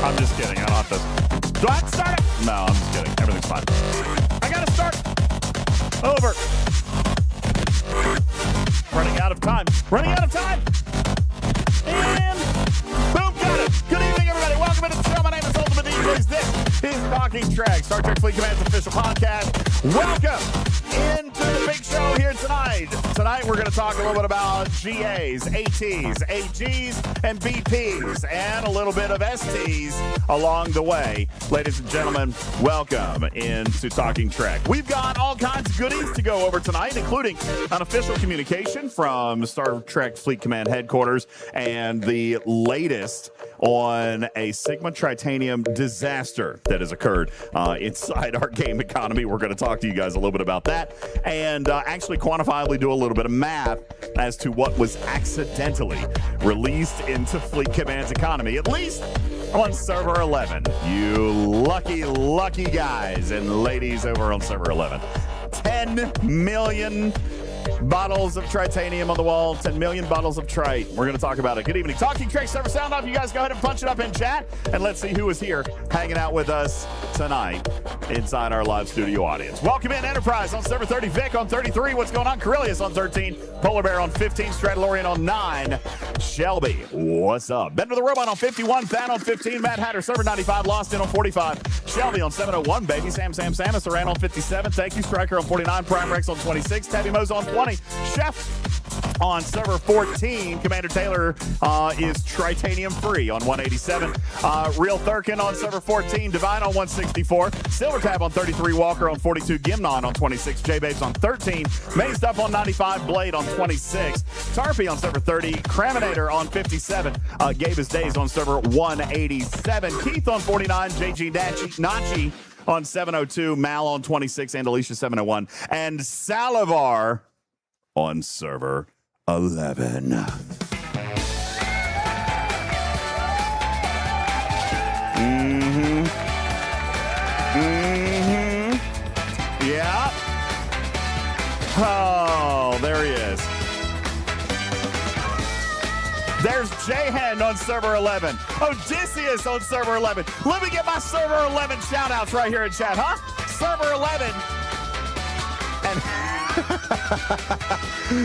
I'm just kidding. I don't have to. Do I have to start it? No, I'm just kidding. Everything's fine. I got to start over. Running out of time. Running out of time. And boom, got it. Good evening, everybody. Welcome into the show. My name is UltimatDJz. This is Talking Trek, Star Trek Fleet Command's official podcast. Welcome into the big show here tonight. Tonight, we're going to talk a little bit about GAs, ATs, AGs, and BPs, and a little bit of STs along the way. Ladies and gentlemen, welcome into Talking Trek. We've got all kinds of goodies to go over tonight, including an official communication from Star Trek Fleet Command headquarters and the latest on a Sigma Tritanium disaster that has occurred inside our game economy. We're going to talk to you guys a little bit about that and actually quantifiably do a little bit of math as to what was accidentally released into Fleet Command's economy, at least on server 11. You lucky, lucky guys and ladies over on server 11. 10 million bottles of tritanium on the wall, 10 million bottles of trite. We're going to talk about it. Good evening. Talking Trek server sound off. You guys go ahead and punch it up in chat, and let's see who is here hanging out with us tonight inside our live studio audience. Welcome in Enterprise on server 30, Vic on 33. What's going on? Corellius on 13, Polar Bear on 15, Stradalorian on 9, Shelby, what's up? Bender the Robot on 51, Fan on 15, Matt Hatter, server 95, Lost in on 45, Shelby on 701, Baby Sam Samus Aran on 57, thank you, Striker on 49, Prime Rex on 26, Tabby Mose on 20, Chef on server 14. Commander Taylor is tritanium free on 187. Real Thurkin on server 14. Divine on 164. Silver Tab on 33. Walker on 42. Gimnon on 26. J-Babes on 13. Mazed Up on 95. Blade on 26. Tarpy on server 30. Craminator on 57. Gabe is Days on server 187. Keith on 49. JG Nachi on 702. Mal on 26. And Alicia 701. And Salivar on server 11. Yeah. Oh, there he is. There's J-Hen on server 11. Odysseus on server 11. Let me get my server 11 shout outs right here in chat, huh? Server 11. And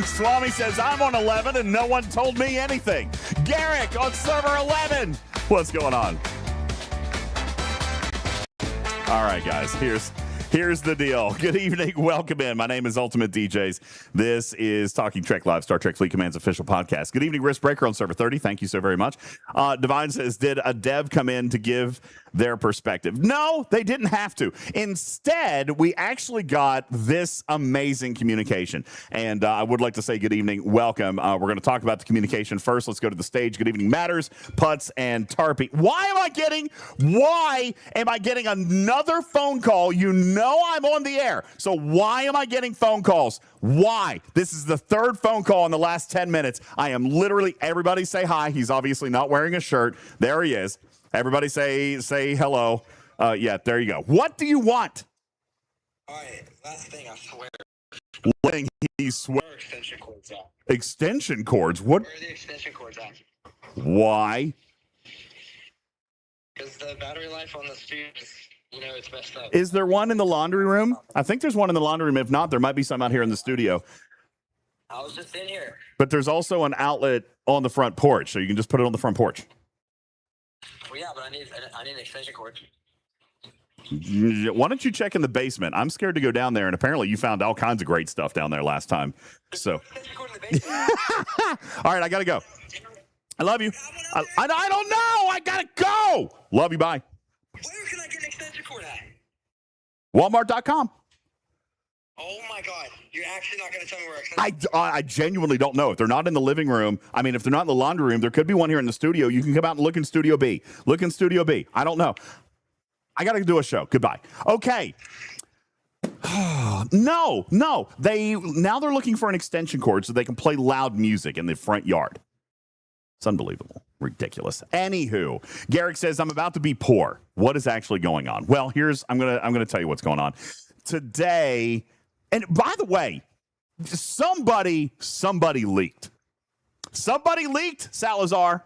Swami says, I'm on 11 and no one told me anything. Garrick on server 11. What's going on? All right, guys, here's the deal. Good evening. Welcome in. My name is UltimatDJz. This is Talking Trek Live, Star Trek Fleet Command's official podcast. Good evening, Riskbreaker on server 30. Thank you so very much. Divine says, did a dev come in to give their perspective? No, they didn't have to. Instead, we actually got this amazing communication. And I would like to say good evening, welcome. We're going to talk about the communication first. Let's go to the stage. Good evening, Matters, Putz, and Tarpy. Why am I getting another phone call? You know I'm on the air. So why am I getting phone calls? Why? This is the third phone call in the last 10 minutes. I am literally, everybody say hi. He's obviously not wearing a shirt. There he is. Everybody say hello. Yeah, there you go. What do you want? All right, last thing, I swear. Letting he swear. Where are extension cords at? Extension cords? What? Where are the extension cords at? Why? Because the battery life on the studio is, it's messed up. Is there one in the laundry room? I think there's one in the laundry room. If not, there might be some out here in the studio. I was just in here. But there's also an outlet on the front porch, so you can just put it on the front porch. Well, yeah, but I need an extension cord. Why don't you check in the basement? I'm scared to go down there, and apparently you found all kinds of great stuff down there last time. So, all right, I gotta go. I love you. I don't know. I gotta go. Love you. Bye. Where can I get an extension cord at? Walmart.com. Oh my God! You're actually not going to tell me where I genuinely don't know. If they're not in the living room, I mean, if they're not in the laundry room, there could be one here in the studio. You can come out and look in Studio B. Look in Studio B. I don't know. I got to do a show. Goodbye. Okay. No. Now they're looking for an extension cord so they can play loud music in the front yard. It's unbelievable. Ridiculous. Anywho, Garrick says, I'm about to be poor. What is actually going on? Well, I'm gonna tell you what's going on. Today, and by the way, somebody leaked. Somebody leaked Salivar.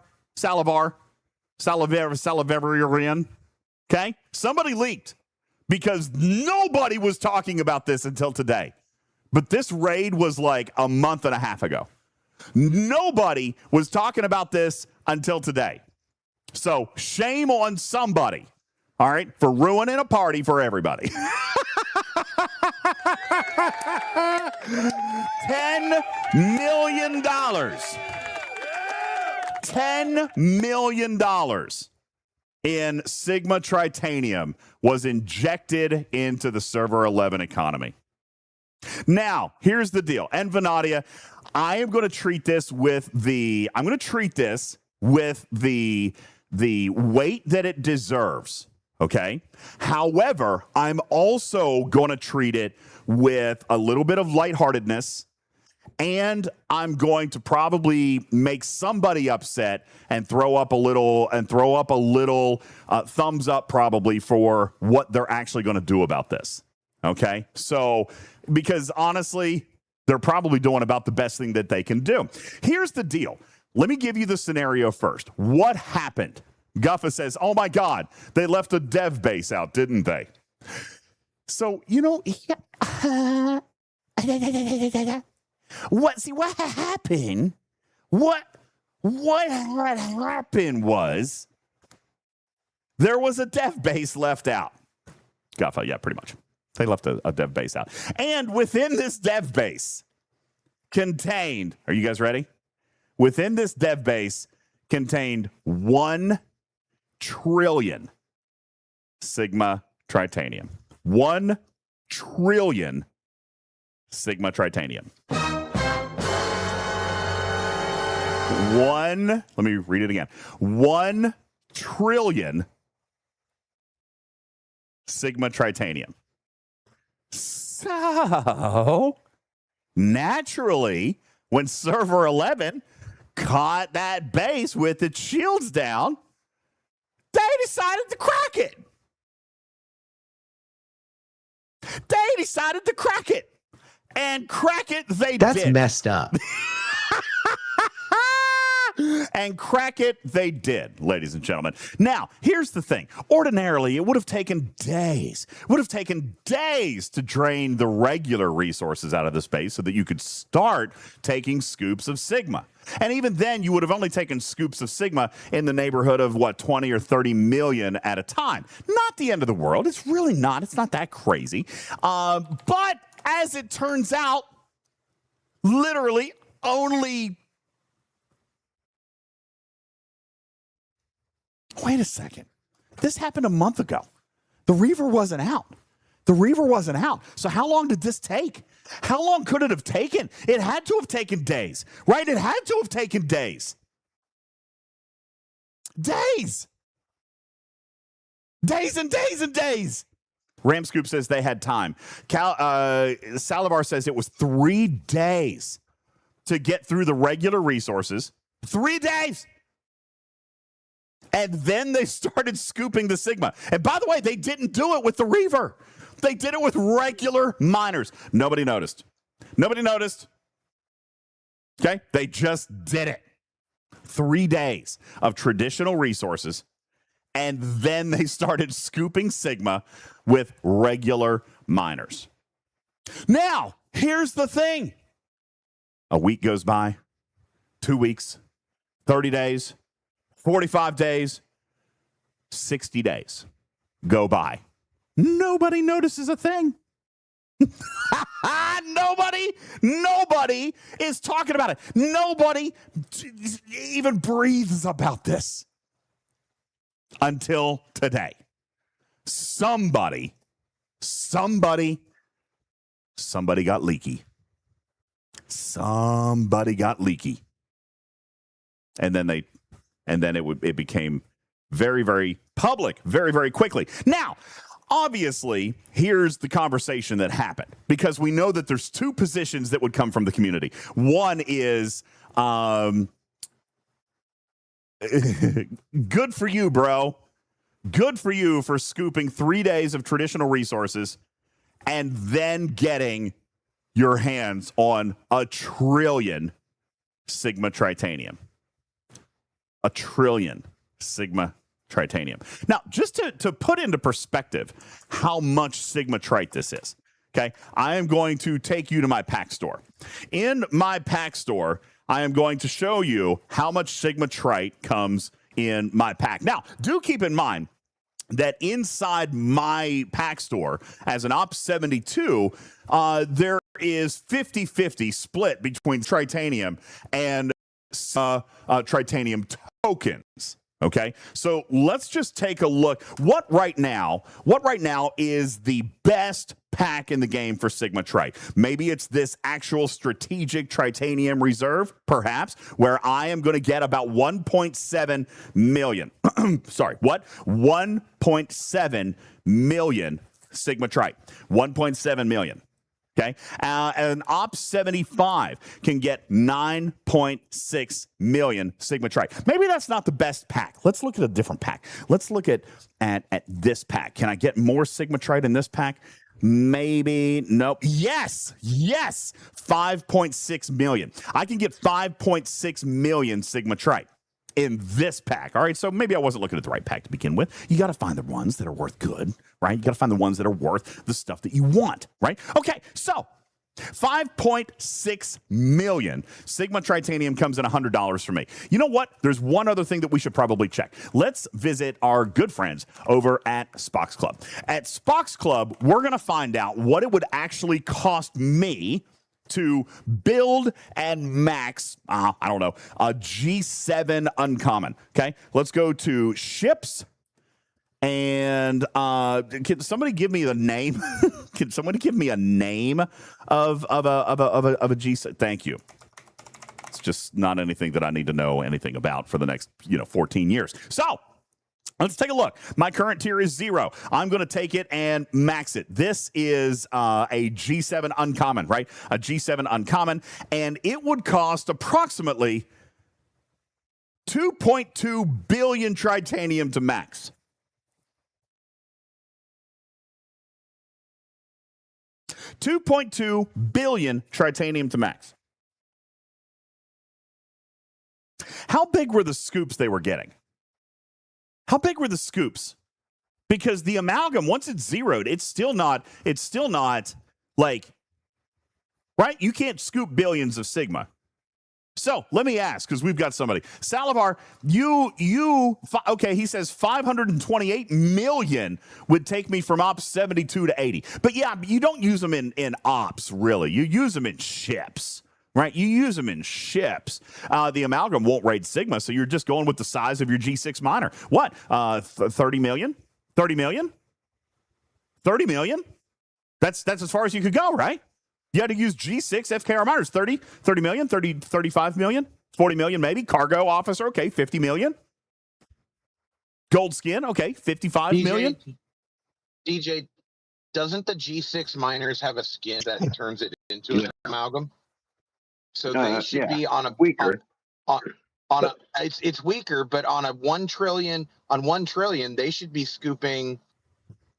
Salivarian. Okay? Somebody leaked because nobody was talking about this until today. But this raid was like a month and a half ago. Nobody was talking about this until today. So shame on somebody, all right, for ruining a party for everybody. $10 million. $10 million in Sigma Tritanium was injected into the Server 11 economy. Now, here's the deal. And Vanadia, I am going to treat this with the weight that it deserves. Okay. However, I'm also going to treat it with a little bit of lightheartedness, and I'm going to probably make somebody upset and throw up a little thumbs up probably for what they're actually going to do about this. Okay. So, because honestly, they're probably doing about the best thing that they can do. Here's the deal. Let me give you the scenario first. What happened? Guffa says, oh my God, they left a dev base out, didn't they? So, what happened? What had happened was there was a dev base left out. Guffa, yeah, pretty much. They left a dev base out. And within this dev base contained, are you guys ready? Within this dev base contained 1 trillion Sigma Tritanium. 1 trillion Sigma Tritanium. Let me read it again. 1 trillion Sigma Tritanium. So, naturally, when Server 11 caught that base with its shields down, they decided to crack it. And crack it they did. That's messed up. And crack it they did, ladies and gentlemen. Now, here's the thing. Ordinarily, it would have taken days. It would have taken days to drain the regular resources out of the space so that you could start taking scoops of Sigma. And even then, you would have only taken scoops of Sigma in the neighborhood of, 20 or 30 million at a time. Not the end of the world. It's really not. It's not that crazy. But as it turns out, literally only... Wait a second. This happened a month ago. The Reaver wasn't out. So how long did this take? How long could it have taken? It had to have taken days, right? It had to have taken days. Days and days and days. Ramscoop says they had time. Salivar says it was 3 days to get through the regular resources. 3 days. And then they started scooping the Sigma. And by the way, they didn't do it with the Reaver. They did it with regular miners. Nobody noticed. Okay? They just did it. 3 days of traditional resources. And then they started scooping Sigma with regular miners. Now, here's the thing. A week goes by. 2 weeks. 30 days. 45 days, 60 days go by. Nobody notices a thing. Nobody is talking about it. Nobody even breathes about this until today. Somebody got leaky. And then it became very, very public, very, very quickly. Now, obviously, here's the conversation that happened, because we know that there's 2 positions that would come from the community. One is, good for you, bro. Good for you for scooping 3 days of traditional resources and then getting your hands on 1 trillion Sigma Tritanium. 1 trillion. Sigma Tritanium. Now, just to put into perspective how much Sigma Trite this is, okay, I am going to take you to my pack store. In my pack store, I am going to show you how much Sigma Trite comes in my pack. Now, do keep in mind that inside my pack store, as an Ops 72, there is 50-50 split between Tritanium and Tritanium tokens. Okay, so let's just take a look. What right now is the best pack in the game for Sigma Trite? Maybe it's this actual strategic Tritanium reserve, perhaps, where I am going to get about 1.7 million. Sorry, what? 1.7 million Sigma Trite. 1.7 million. Okay, an Ops 75 can get 9.6 million Sigma Trite. Maybe that's not the best pack. Let's look at a different pack. Let's look at this pack. Can I get more Sigma Trite in this pack? Maybe. Nope. Yes. 5.6 million. I can get 5.6 million Sigma Trite in this pack. All right, so maybe I wasn't looking at the right pack to begin with. You got to find the ones that are worth good, right? You got to find the ones that are worth the stuff that you want, right? Okay, so 5.6 million Sigma Tritanium comes in $100 for me. You know what? There's one other thing that we should probably check. Let's visit our good friends over at Spox Club. At Spox Club, we're going to find out what it would actually cost me to build and max, I don't know, a G7 uncommon. Okay, let's go to ships. And can somebody give me the name? Can somebody give me a name of a G7? Thank you. It's just not anything that I need to know anything about for the next 14 years. So let's take a look. My current tier is 0. I'm going to take it and max it. This is a G7 uncommon, right? A G7 uncommon. And it would cost approximately 2.2 billion Tritanium to max. $2.2 billion Tritanium to max. How big were the scoops they were getting? How big were the scoops? Because the amalgam, once it's zeroed, it's still not like, right? You can't scoop billions of Sigma. So let me ask, because we've got somebody. Salivar, okay, he says 528 million would take me from Ops 72 to 80. But yeah, you don't use them in Ops, really. You use them in ships. Right, you use them in ships. The amalgam won't raid Sigma, so you're just going with the size of your G6 miner. What? 30 million? 30 million? 30 million? That's as far as you could go, right? You had to use G6 FKR miners. 30 million, 35 million, 40 million maybe. Cargo officer, okay, 50 million. Gold skin, okay, 55 million. DJ, doesn't the G6 miners have a skin that turns it into an amalgam? So they should be on a weaker. It's weaker, but on a 1 trillion, they should be scooping,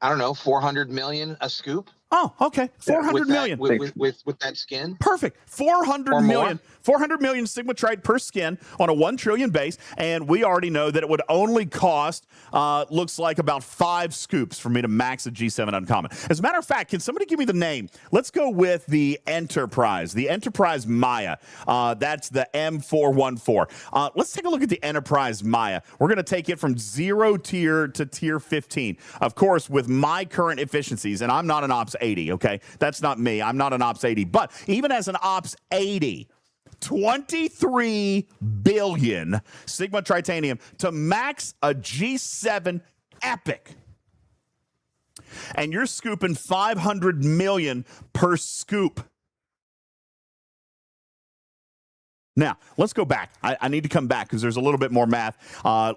I don't know, 400 million a scoop. Oh, okay. 400 million. With that skin. Perfect. 400 million. 400 million Sigma Trite per skin on a 1 trillion base. And we already know that it would only cost, looks like about 5 scoops for me to max a G7 uncommon. As a matter of fact, can somebody give me the name? Let's go with the Enterprise. The Enterprise Maya. That's the M414. Let's take a look at the Enterprise Maya. We're going to take it from 0 tier to tier 15. Of course, with my current efficiencies, and I'm not an Ops 80, okay? That's not me. I'm not an Ops 80. But even as an Ops 80, 23 billion Sigma Tritanium to max a G7 Epic. And you're scooping 500 million per scoop. Now, let's go back. I need to come back because there's a little bit more math.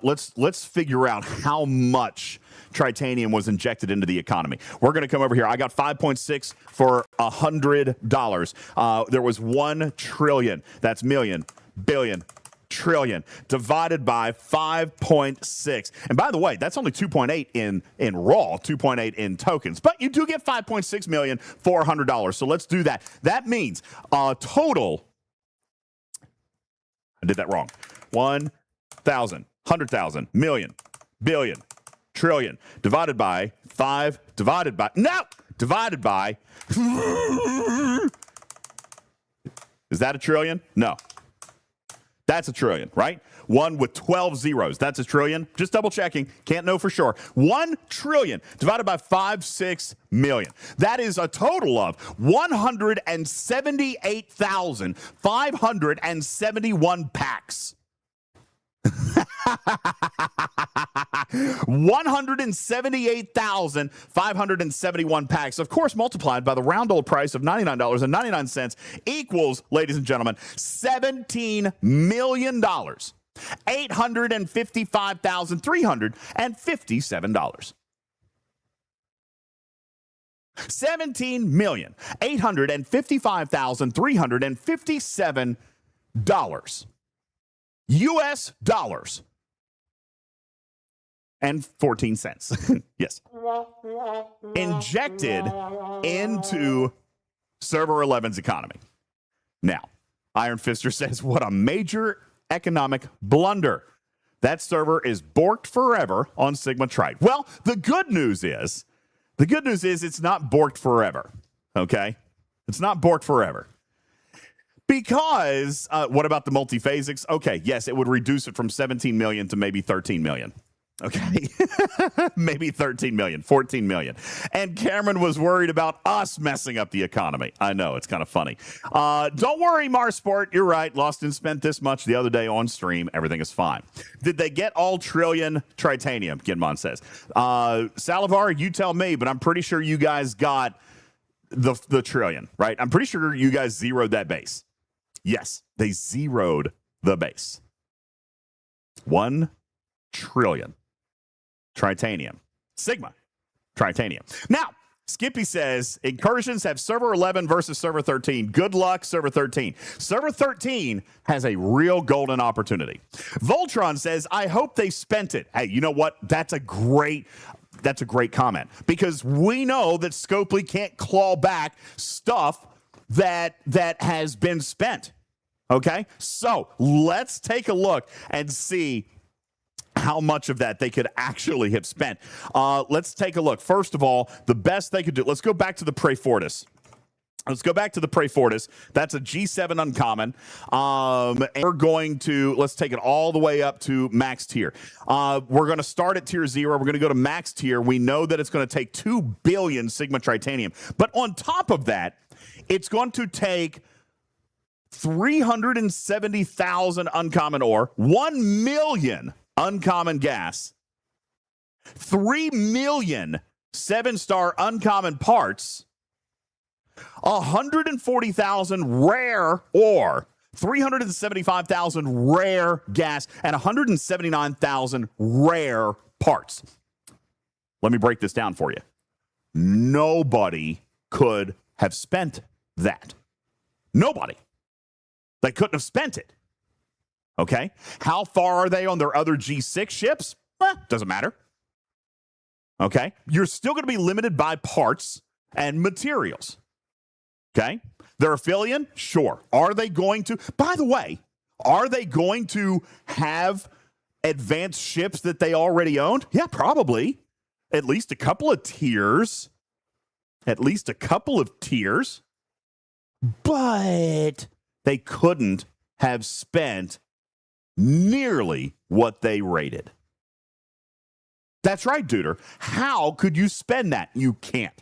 Let's figure out how much Tritanium was injected into the economy. We're going to come over here. I got 5.6 for $100. There was 1 trillion. That's million, billion, trillion divided by 5.6. And by the way, that's only 2.8 in raw, 2.8 in tokens. But you do get 5.6 million for $100. So let's do that. That means total. I did that wrong. 1,000. 100,000, million, billion, trillion, divided by 5, divided by... Is that a trillion? No. That's a trillion, right? One with 12 zeros. That's a trillion. Just double checking. Can't know for sure. 1 trillion divided by 5.6 million. That is a total of 178,571 packs. 178,571 packs, of course, multiplied by the round old price of $99.99 equals, ladies and gentlemen, $17 million. $855,357. $17,855,357 US dollars and 14 cents. Yes. Injected into Server 11's economy. Now, Iron Fister says, what a major economic blunder. That server is borked forever on Sigma Tritanium. Well, the good news is it's not borked forever. Okay? It's not borked forever. Because, what about the multiphasics? Okay, yes, it would reduce it from 17 million to maybe 13 million. Okay, maybe 13 million, 14 million. And Cameron was worried about us messing up the economy. I know, it's kind of funny. Don't worry, Marsport, you're right. Lost and spent this much the other day on stream. Everything is fine. Did they get all trillion Tritanium? Gidmon says. Salivar, you tell me, but I'm pretty sure you guys got the trillion, right? I'm pretty sure you guys zeroed that base. Yes, they zeroed the base. 1 trillion. Tritanium. Sigma. Tritanium. Now, Skippy says, incursions have Server 11 versus Server 13. Good luck, Server 13. Server 13 has a real golden opportunity. Voltron says, I hope they spent it. Hey, you know what? That's a great comment. Because we know that Scopely can't claw back stuff that has been spent. Okay? So, let's take a look and see how much of that they could actually have spent. Let's take a look. First of all, the best they could do. Let's go back to the Prey Fortis. That's a G7 uncommon. And we're going to, let's take it all the way up to max tier. We're going to start at tier 0. We're going to go to max tier. We know that it's going to take 2 billion Sigma Tritanium. But on top of that, it's going to take 370,000 uncommon ore, 1 million uncommon gas, 3 million 7-star uncommon parts, 140,000 rare ore, 375,000 rare gas, and 179,000 rare parts. Let me break this down for you. Nobody could have spent that. Nobody. They couldn't have spent it. Okay? How far are they on their other G6 ships? Doesn't matter. Okay? You're still going to be limited by parts and materials. Okay? They're Aphelion? Sure. Are they going to... By the way, are they going to have advanced ships that they already owned? Yeah, probably. At least a couple of tiers. But they couldn't have spent nearly what they rated. That's right, Duder. How could you spend that? You can't.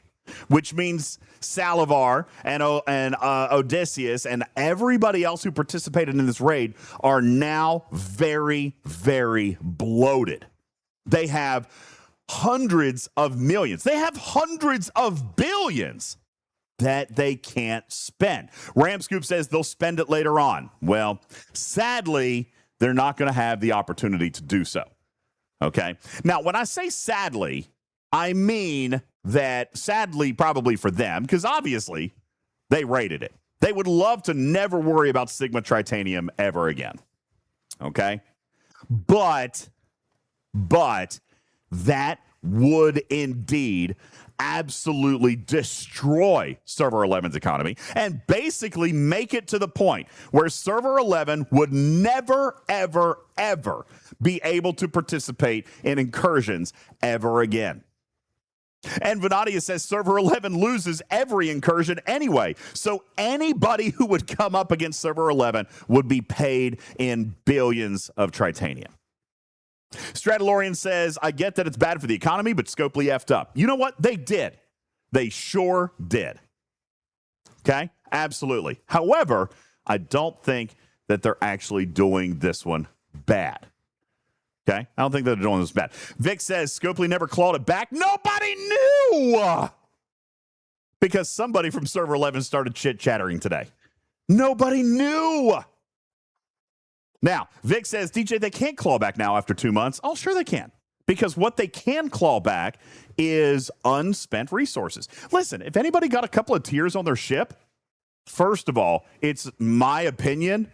Which means Salivar and Odysseus and everybody else who participated in this raid are now very, very bloated. They have hundreds of millions. They have hundreds of billions that they can't spend. Ramscoop says they'll spend it later on. Well, sadly, they're not going to have the opportunity to do so. Okay? Now, when I say sadly, I mean that sadly probably for them, because obviously they rated it. They would love to never worry about Sigma Tritanium ever again. Okay? But that would indeed absolutely destroy Server 11's economy and basically make it to the point where Server 11 would never, ever, ever be able to participate in incursions ever again. And Venadia says Server 11 loses every incursion anyway. So anybody who would come up against Server 11 would be paid in billions of Tritanium. Stradalorian says, I get that it's bad for the economy, but Scopely effed up. You know what? They did. They sure did. Okay? Absolutely. However, I don't think that they're actually doing this one bad. Okay? I don't think they're doing this bad. Vic says Scopely never clawed it back. Nobody knew! Because somebody from Server 11 started chit-chattering today. Nobody knew! Now, Vic says, DJ, they can't claw back now after 2 months. Oh, sure they can. Because what they can claw back is unspent resources. Listen, if anybody got a couple of tiers on their ship, first of all, it's my opinion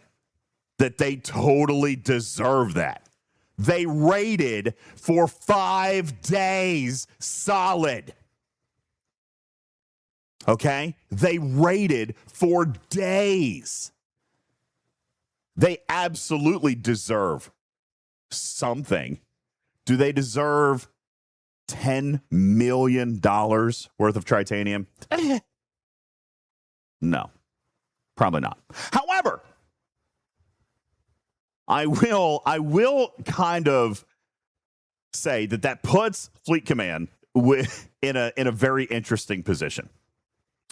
that they totally deserve that. They raided for 5 days solid. Okay? They raided for days. They absolutely deserve something. Do they deserve $10 million worth of Tritanium? No, probably not. However, I will kind of say that puts Fleet Command in a very interesting position.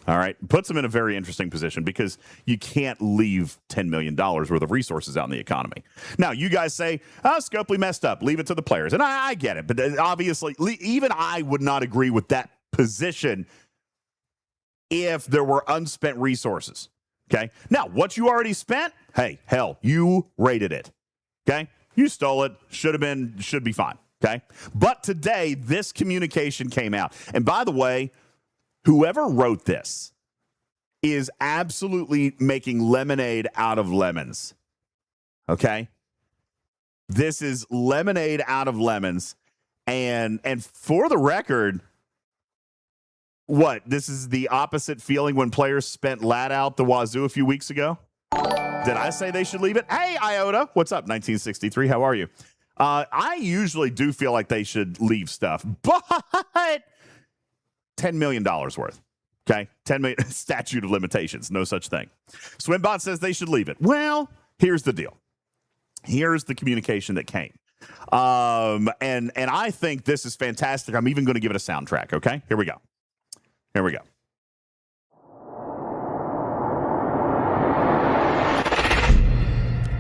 All right, puts them in a very interesting position because you can't leave $10 million worth of resources out in the economy. Now, you guys say, oh, Scopely messed up. Leave it to the players. And I get it. But obviously, even I would not agree with that position if there were unspent resources. Okay. Now, what you already spent, hey, hell, you rated it. Okay. You stole it. Should be fine. Okay. But today, this communication came out. And by the way, whoever wrote this is absolutely making lemonade out of lemons. Okay? This is lemonade out of lemons. And for the record, what? This is the opposite feeling when players spent lat out the wazoo a few weeks ago? Did I say they should leave it? Hey, Iota. What's up, 1963? How are you? I usually do feel like they should leave stuff, but $10 million worth. Okay? 10 million statute of limitations. No such thing. Swimbot says they should leave it. Well, here's the deal. Here's the communication that came. And I think this is fantastic. I'm even going to give it a soundtrack. Okay? Here we go. Here we go.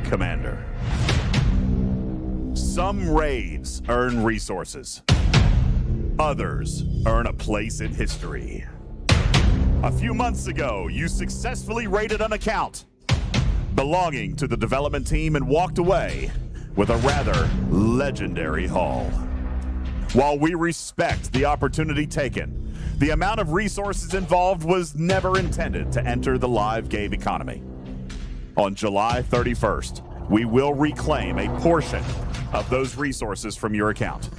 Commander. Some raids earn resources. Others earn a place in history. A few months ago, you successfully raided an account belonging to the development team and walked away with a rather legendary haul. While we respect the opportunity taken, the amount of resources involved was never intended to enter the live game economy. On July 31st, we will reclaim a portion of those resources from your account.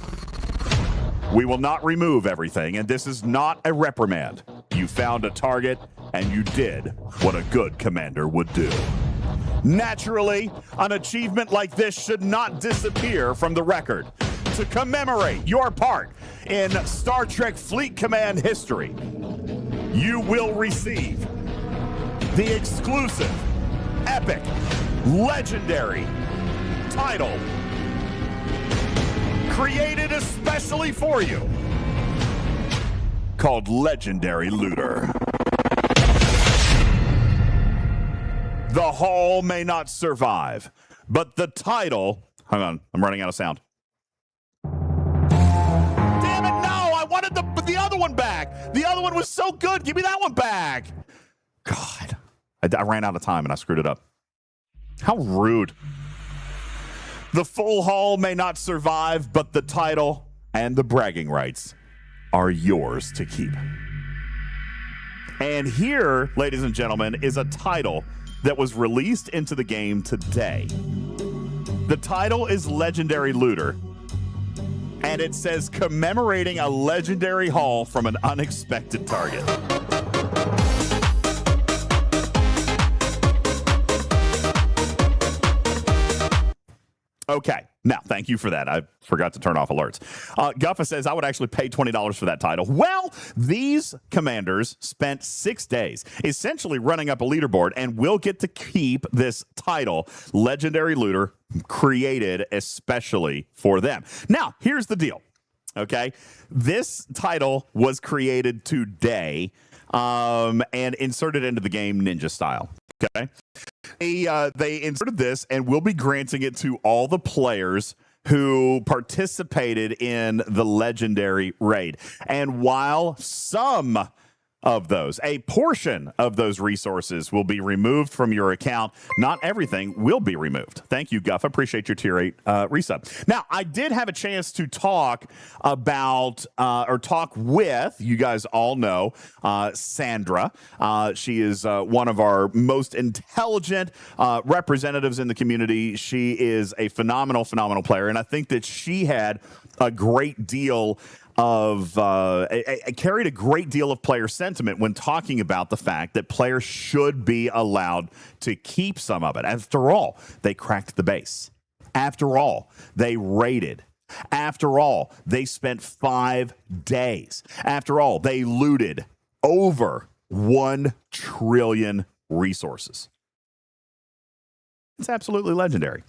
We will not remove everything, and this is not a reprimand. You found a target, and you did what a good commander would do. Naturally, an achievement like this should not disappear from the record. To commemorate your part in Star Trek Fleet Command history, you will receive the exclusive, epic, legendary title created especially for you, called Legendary Looter. The haul may not survive, but the title... Hang on, I'm running out of sound. Damn it, no! I wanted the other one back! The other one was so good! Give me that one back! God, I ran out of time and I screwed it up. How rude. The full haul may not survive, but the title and the bragging rights are yours to keep. And here, ladies and gentlemen, is a title that was released into the game today. The title is Legendary Looter. And it says commemorating a legendary haul from an unexpected target. Okay. Now, thank you for that. I forgot to turn off alerts. Guffa says, I would actually pay $20 for that title. Well, these commanders spent 6 days essentially running up a leaderboard and will get to keep this title, Legendary Looter, created especially for them. Now, here's the deal. Okay. This title was created today and inserted into the game ninja style. Okay. They inserted this and will be granting it to all the players who participated in the legendary raid. And while some of those, a portion of those resources will be removed from your account, not everything will be removed. Thank you, Guff. I appreciate your tier 8 resub. Now, I did have a chance to talk about or talk with, you guys all know, Sandra. She is one of our most intelligent representatives in the community. She is a phenomenal player, and I think that she had a great deal of carried a great deal of player sentiment when talking about the fact that players should be allowed to keep some of it. After all, they cracked the base. After all, they raided. After all, they spent 5 days. After all, they looted over 1 trillion resources. It's absolutely legendary.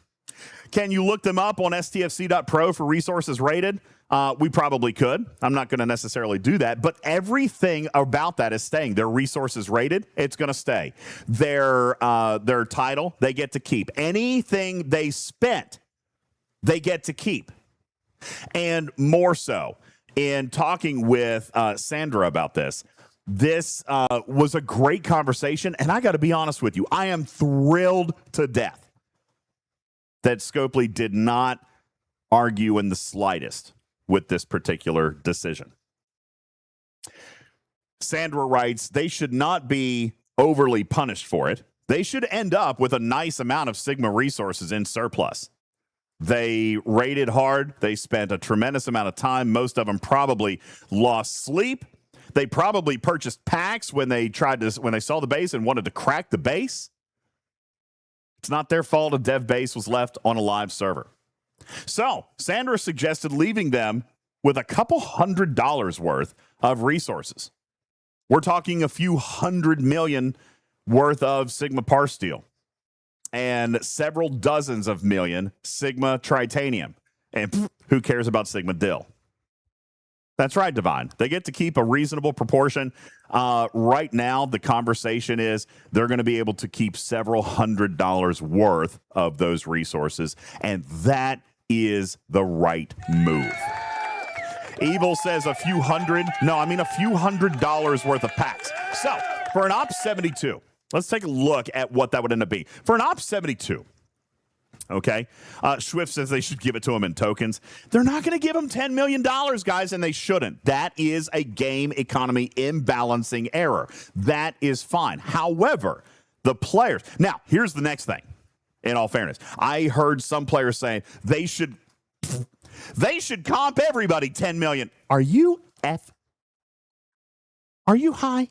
Can you look them up on stfc.pro for resources rated? We probably could. I'm not going to necessarily do that, but everything about that is staying. Their resources rated, it's going to stay. Their title, they get to keep. Anything they spent, they get to keep. And more so, in talking with Sandra about this was a great conversation, and I got to be honest with you, I am thrilled to death that Scopely did not argue in the slightest with this particular decision. Sandra writes, they should not be overly punished for it. They should end up with a nice amount of Sigma resources in surplus. They raided hard. They spent a tremendous amount of time. Most of them probably lost sleep. They probably purchased packs when they saw the base and wanted to crack the base. It's not their fault a dev base was left on a live server. So Sandra suggested leaving them with a couple $100 worth of resources. We're talking a few $100 million worth of Sigma Par Steel and several dozens of million Sigma Tritanium. And who cares about Sigma Dill? That's right, Divine. They get to keep a reasonable proportion. Right now, the conversation is they're going to be able to keep several $100 worth of those resources, and that is the right move. Evil says a few $100 worth of packs. So, for an Op 72, let's take a look at what that would end up being. For an Op 72, okay, Swift says they should give it to them in tokens. They're not going to give them $10 million, guys, and they shouldn't. That is a game economy imbalancing error. That is fine. However, the players... Now, here's the next thing, in all fairness. I heard some players saying they should comp everybody $10 million. Are you high?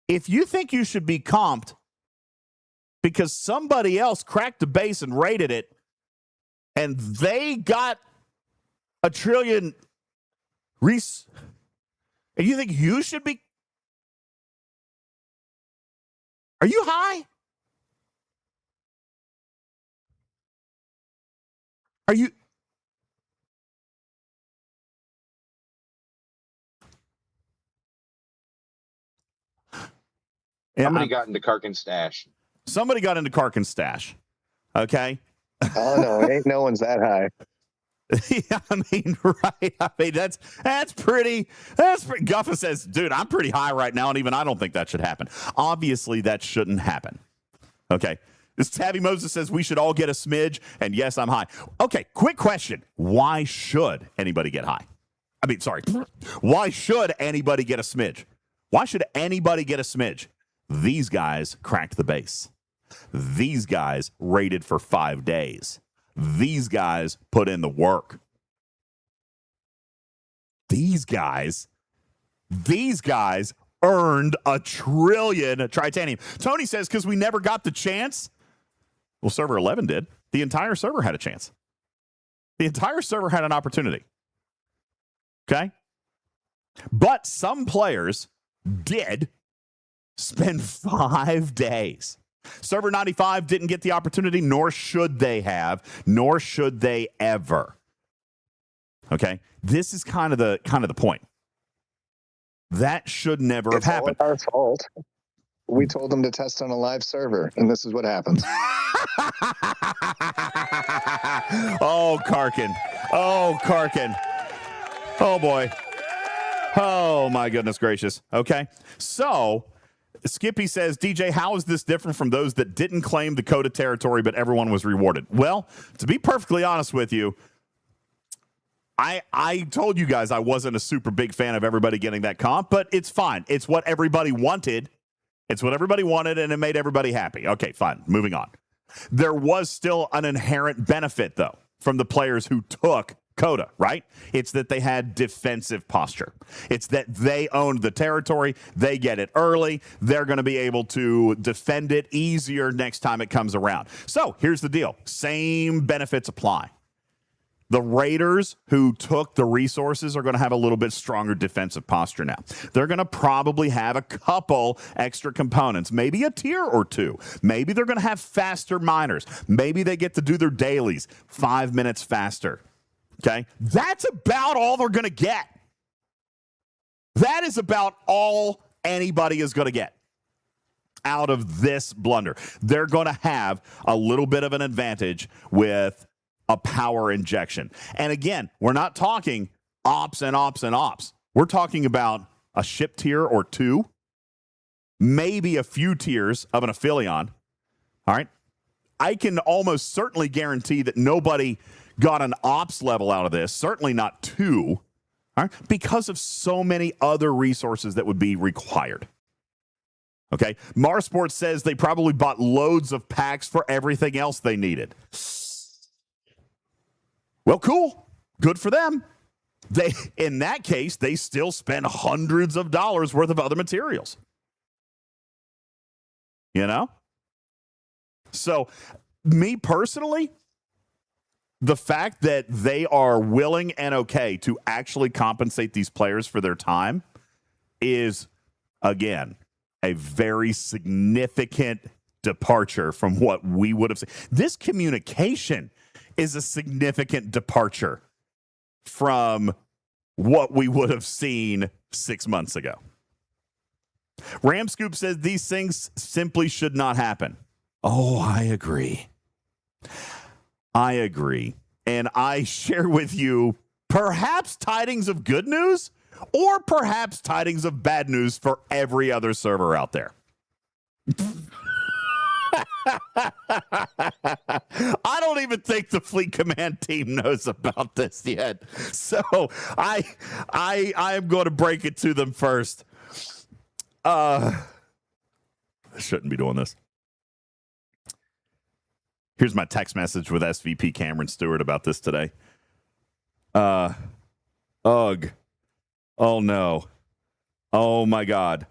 If you think you should be comped because somebody else cracked the base and raided it and they got a trillion and you think you should be... Are you high? Are you... Somebody got into Karkin's stash. Somebody got into Karkin's stash. Okay. Oh no, ain't no one's that high. Yeah, I mean, right. I mean, that's pretty. Guffa says, dude, I'm pretty high right now, and even I don't think that should happen. Obviously, that shouldn't happen. Okay. This Tabby Moses says we should all get a smidge, and yes, I'm high. Okay, quick question. Why should anybody get high? I mean, sorry. Why should anybody get a smidge? Why should anybody get a smidge? These guys cracked the base. These guys rated for 5 days. These guys put in the work. These guys earned $1 trillion Tritanium. Tony says, because we never got the chance. Well, server 11 did. The entire server had a chance. The entire server had an opportunity. Okay? But some players did spend 5 days. Server 95 didn't get the opportunity, nor should they have, nor should they ever. Okay? This is kind of the point. That should never have happened. It's our fault. We told them to test on a live server, and this is what happens. Oh, Karkin. Oh, Karkin. Oh, boy. Oh, my goodness gracious. Okay. So, Skippy says, DJ, how is this different from those that didn't claim the Coda territory, but everyone was rewarded? Well, to be perfectly honest with you, I told you guys I wasn't a super big fan of everybody getting that comp, but it's fine. It's what everybody wanted. It's what everybody wanted, and it made everybody happy. Okay, fine. Moving on. There was still an inherent benefit, though, from the players who took Coda, right? It's that they had defensive posture. It's that they owned the territory. They get it early. They're going to be able to defend it easier next time it comes around. So here's the deal. Same benefits apply. The raiders who took the resources are going to have a little bit stronger defensive posture now. They're going to probably have a couple extra components, maybe a tier or two. Maybe they're going to have faster miners. Maybe they get to do their dailies 5 minutes faster. Okay? That's about all they're going to get. That is about all anybody is going to get out of this blunder. They're going to have a little bit of an advantage with a power injection. And again, we're not talking ops and ops and ops. We're talking about a ship tier or two, maybe a few tiers of an Aphelion. All right. I can almost certainly guarantee that nobody got an ops level out of this, certainly not 2, all right, because of so many other resources that would be required. Okay. Marsport says they probably bought loads of packs for everything else they needed. Well, cool. Good for them. In that case, they still spend hundreds of dollars worth of other materials. You know? So, me personally, the fact that they are willing and okay to actually compensate these players for their time is, again, a very significant departure from what we would have seen. This communication is a significant departure from what we would have seen 6 months ago. Ramscoop says these things simply should not happen. Oh, I agree. I agree. And I share with you perhaps tidings of good news or perhaps tidings of bad news for every other server out there. I don't even think the Fleet Command team knows about this yet. So I am going to break it to them first. I shouldn't be doing this. Here's my text message with SVP Cameron Stewart about this today. Ugh. Oh no. Oh my God.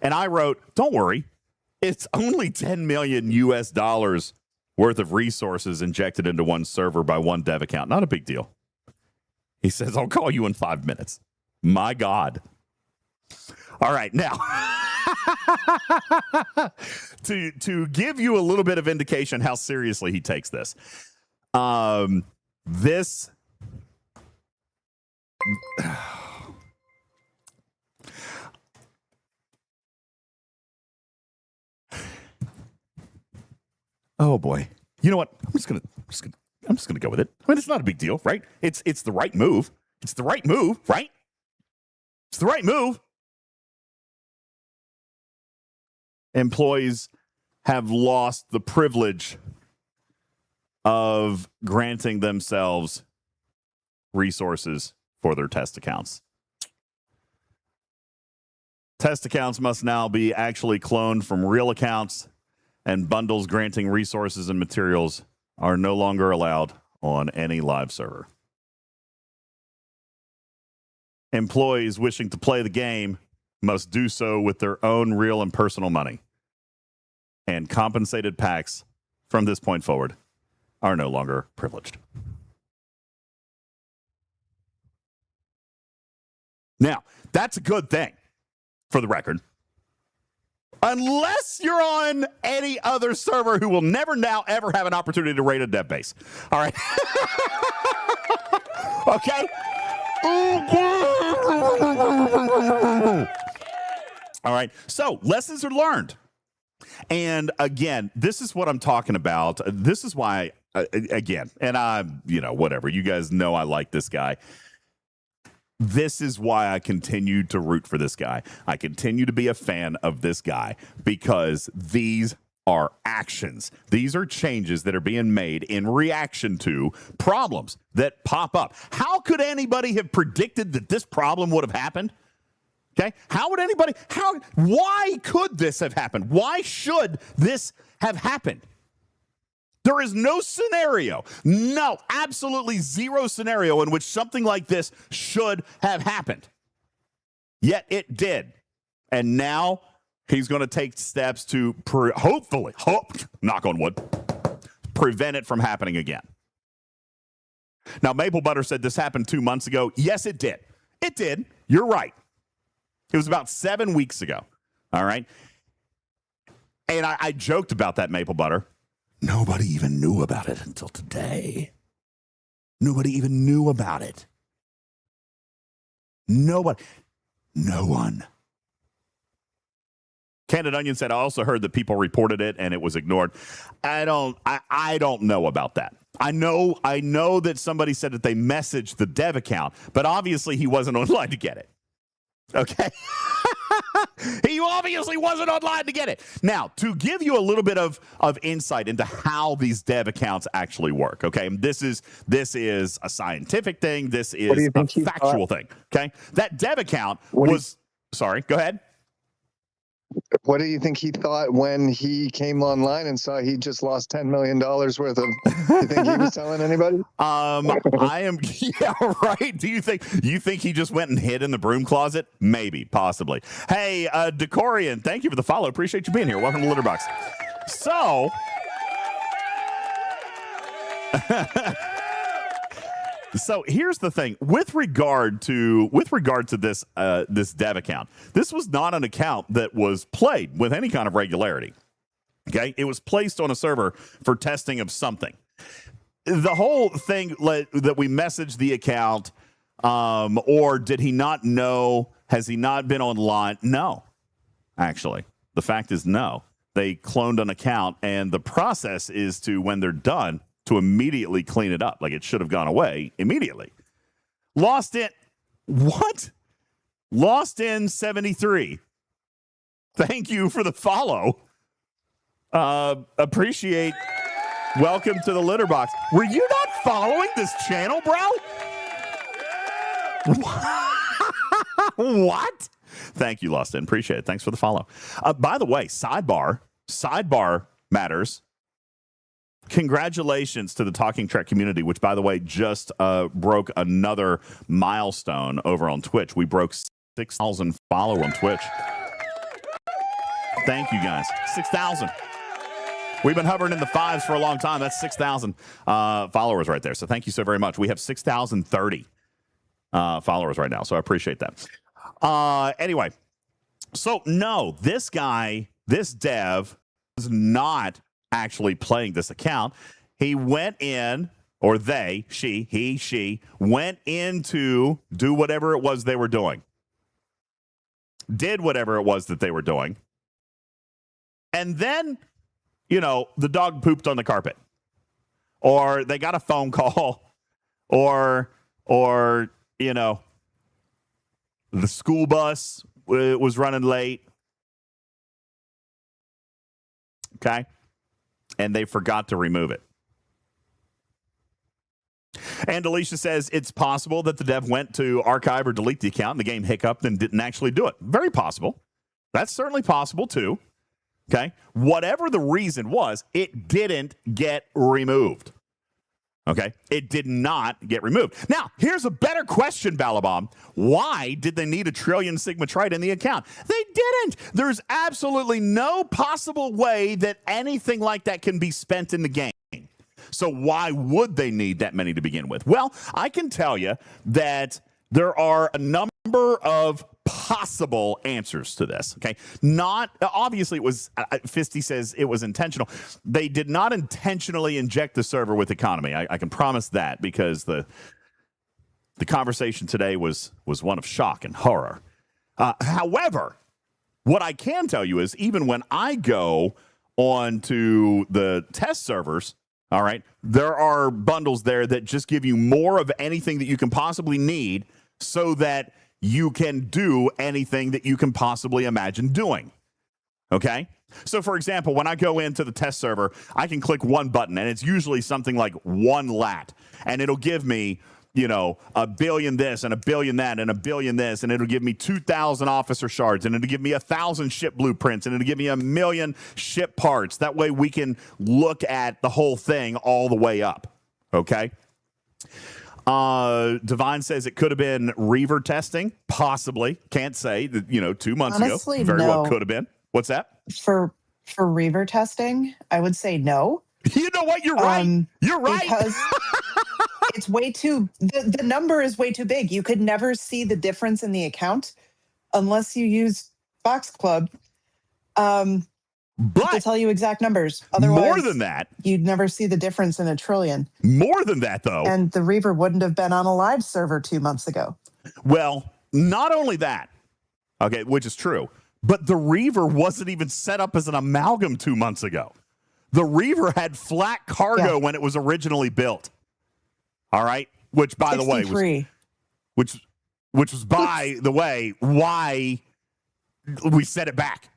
And I wrote, don't worry. It's only $10 million US worth of resources injected into one server by one dev account. Not a big deal. He says, I'll call you in 5 minutes. My God. All right. Now, to give you a little bit of indication how seriously he takes this, this oh boy. You know what? I'm just gonna go with it. I mean, it's not a big deal, right? It's the right move. It's the right move, right? It's the right move. Employees have lost the privilege of granting themselves resources for their test accounts. Test accounts must now be actually cloned from real accounts and bundles granting resources and materials are no longer allowed on any live server. Employees wishing to play the game must do so with their own real and personal money. And compensated packs from this point forward are no longer privileged. Now, that's a good thing, for the record. Unless you're on any other server who will never now ever have an opportunity to raid a dev base. All right. Okay? All right. So, lessons are learned. And again, this is what I'm talking about. This is why, again, and I'm, whatever. You guys know I like this guy. This is why I continue to root for this guy. I continue to be a fan of this guy because these are actions. These are changes that are being made in reaction to problems that pop up. How could anybody have predicted that this problem would have happened? Okay. Why could this have happened? Why should this have happened? There is no scenario, absolutely zero scenario in which something like this should have happened. Yet it did. And now he's going to take steps to hopefully, knock on wood, prevent it from happening again. Now, Maple Butter said this happened 2 months ago. Yes, it did. It did. You're right. It was about 7 weeks ago. All right. And I joked about that, Maple Butter. Nobody even knew about it until today. Nobody even knew about it. Nobody. No one. Candid Onion said, I also heard that people reported it and it was ignored. I don't know about that. I know that somebody said that they messaged the dev account, but obviously he wasn't online to get it. Okay. He obviously wasn't online to get it. Now, to give you a little bit of insight into how these dev accounts actually work, okay? This is a scientific thing. This is a factual thing, okay? That dev account was... Sorry, go ahead. What do you think he thought when he came online and saw he just lost $10 million worth of... You think he was telling anybody? Yeah, right. Do you think he just went and hid in the broom closet? Maybe, possibly. Hey, Decorian, thank you for the follow. Appreciate you being here. Welcome to Litterbox. So... So here's the thing with regard to this this dev account. This was not an account that was played with any kind of regularity. Okay, it was placed on a server for testing of something. The whole thing that we messaged the account, or did he not know? Has he not been online? No, actually, the fact is no. They cloned an account, and the process is to, when they're done, to immediately clean it up. Like it should have gone away immediately. Lost in 73. Thank you for the follow. Appreciate. Welcome to the litter box. Were you not following this channel, bro? What? Thank you, Lost In. Appreciate it. Thanks for the follow. By the way, sidebar matters. Congratulations to the Talking Trek community, which, by the way, just broke another milestone over on Twitch. We broke 6,000 follow on Twitch. Thank you, guys. 6,000. We've been hovering in the fives for a long time. That's 6,000 followers right there. So thank you so very much. We have 6,030 followers right now. So I appreciate that. Anyway, so no, this dev is not actually playing this account. He went in, or she went in to do whatever it was they were doing. Did whatever it was that they were doing. And then, the dog pooped on the carpet. Or they got a phone call. Or the school bus was running late. Okay? And they forgot to remove it. And Alicia says it's possible that the dev went to archive or delete the account and the game hiccuped and didn't actually do it. Very possible. That's certainly possible, too. Okay? Whatever the reason was, it didn't get removed. Okay? It did not get removed. Now, here's a better question, Balabom. Why did they need $1 trillion Sigma Trite in the account? They didn't. There's absolutely no possible way that anything like that can be spent in the game. So why would they need that many to begin with? Well, I can tell you that there are a number of possible answers to this. Okay, not obviously it was. Fisty says it was intentional. They did not intentionally inject the server with economy. I can promise that, because the conversation today was one of shock and horror. However, what I can tell you is, even when I go onto the test servers, all right, there are bundles there that just give you more of anything that you can possibly need, so that you can do anything that you can possibly imagine doing. Okay? So, for example, when I go into the test server, I can click one button, and it's usually something like 1 lat, and it'll give me, you know, 1 billion this and 1 billion that and 1 billion this, and it'll give me 2,000 officer shards, and it'll give me 1,000 ship blueprints, and it'll give me 1 million ship parts. That way we can look at the whole thing all the way up. Okay? Divine says it could have been Reaver testing. Possibly. Can't say. 2 months Honestly, ago. Very no. well could have been. What's that? For Reaver testing, I would say no. You know what? You're right. You're right. Because it's way too, the number is way too big. You could never see the difference in the account unless you use Box Club to tell you exact numbers. Otherwise, more than that, you'd never see the difference in $1 trillion. More than that, though. And the Reaver wouldn't have been on a live server 2 months ago. Well, not only that, okay, which is true, but the Reaver wasn't even set up as an amalgam 2 months ago. The Reaver had flat cargo when it was originally built. All right, which by the way was by the way why we set it back.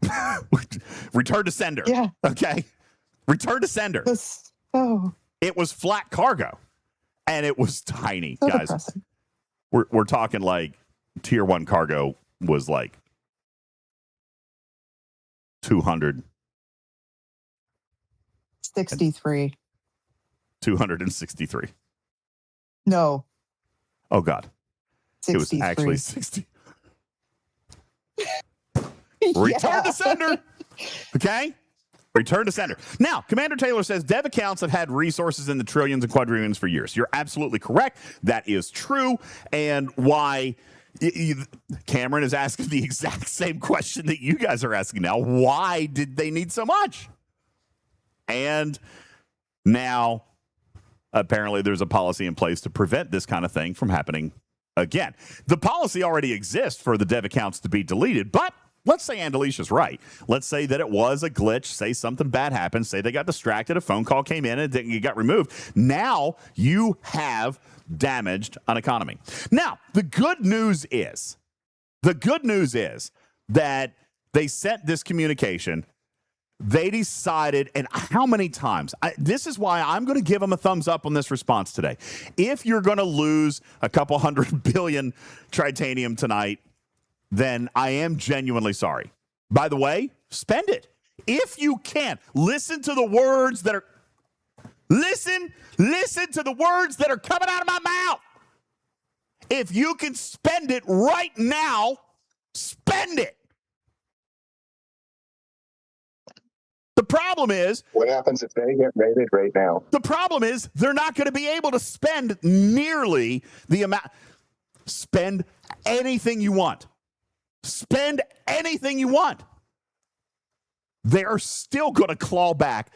Return to sender. Yeah. Okay. Return to sender. It was flat cargo, and it was tiny, so guys. Depressing. We're talking like tier 1 cargo was like 263. 263. No. Oh God. 63. It was actually 60. Return to sender. Okay? Return to sender. Now, Commander Taylor says dev accounts have had resources in the trillions and quadrillions for years. You're absolutely correct. That is true. And why Cameron is asking the exact same question that you guys are asking now. Why did they need so much? And now, apparently, there's a policy in place to prevent this kind of thing from happening again. The policy already exists for the dev accounts to be deleted, but let's say Andalicia's right. Let's say that it was a glitch. Say something bad happened. Say they got distracted. A phone call came in and it got removed. Now you have damaged an economy. Now, the good news is that they sent this communication. They decided, and how many times? This is why I'm going to give them a thumbs up on this response today. If you're going to lose a couple 100 billion tritanium tonight, then I am genuinely sorry. By the way, spend it. If you can, listen to the words that are listen to the words that are coming out of my mouth. If you can spend it right now, spend it. The problem is, what happens if they get raided right now? The problem is they're not going to be able to spend nearly the amount. Spend anything you want. Spend anything you want. They are still going to claw back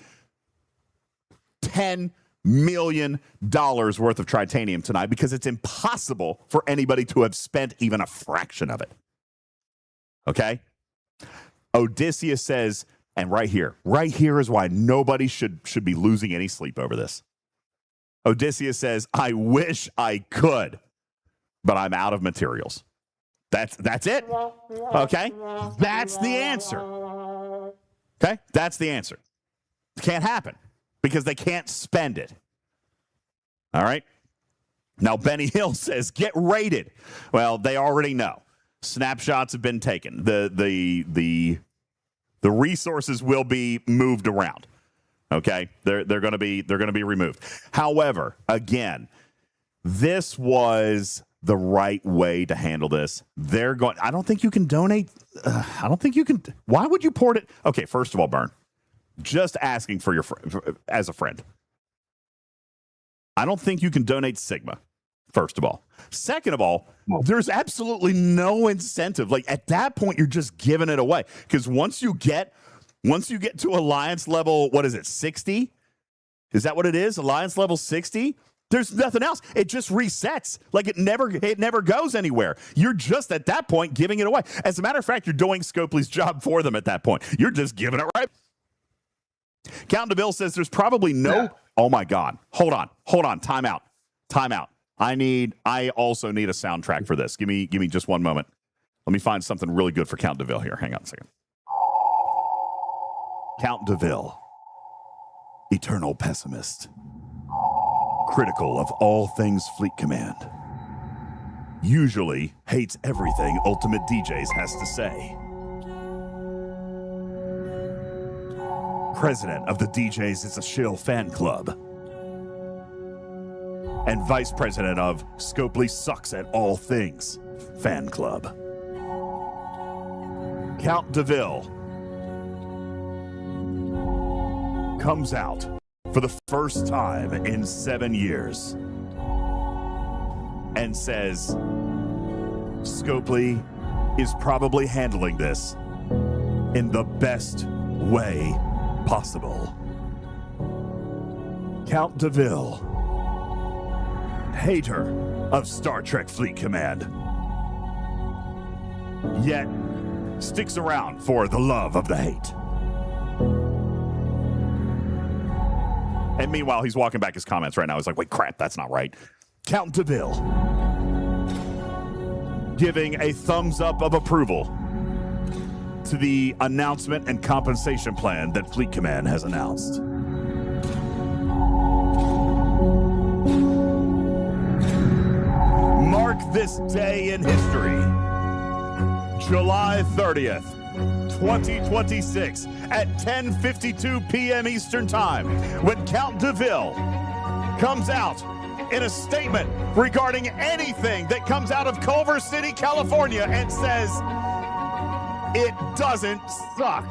$10 million worth of tritanium tonight, because it's impossible for anybody to have spent even a fraction of it. Okay? Odysseus says, and right here is why nobody should be losing any sleep over this. Odysseus says, I wish I could, but I'm out of materials. That's it. Okay? That's the answer. Okay? That's the answer. It can't happen because they can't spend it. All right? Now, Benny Hill says, get raided. Well, they already know. Snapshots have been taken. The The resources will be moved around. Okay, they're going to be removed. However, again, this was the right way to handle this. They're going. I don't think you can donate. I don't think you can. Why would you port it? Okay, first of all, Burn, just asking for your as a friend. I don't think you can donate Sigma. First of all. Second of all, there's absolutely no incentive. Like at that point, you're just giving it away. Because once you get to alliance level, what is it, 60? Is that what it is? Alliance level 60? There's nothing else. It just resets. Like it never goes anywhere. You're just at that point giving it away. As a matter of fact, you're doing Scopely's job for them at that point. You're just giving it right. Count DeVille says there's probably no. Yeah. Oh my God. Hold on. Time out. I also need a soundtrack for this. Give me just one moment. Let me find something really good for Count DeVille here. Hang on a second. Count DeVille, eternal pessimist, critical of all things Fleet Command, usually hates everything UltimatDJz has to say. President of the DJs is a Shill fan club. And vice president of Scopely Sucks at All Things fan club. Count DeVille comes out for the first time in 7 years and says Scopely is probably handling this in the best way possible. Count DeVille, hater of Star Trek Fleet Command, yet sticks around for the love of the hate. And meanwhile, he's walking back his comments right now. He's like, wait, crap, that's not right. Count DeVille giving a thumbs up of approval to the announcement and compensation plan that Fleet Command has announced. Mark this day in history, July 30th, 2026 at 10:52 p.m. Eastern Time, when Count DeVille comes out in a statement regarding anything that comes out of Culver City, California, and says, it doesn't suck.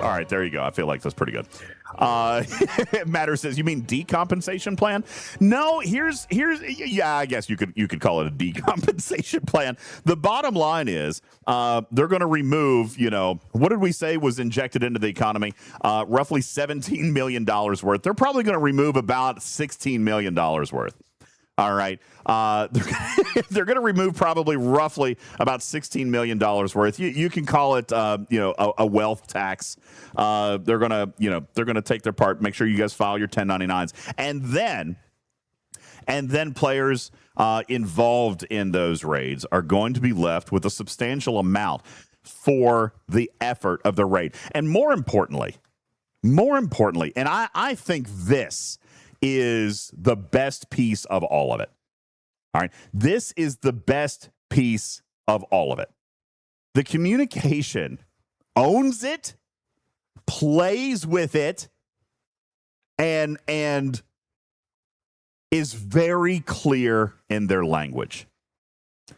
All right, there you go. I feel like that's pretty good. Matter says, you mean decompensation plan? No, here's yeah, I guess you could call it a decompensation plan. The bottom line is they're going to remove, what did we say was injected into the economy? Roughly $17 million worth. They're probably going to remove about $16 million worth. All right. They're going to remove probably roughly about $16 million worth. You can call it, a wealth tax. They're going to take their part. Make sure you guys file your 1099s. And then players involved in those raids are going to be left with a substantial amount for the effort of the raid. And more importantly, and I think this is the best piece of all of it. All right. This is the best piece of all of it. The communication owns it, plays with it, and is very clear in their language.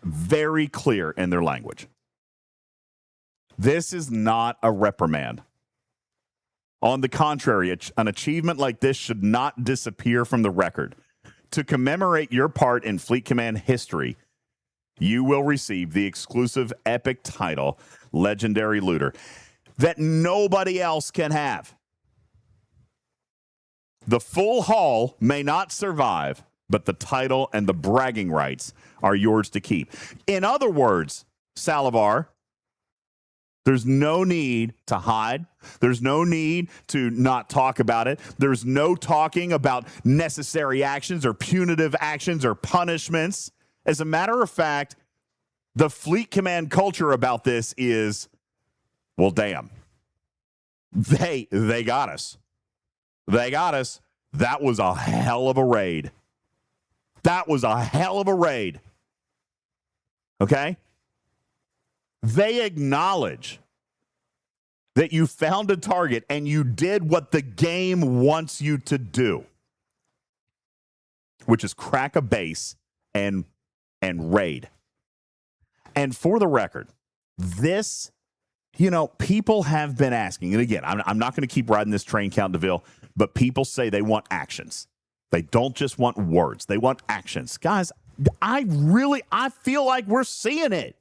Very clear in their language. This is not a reprimand. On the contrary, an achievement like this should not disappear from the record. To commemorate your part in Fleet Command history, you will receive the exclusive epic title, Legendary Looter, that nobody else can have. The full haul may not survive, but the title and the bragging rights are yours to keep. In other words, Salivar, there's no need to hide. There's no need to not talk about it. There's no talking about necessary actions or punitive actions or punishments. As a matter of fact, the Fleet Command culture about this is, well, damn. They got us. They got us. That was a hell of a raid. That was a hell of a raid. Okay? They acknowledge that you found a target and you did what the game wants you to do, which is crack a base and raid. And for the record, this, people have been asking, and again, I'm not going to keep riding this train, Count DeVille, but people say they want actions. They don't just want words. They want actions. Guys, I feel like we're seeing it.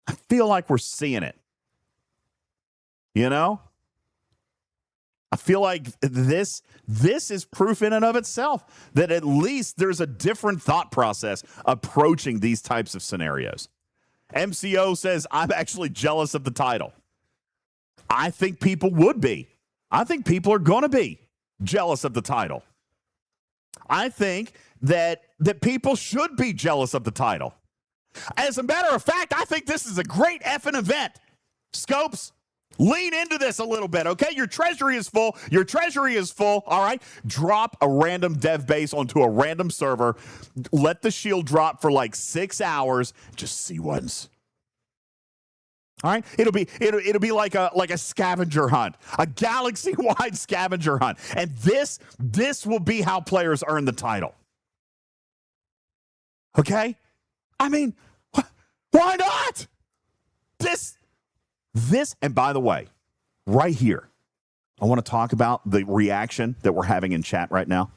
I feel like we're seeing it. I feel like this is proof in and of itself that at least there's a different thought process approaching these types of scenarios. MCO says, I'm actually jealous of the title. I think people would be. I think people are going to be jealous of the title. I think that people should be jealous of the title. As a matter of fact, I think this is a great effing event. Scopes, lean into this a little bit, okay? Your treasury is full. Your treasury is full, all right? Drop a random dev base onto a random server. Let the shield drop for like 6 hours. Just see once. All right? It'll be like a scavenger hunt, a galaxy-wide scavenger hunt. And this will be how players earn the title. Okay? I mean, why not? This, and by the way, right here, I want to talk about the reaction that we're having in chat right now.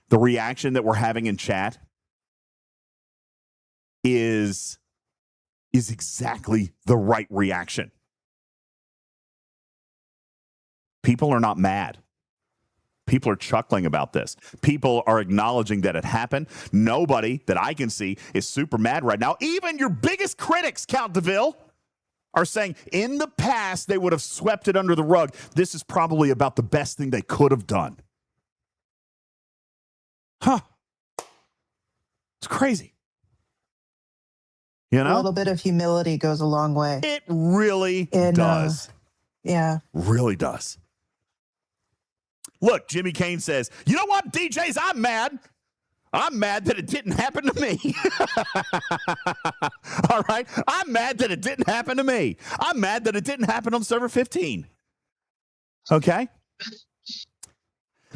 The reaction that we're having in chat is exactly the right reaction. People are not mad. People are chuckling about this. People are acknowledging that it happened. Nobody that I can see is super mad right now. Even your biggest critics, Count DeVille, are saying in the past they would have swept it under the rug. This is probably about the best thing they could have done. Huh. It's crazy. A little bit of humility goes a long way. It really does. Yeah. Really does. Look, Jimmy Kane says, you know what, DJs, I'm mad. I'm mad that it didn't happen to me. All right? I'm mad that it didn't happen to me. I'm mad that it didn't happen on server 15. Okay?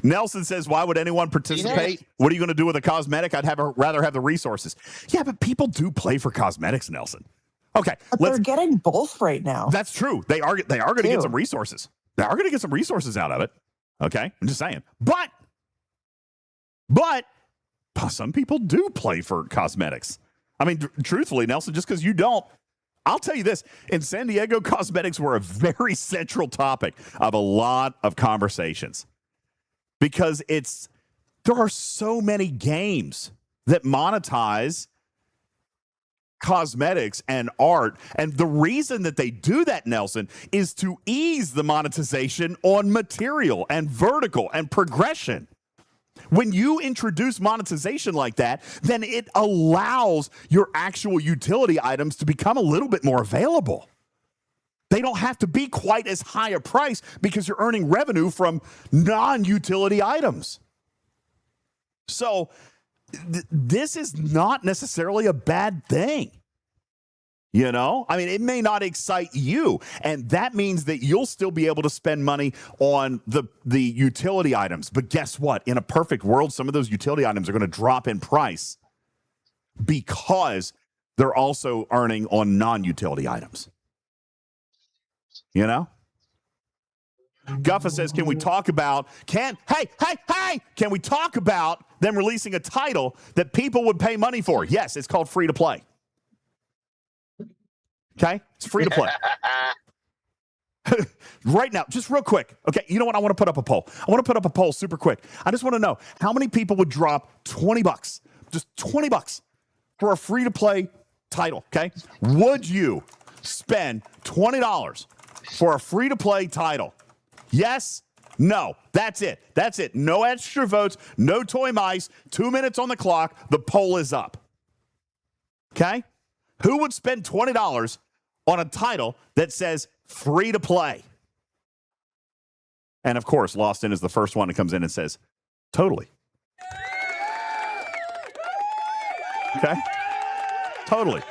Nelson says, why would anyone participate? What are you going to do with a cosmetic? I'd rather have the resources. Yeah, but people do play for cosmetics, Nelson. Okay. But they're getting both right now. That's true. They are going to get some resources. They are going to get some resources out of it. Okay? I'm just saying. But some people do play for cosmetics. I mean, truthfully, Nelson, just because you don't, I'll tell you this. In San Diego, cosmetics were a very central topic of a lot of conversations. Because there are so many games that monetize cosmetics and art. And the reason that they do that, Nelson, is to ease the monetization on material and vertical and progression. When you introduce monetization like that, then it allows your actual utility items to become a little bit more available. They don't have to be quite as high a price because you're earning revenue from non-utility items. So this is not necessarily a bad thing. I mean, it may not excite you, and that means that you'll still be able to spend money on the utility items. But guess what? In a perfect world, some of those utility items are going to drop in price because they're also earning on non-utility items. Guffa says, can we talk about can we talk about them releasing a title that people would pay money for? Yes, it's called free to play. Okay? It's free to play. Right now, just real quick. Okay, you know what? I want to put up a poll. I want to put up a poll super quick. I just want to know how many people would drop $20, just $20 for a free to play title, okay? Would you spend $20 for a free to play title? Yes? No. That's it. That's it. No extra votes, no toy mice, 2 minutes on the clock. The poll is up. Okay? Who would spend $20 on a title that says free to play? And of course, Lost In is the first one that comes in and says, totally. Okay? Totally.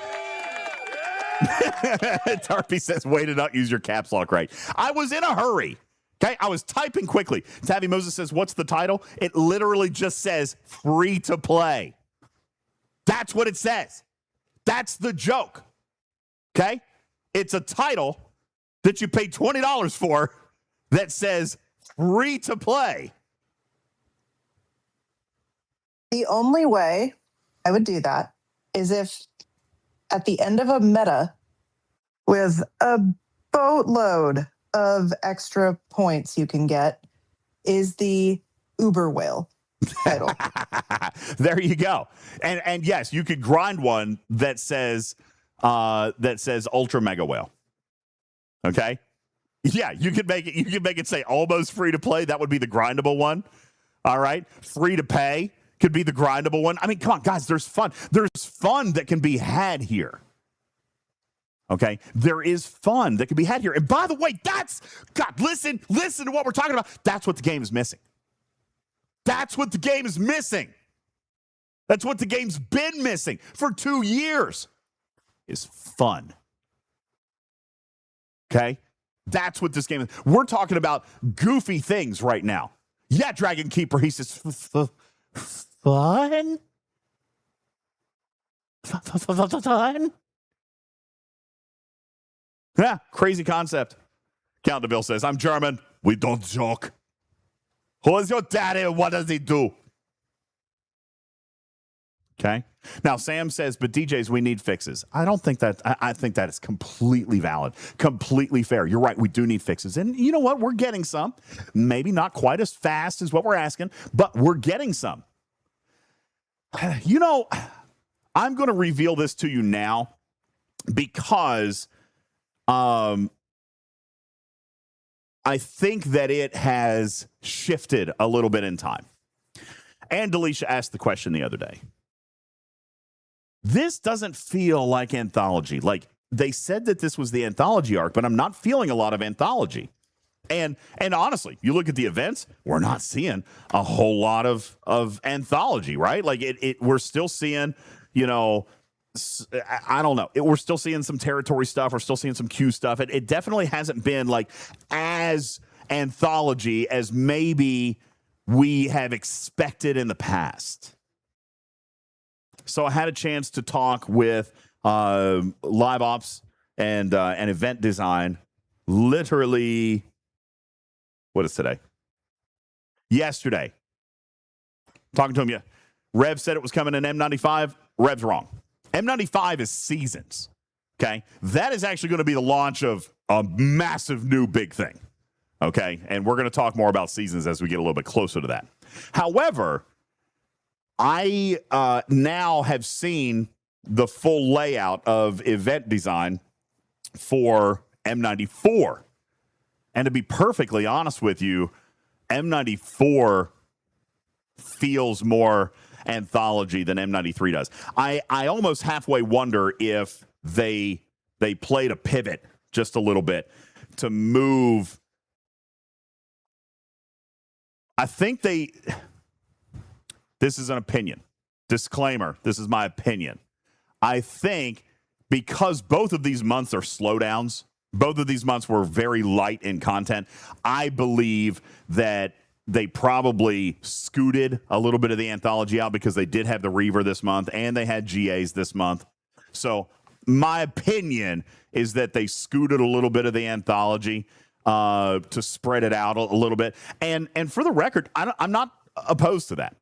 Tarpy says, way to not use your caps lock right. I was in a hurry. Okay? I was typing quickly. Tabby Moses says, what's the title? It literally just says free to play. That's what it says. That's the joke. Okay? It's a title that you pay $20 for that says free to play. The only way I would do that is if at the end of a meta with a boatload of extra points you can get is the Uber whale title. There you go. And yes, you could grind one that says ultra mega whale. Okay? Yeah, you could make it say almost free to play. That would be the grindable one. All right? Free to pay could be the grindable one. I mean, come on, guys, there's fun. There's fun that can be had here. Okay? There is fun that can be had here. And by the way, listen to what we're talking about. That's what the game is missing. That's what the game is missing. That's what the game's been missing for 2 years is fun. Okay? That's what this game is. We're talking about goofy things right now. Yeah, Dragon Keeper, he says, fun? Fun? Yeah, crazy concept. Count Bill says, I'm German. We don't joke. Who is your daddy? What does he do? Okay. Now, Sam says, but DJs, we need fixes. I don't think that, I think that is completely valid, completely fair. You're right. We do need fixes. And you know what? We're getting some. Maybe not quite as fast as what we're asking, but we're getting some. You know, I'm going to reveal this to you now because I think that it has shifted a little bit in time. And Delisha asked the question the other day. This doesn't feel like Anthology. Like, they said that this was the Anthology arc, but I'm not feeling a lot of Anthology. And honestly, you look at the events, we're not seeing a whole lot of Anthology, right? Like, we're still seeing, you know, I don't know. We're still seeing some territory stuff. We're still seeing some Q stuff. It definitely hasn't been, like, as Anthology as maybe we have expected in the past. So I had a chance to talk with Live Ops and event design literally, what is today? Yesterday. Talking to him, yeah. Rev said it was coming in M95. Rev's wrong. M95 is Seasons, okay? That is actually going to be the launch of a massive new big thing, okay? And we're going to talk more about Seasons as we get a little bit closer to that. However, I now have seen the full layout of event design for M94. And to be perfectly honest with you, M94 feels more Anthology than M93 does. I almost halfway wonder if they played a pivot just a little bit to move. I think this is an opinion. Disclaimer, this is my opinion. I think because both of these months are slowdowns, both of these months were very light in content, I believe that they probably scooted a little bit of the Anthology out because they did have the Reaver this month and they had GAs this month. So my opinion is that they scooted a little bit of the Anthology to spread it out a little bit. And for the record, I'm not opposed to that.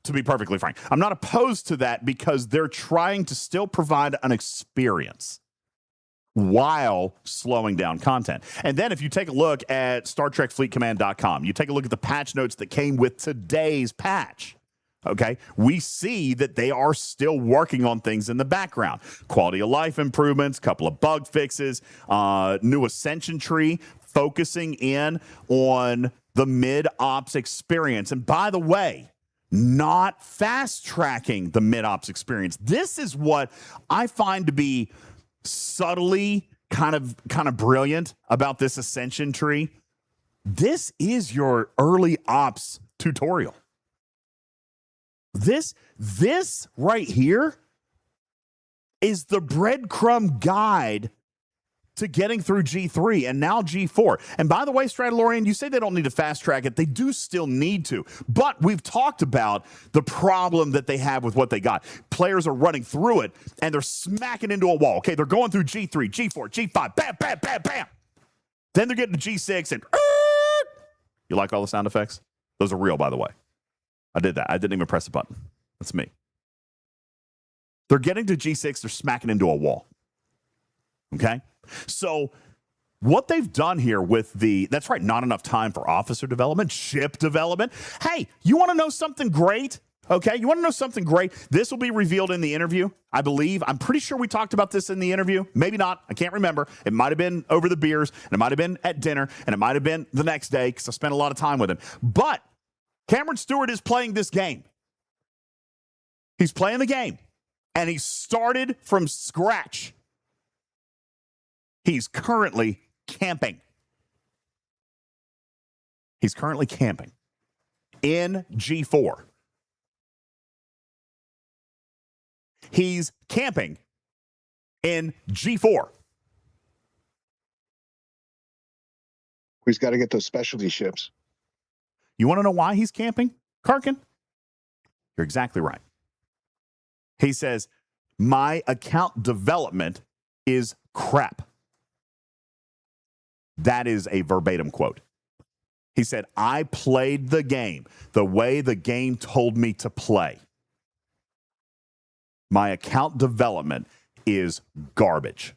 To be perfectly frank, I'm not opposed to that because they're trying to still provide an experience while slowing down content. And then if you take a look at StarTrekFleetCommand.com, you take a look at the patch notes that came with today's patch, okay, we see that they are still working on things in the background. Quality of life improvements, couple of bug fixes, new Ascension Tree, focusing in on the mid-ops experience. And by the way, not fast-tracking the mid-ops experience. This is what I find to be subtly kind of brilliant about this Ascension Tree. This is your early ops tutorial. This right here is the breadcrumb guide to getting through G3 and now G4. And by the way, Stradalorian, you say they don't need to fast track it. They do still need to. But we've talked about the problem that they have with what they got. Players are running through it and they're smacking into a wall. Okay, they're going through G3, G4, G5, bam, bam, bam, bam. Then they're getting to G6 and you like all the sound effects? Those are real, by the way. I did that. I didn't even press a button. That's me. They're getting to G6, they're smacking into a wall. Okay? So what they've done here with that's right, not enough time for officer development, ship development. Hey, you want to know something great? Okay, you want to know something great? This will be revealed in the interview, I believe. I'm pretty sure we talked about this in the interview. Maybe not. I can't remember. It might have been over the beers, and it might have been at dinner, and it might have been the next day because I spent a lot of time with him. But Cameron Stewart is playing this game. He's playing the game, and he started from scratch. He's currently camping. He's currently camping in G4. He's camping in G4. He's got to get those specialty ships. You want to know why he's camping, Karkin? You're exactly right. He says, my account development is crap. That is a verbatim quote. He said, I played the game the way the game told me to play. My account development is garbage.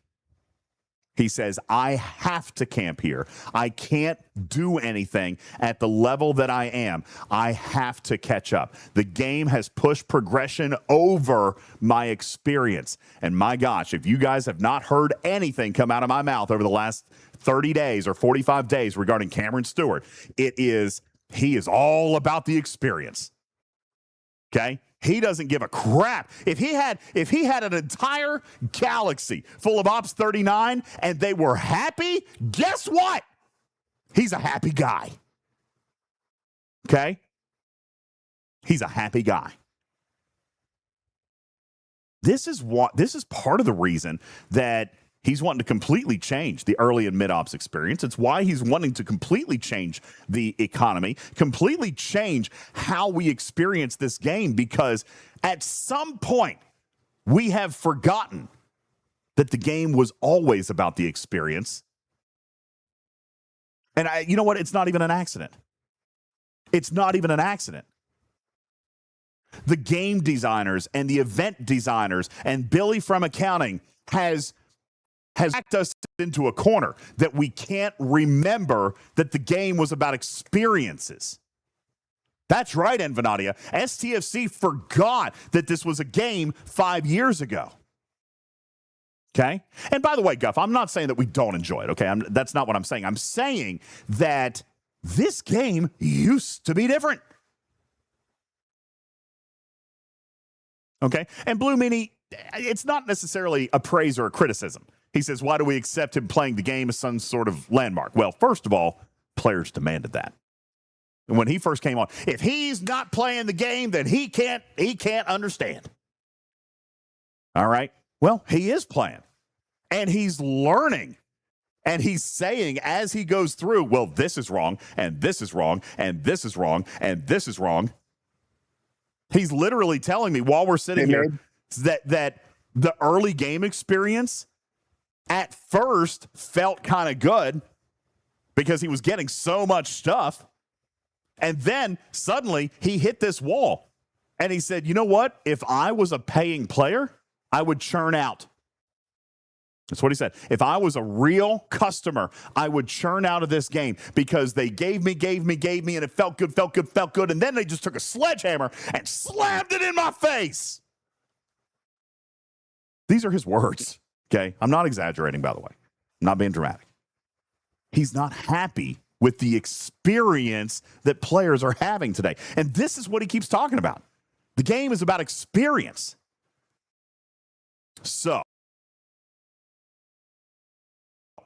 He says, I have to camp here. I can't do anything at the level that I am. I have to catch up. The game has pushed progression over my experience. And my gosh, if you guys have not heard anything come out of my mouth over the last 30 days or 45 days regarding Cameron Stewart, he is all about the experience. Okay? He doesn't give a crap. If he had an entire galaxy full of Ops 39 and they were happy, guess what? He's a happy guy. Okay? He's a happy guy. This is part of the reason that he's wanting to completely change the early and mid-ops experience. It's why he's wanting to completely change the economy, completely change how we experience this game, because at some point we have forgotten that the game was always about the experience. And you know what? It's not even an accident. It's not even an accident. The game designers and the event designers and Billy from accounting has backed us into a corner that we can't remember that the game was about experiences. That's right, Envenadia. STFC forgot that this was a game 5 years ago. Okay? And by the way, Guff, I'm not saying that we don't enjoy it, okay? That's not what I'm saying. I'm saying that this game used to be different. Okay? And Blue Meanie, it's not necessarily a praise or a criticism. He says, why do we accept him playing the game as some sort of landmark? Well, first of all, players demanded that. And when he first came on, if he's not playing the game, then he can't understand. All right? Well, he is playing. And he's learning. And he's saying as he goes through, well, this is wrong, and this is wrong, and this is wrong, and this is wrong. He's literally telling me while we're sitting here that the early game experience at first felt kind of good because he was getting so much stuff. And then suddenly he hit this wall and he said, you know what? If I was a paying player, I would churn out. That's what he said. If I was a real customer, I would churn out of this game because they gave me, and it felt good. And then they just took a sledgehammer and slammed it in my face. These are his words. Okay, I'm not exaggerating, by the way. I'm not being dramatic. He's not happy with the experience that players are having today. And this is what he keeps talking about. The game is about experience. So.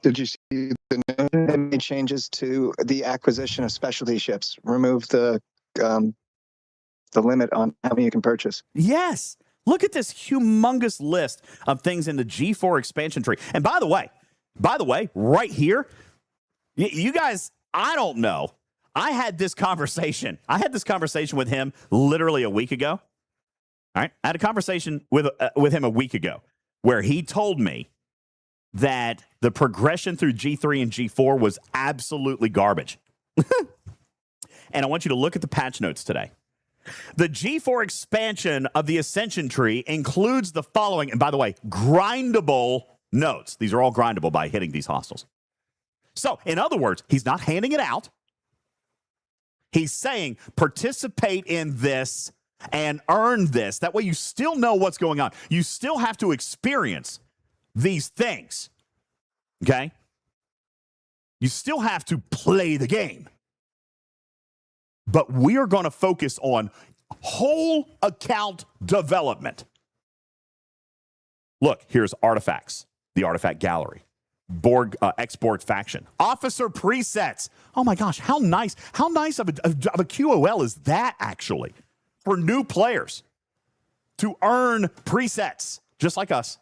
Did you see the They made changes to the acquisition of specialty ships. Remove the limit on how many you can purchase. Yes. Look at this humongous list of things in the G4 expansion tree. And by the way, right here, you guys, I don't know. I had this conversation with him literally a week ago. All right. I had a conversation with him a week ago where he told me that the progression through G3 and G4 was absolutely garbage. And I want you to look at the patch notes today. The G4 expansion of the Ascension Tree includes the following, and by the way, grindable notes. These are all grindable by hitting these hostiles. So, in other words, he's not handing it out. He's saying participate in this and earn this. That way you still know what's going on. You still have to experience these things. Okay? You still have to play the game. But we are going to focus on whole account development. Look, here's artifacts, the artifact gallery, Borg export faction, officer presets. Oh my gosh, how nice of a QOL is that actually for new players to earn presets just like us.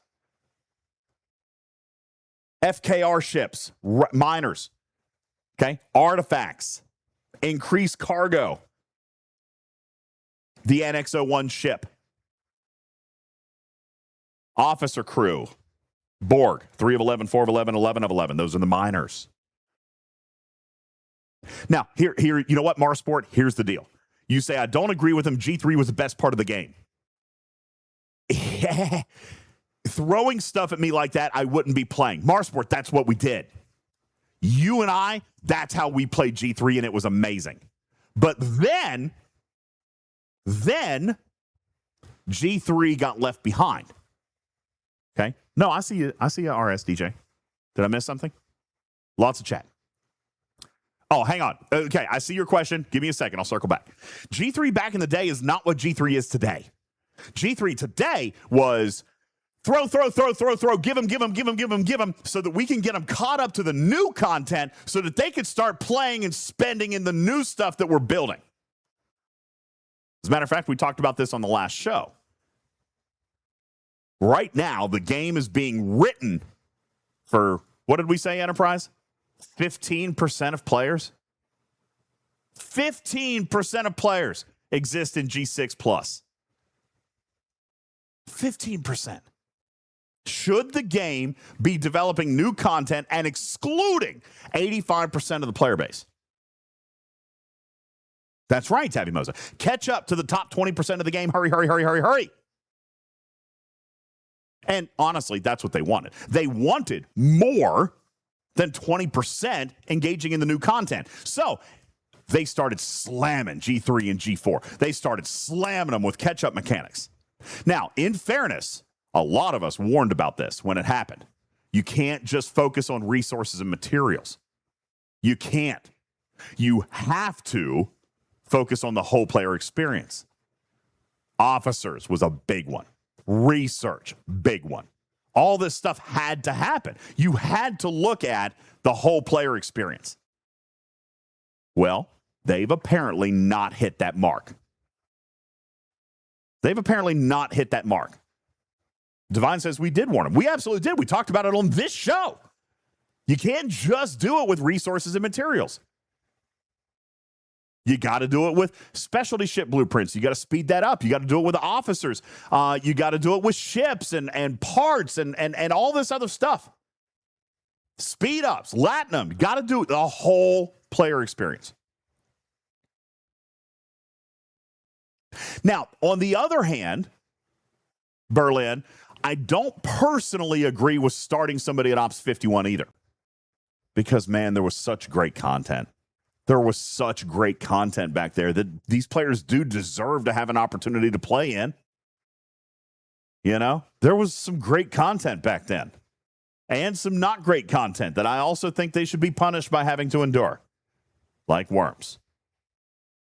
FKR ships, miners, okay, artifacts, increased cargo, the NX-01 ship, officer crew, Borg, 3 of 11, 4 of 11, 11 of 11. Those are the miners. Now, here, you know what, Marsport? Here's the deal. You say, I don't agree with him. G3 was the best part of the game. Throwing stuff at me like that, I wouldn't be playing. Marsport, that's what we did. You and I, that's how we played G3, and it was amazing. But then G3 got left behind. Okay? No, I see you, RS DJ. Did I miss something? Lots of chat. Oh, hang on. Okay, I see your question. Give me a second. I'll circle back. G3 back in the day is not what G3 is today. G3 today was throw, give them, so that we can get them caught up to the new content so that they could start playing and spending in the new stuff that we're building. As a matter of fact, we talked about this on the last show. Right now, the game is being written for, what did we say, Enterprise? 15% of players? 15% of players exist in G6 Plus. 15%. Should the game be developing new content and excluding 85% of the player base? That's right, Tabby Moza. Catch up to the top 20% of the game. Hurry. And honestly, that's what they wanted. They wanted more than 20% engaging in the new content. So they started slamming G3 and G4. They started slamming them with catch-up mechanics. Now, in fairness, a lot of us warned about this when it happened. You can't just focus on resources and materials. You can't. You have to focus on the whole player experience. Officers was a big one. Research, big one. All this stuff had to happen. You had to look at the whole player experience. Well, they've apparently not hit that mark. Divine says we did warn them. We absolutely did. We talked about it on this show. You can't just do it with resources and materials. You got to do it with specialty ship blueprints. You got to speed that up. You got to do it with officers. You got to do it with ships and parts and all this other stuff. Speed ups, Latinum. You got to do the whole player experience. Now, on the other hand, Berlin, I don't personally agree with starting somebody at Ops 51 either. Because, man, there was such great content. There was such great content back there that these players do deserve to have an opportunity to play in. You know, there was some great content back then and some not great content that I also think they should be punished by having to endure, like worms.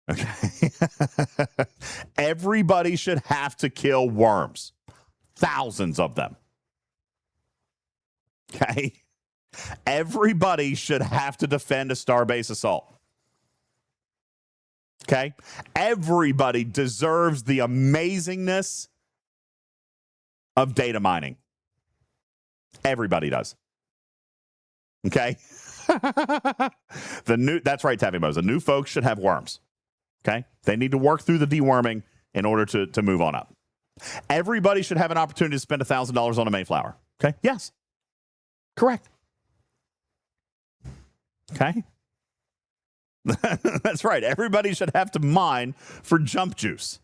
Okay. Everybody should have to kill worms. Thousands of them. Okay. Everybody should have to defend a starbase assault. Okay? Everybody deserves the amazingness of data mining. Everybody does. Okay? That's right, Taffy Mose. The new folks should have worms. Okay? They need to work through the deworming in order to move on up. Everybody should have an opportunity to spend $1,000 on a Mayflower. Okay? Yes. Correct. Okay? That's right. Everybody should have to mine for jump juice.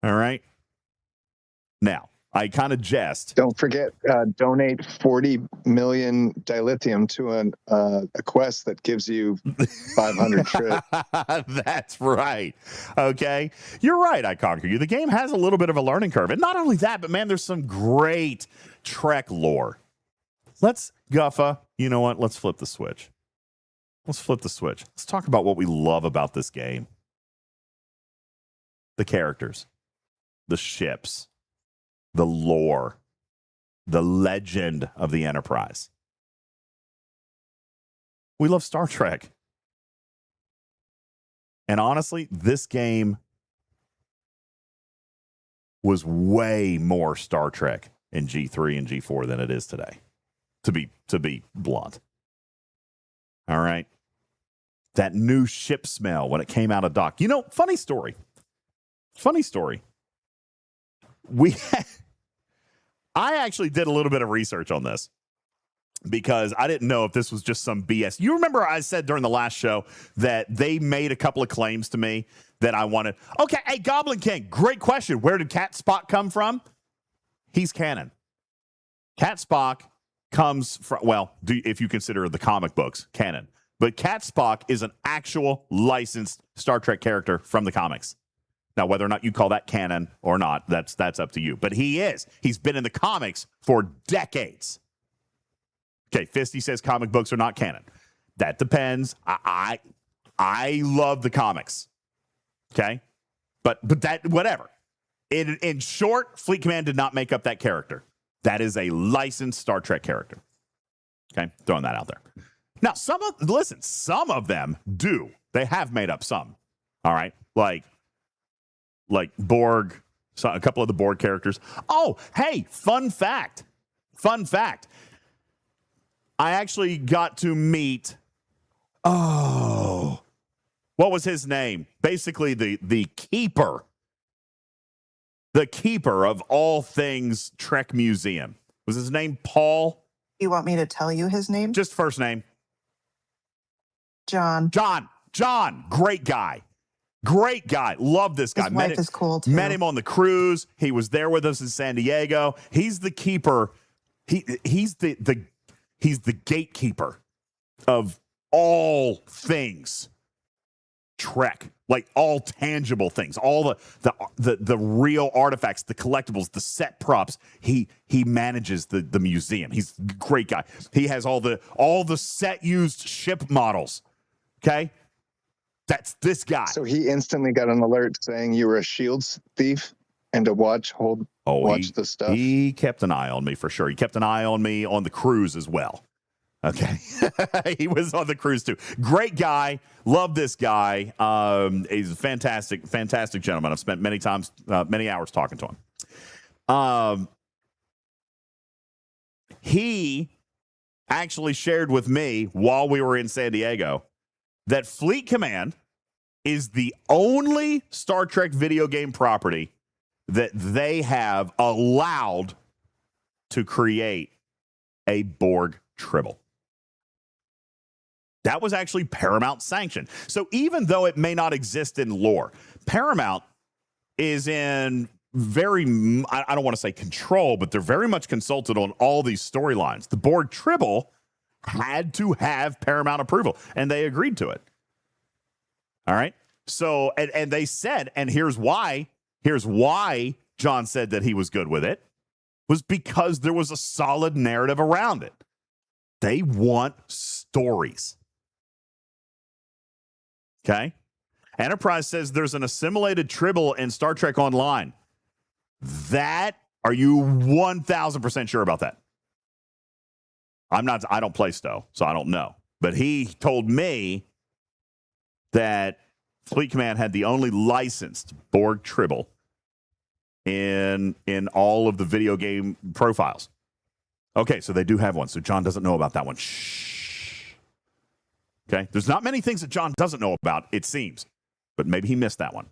All right? Now, I kind of jest. Don't forget, donate 40 million dilithium to a quest that gives you 500 trip. That's right. Okay. You're right, I conquer you. The game has a little bit of a learning curve. And not only that, but man, there's some great Trek lore. Let's, Guffa, you know what? Let's flip the switch. Let's flip the switch. Let's talk about what we love about this game. The characters, the ships, the lore, the legend of the Enterprise. We love Star Trek. And honestly, this game was way more Star Trek in G3 and G4 than it is today, to be blunt. All right. That new ship smell when it came out of dock. You know, funny story. I actually did a little bit of research on this because I didn't know if this was just some BS. You remember I said during the last show that they made a couple of claims to me that I wanted. Okay, hey, Goblin King, great question. Where did Cat Spock come from? He's canon. Cat Spock comes from, well, if you consider the comic books canon. But Cat Spock is an actual licensed Star Trek character from the comics. Now, whether or not you call that canon or not, that's up to you. But he is. He's been in the comics for decades. Okay, Fisty says comic books are not canon. That depends. I love the comics. Okay? But that, whatever. In short, Fleet Command did not make up that character. That is a licensed Star Trek character. Okay? Throwing that out there. Now, some of them do. They have made up some. All right? Like Borg, a couple of the Borg characters. Oh, hey, fun fact. I actually got to meet, what was his name? Basically the keeper of all things Trek Museum. Was his name Paul? You want me to tell you his name? Just first name. John. Great guy. Love this guy. His wife is cool too. Met him on the cruise. He was there with us in San Diego. He's the keeper. He's the gatekeeper of all things Trek, like all tangible things, all the real artifacts, the collectibles, the set props. He manages the museum. He's a great guy. He has all the set used ship models. Okay. That's this guy. So he instantly got an alert saying you were a shields thief and to watch the stuff. He kept an eye on me for sure. He kept an eye on me on the cruise as well. Okay. He was on the cruise too. Great guy. Love this guy. He's a fantastic gentleman. I've spent many hours talking to him. He actually shared with me while we were in San Diego that Fleet Command is the only Star Trek video game property that they have allowed to create a Borg Tribble. That was actually Paramount sanctioned. So even though it may not exist in lore, Paramount is in very, I don't want to say control, but they're very much consulted on all these storylines. The Borg Tribble had to have Paramount approval, and they agreed to it. All right. So, and they said, and here's why John said that he was good with it, was because there was a solid narrative around it. They want stories. Okay. Enterprise says there's an assimilated Tribble in Star Trek Online. Are you 1,000% sure about that? I don't play Stowe, so I don't know. But he told me that Fleet Command had the only licensed Borg Tribble in all of the video game profiles. Okay, so they do have one. So John doesn't know about that one. Shh. Okay, there's not many things that John doesn't know about, it seems. But maybe he missed that one.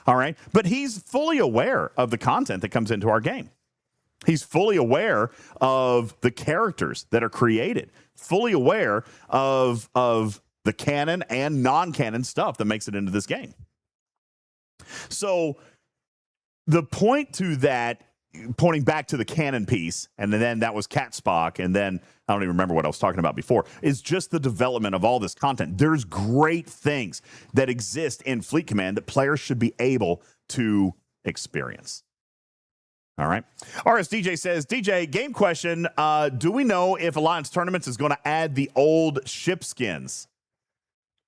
All right, but he's fully aware of the content that comes into our game. He's fully aware of the characters that are created, fully aware of the canon and non-canon stuff that makes it into this game. So the point to that, pointing back to the canon piece, and then that was Cat Spock, and then I don't even remember what I was talking about before, is just the development of all this content. There's great things that exist in Fleet Command that players should be able to experience. All right. RSDJ says, DJ, game question. Do we know if Alliance Tournaments is going to add the old ship skins?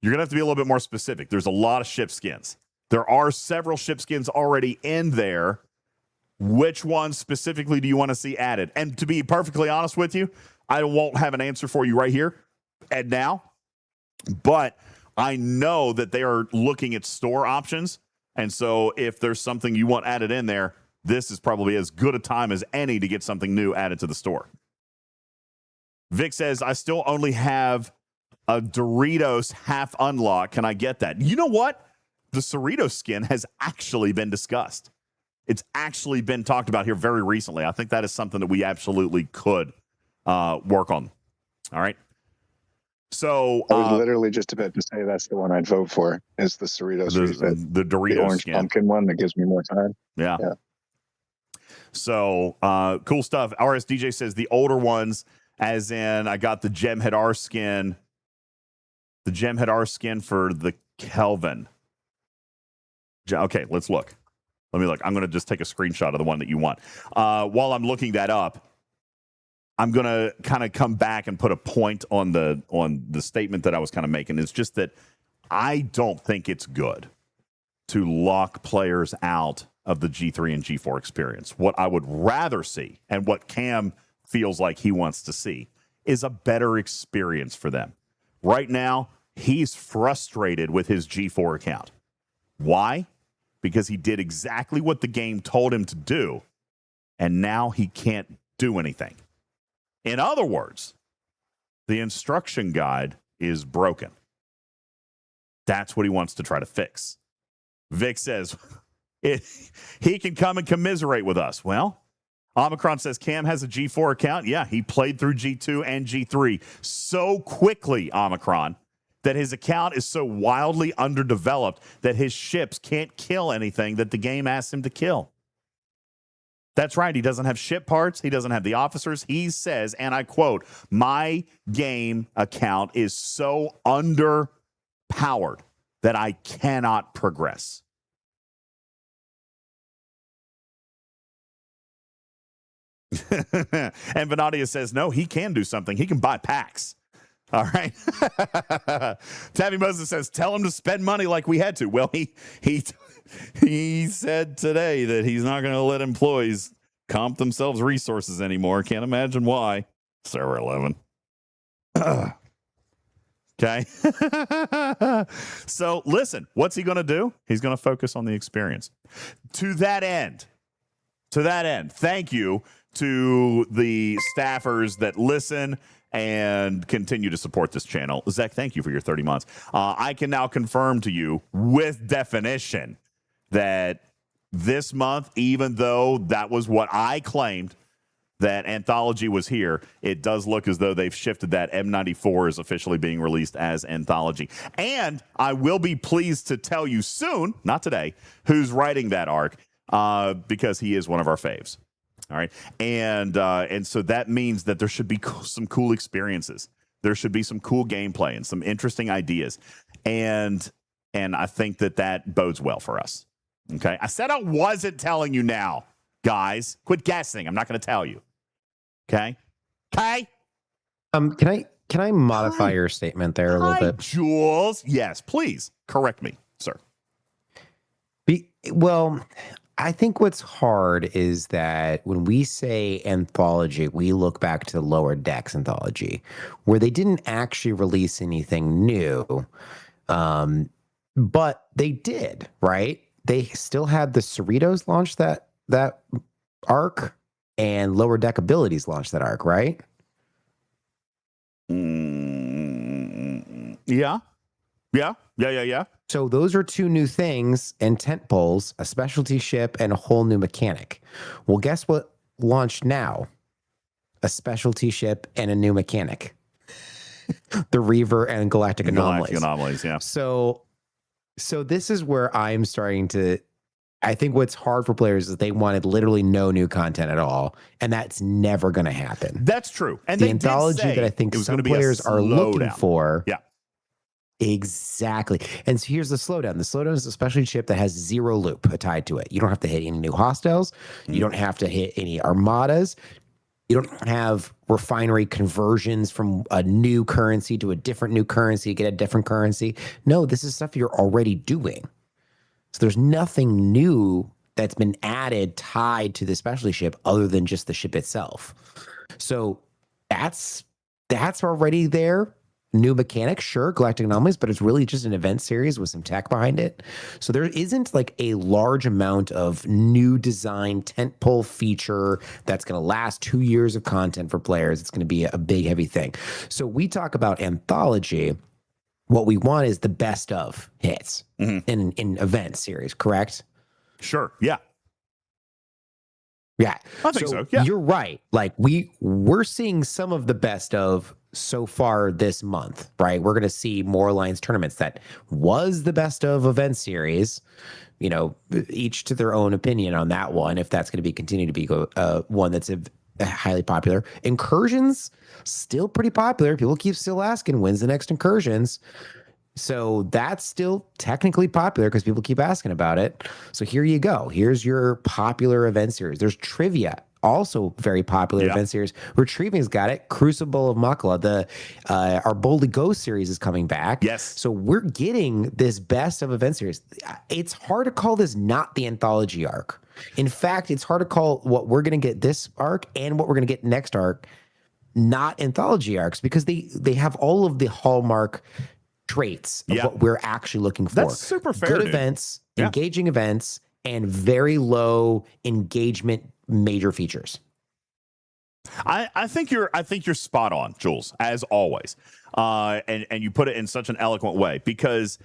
You're going to have to be a little bit more specific. There's a lot of ship skins. There are several ship skins already in there. Which ones specifically do you want to see added? And to be perfectly honest with you, I won't have an answer for you right here and now. But I know that they are looking at store options. And so if there's something you want added in there, this is probably as good a time as any to get something new added to the store. Vic says, I still only have a Doritos half unlock. Can I get that? You know what? The Cerritos skin has actually been discussed. It's actually been talked about here very recently. I think that is something that we absolutely could work on. All right. So I was literally just about to say that's the one I'd vote for, is the Cerritos. The Doritos the orange skin. Pumpkin one that gives me more time. Yeah. So cool stuff. RSDJ says the older ones, as in I got the Gemhead R skin, for the Kelvin. Okay, let's look. Let me look. I'm going to just take a screenshot of the one that you want. While I'm looking that up, I'm going to kind of come back and put a point on the statement that I was kind of making. It's just that I don't think it's good to lock players out of the G3 and G4 experience. What I would rather see, and what Cam feels like he wants to see, is a better experience for them. Right now, he's frustrated with his G4 account. Why? Because he did exactly what the game told him to do, and now he can't do anything. In other words, the instruction guide is broken. That's what he wants to try to fix. Vic says he can come and commiserate with us. Well, Omicron says Cam has a G4 account. Yeah, he played through G2 and G3 so quickly, Omicron, that his account is so wildly underdeveloped that his ships can't kill anything that the game asks him to kill. That's right. He doesn't have ship parts. He doesn't have the officers. He says, and I quote, my game account is so underpowered that I cannot progress. And Venadia says, no, he can do something. He can buy packs. All right. Tabby Moses says, tell him to spend money like we had to. Well, he said today that he's not going to let employees comp themselves resources anymore. Can't imagine why. Server 11. Okay. So listen, what's he going to do? He's going to focus on the experience. To that end, thank you to the staffers that listen and continue to support this channel. Zach, thank you for your 30 months. I can now confirm to you with definition that this month, even though that was what I claimed, that Anthology was here, it does look as though they've shifted that. M94 is officially being released as Anthology. And I will be pleased to tell you soon, not today, who's writing that arc, because he is one of our faves. All right. And so that means that there should be some cool experiences. There should be some cool gameplay and some interesting ideas. And I think that bodes well for us. Okay. I said I wasn't telling you now, guys. Quit guessing. I'm not going to tell you. Okay. Okay. Can I modify your statement there a little bit? Jules. Yes, please correct me, sir. Well, I think what's hard is that when we say Anthology, we look back to Lower Decks Anthology, where they didn't actually release anything new, but they did, right? They still had the Cerritos launch that arc, and Lower Deck Abilities launch that arc, right? Yeah. So those are two new things and tent poles, a specialty ship, and a whole new mechanic. Well, guess what launched now? A specialty ship and a new mechanic. The Reaver and Galactic Anomalies. Yeah. So this is where I'm starting to, I think what's hard for players is they wanted literally no new content at all, and that's never going to happen. That's true. And the they Anthology did say that I think some be players are looking down. for. Yeah. Exactly. And so here's the slowdown. The slowdown is a specialty ship that has 0 loop tied to it. You don't have to hit any new hostiles. You don't have to hit any armadas. You don't have refinery conversions from a new currency to a different new currency, get a different currency. No, this is stuff you're already doing. So there's nothing new that's been added tied to the specialty ship other than just the ship itself. So that's already there. New mechanics, sure, Galactic Anomalies, but it's really just an event series with some tech behind it. So there isn't like a large amount of new design tentpole feature that's going to last 2 years of content for players. It's going to be a big, heavy thing. So we talk about Anthology. What we want is the best of hits in event series, correct? Sure. Yeah. Yeah. I think so. Yeah. You're right. Like we're seeing some of the best of so far this month, right? We're going to see more Alliance tournaments. That was the best of event series, you know, each to their own opinion on that one, if that's going to continue to be one that's highly popular. Incursions, still pretty popular. People keep still asking, when's the next Incursions? So that's still technically popular because people keep asking about it. So here you go. Here's your popular event series. There's Trivia, also very popular event series. Retrieving's got it. Crucible of Makala. Our Boldly Go series is coming back. Yes. So we're getting this best of event series. It's hard to call this not the Anthology arc. In fact, it's hard to call what we're going to get this arc and what we're going to get next arc not Anthology arcs, because they have all of the hallmark traits of what we're actually looking for. That's super fair. Good events, engaging events, and very low engagement major features. I think you're spot on, Jules, as always. And you put it in such an eloquent way, because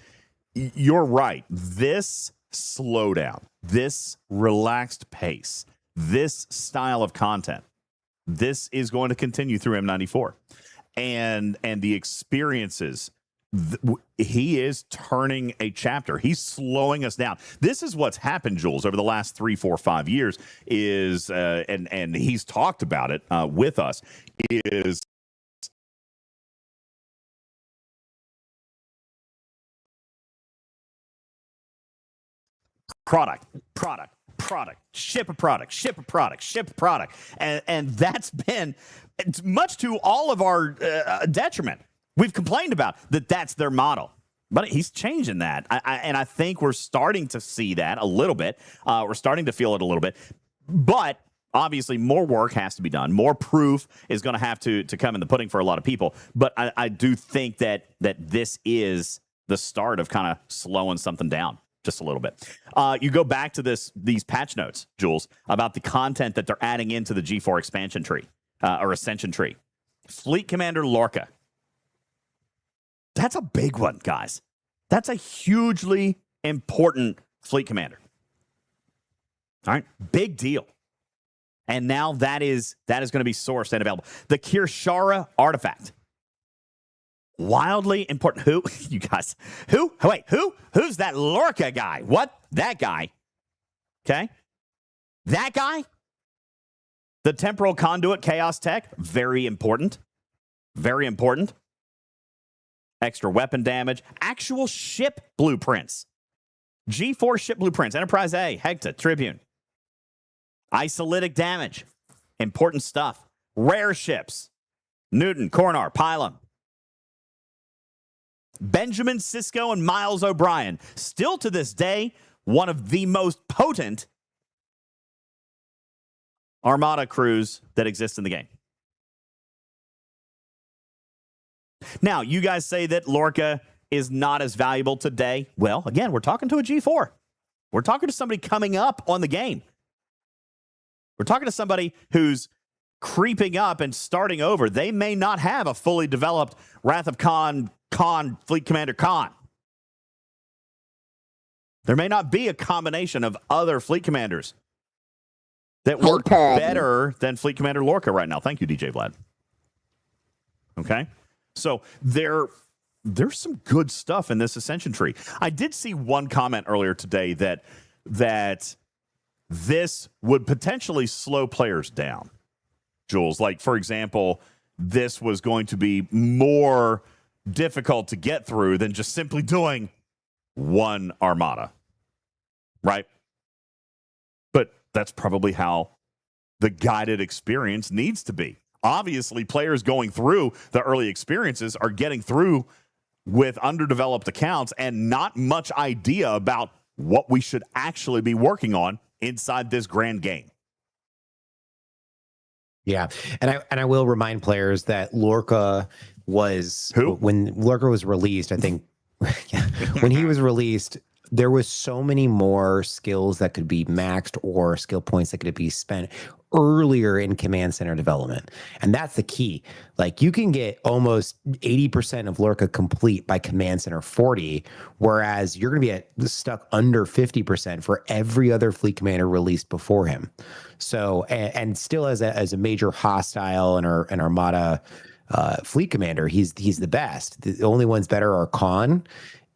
you're right. This slowdown, this relaxed pace, this style of content, this is going to continue through M94. And the experiences, he is turning a chapter. He's slowing us down. This is what's happened, Jules, over the last 3, 4, 5 years is, and he's talked about it with us, is product, ship a product. And that's been much to all of our detriment. We've complained about that. That's their model. But he's changing that. And I think we're starting to see that a little bit. We're starting to feel it a little bit. But obviously, more work has to be done. More proof is going to have to come in the pudding for a lot of people. But I do think that this is the start of kind of slowing something down just a little bit. You go back to these patch notes, Jules, about the content that they're adding into the G4 expansion tree or Ascension Tree. Fleet Commander Lorca. That's a big one, guys. That's a hugely important fleet commander. All right, big deal. And now that is going to be sourced and available. The Kirshara artifact. Wildly important. Who? You guys. Who? Wait, who? Who's that Lorca guy? What? That guy. Okay. That guy? The Temporal Conduit Chaos Tech. Very important. Very important. Extra weapon damage. Actual ship blueprints. G4 ship blueprints. Enterprise A. Hecta. Tribune. Isolytic damage. Important stuff. Rare ships. Newton. Coronar. Pylum. Benjamin Sisko and Miles O'Brien. Still to this day, one of the most potent Armada crews that exist in the game. Now, you guys say that Lorca is not as valuable today. Well, again, we're talking to a G4. We're talking to somebody coming up on the game. We're talking to somebody who's creeping up and starting over. They may not have a fully developed Wrath of Khan, Fleet Commander Khan. There may not be a combination of other fleet commanders that work better than Fleet Commander Lorca right now. Thank you, DJ Vlad. Okay? So there's some good stuff in this Ascension Tree. I did see one comment earlier today that this would potentially slow players down. Jules, like, for example, this was going to be more difficult to get through than just simply doing one armada, right? But that's probably how the guided experience needs to be. Obviously, players going through the early experiences are getting through with underdeveloped accounts and not much idea about what we should actually be working on inside this grand game. Yeah, and I will remind players that Lorca was when Lorca was released. I think when he was released, there was so many more skills that could be maxed or skill points that could be spent earlier in command center development. And that's the key. Like, you can get almost 80% of Lorca complete by command center 40, whereas you're going to be stuck under 50% for every other fleet commander released before him. So, and still as a major hostile and Armada fleet commander, he's the best. The only ones better are Khan.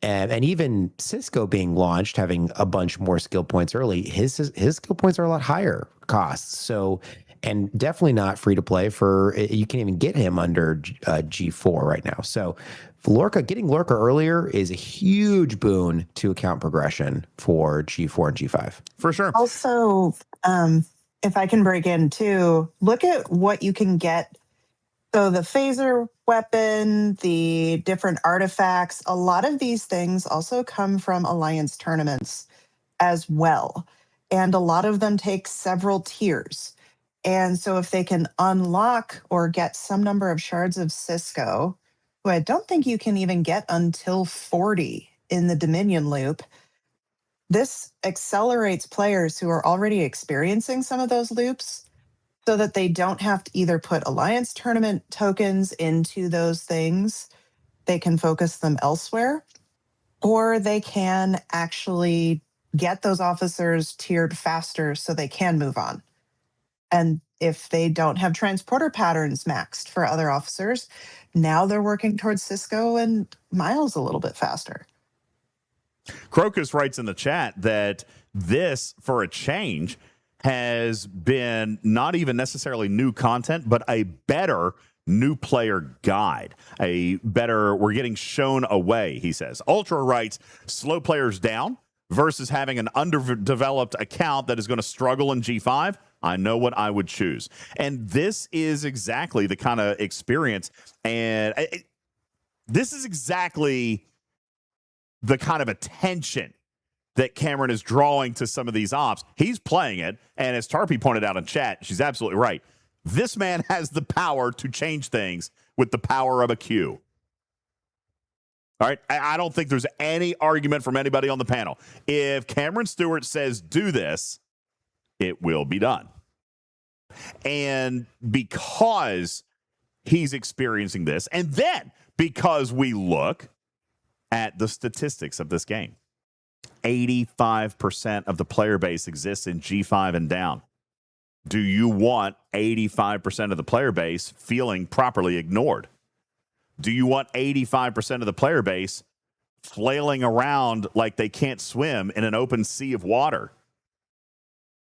And even Cisco being launched, having a bunch more skill points early, his skill points are a lot higher costs. So, and definitely not free to play for, you can't even get him under G4 right now. So getting Lorca earlier is a huge boon to account progression for G4 and G5. For sure. Also, if I can break in too, look at what you can get. So the phaser weapon, the different artifacts, a lot of these things also come from Alliance tournaments as well. And a lot of them take several tiers. And so if they can unlock or get some number of shards of Cisco, who I don't think you can even get until 40 in the Dominion loop, this accelerates players who are already experiencing some of those loops so that they don't have to either put Alliance tournament tokens into those things. They can focus them elsewhere, or they can actually get those officers tiered faster so they can move on. And if they don't have transporter patterns maxed for other officers, now they're working towards Cisco and Miles a little bit faster. Crocus writes in the chat that this, for a change, has been not even necessarily new content, but a better new player guide. We're getting shown a way, he says. Ultra writes, slow players down versus having an underdeveloped account that is going to struggle in G5. I know what I would choose. And this is exactly the kind of experience. And this is exactly the kind of attention that Cameron is drawing to some of these ops. He's playing it, and as Tarpey pointed out in chat, she's absolutely right. This man has the power to change things with the power of a Q. All right? I don't think there's any argument from anybody on the panel. If Cameron Stewart says do this, it will be done. And because he's experiencing this, and then because we look at the statistics of this game, 85% of the player base exists in G5 and down. Do you want 85% of the player base feeling properly ignored? Do you want 85% of the player base flailing around like they can't swim in an open sea of water?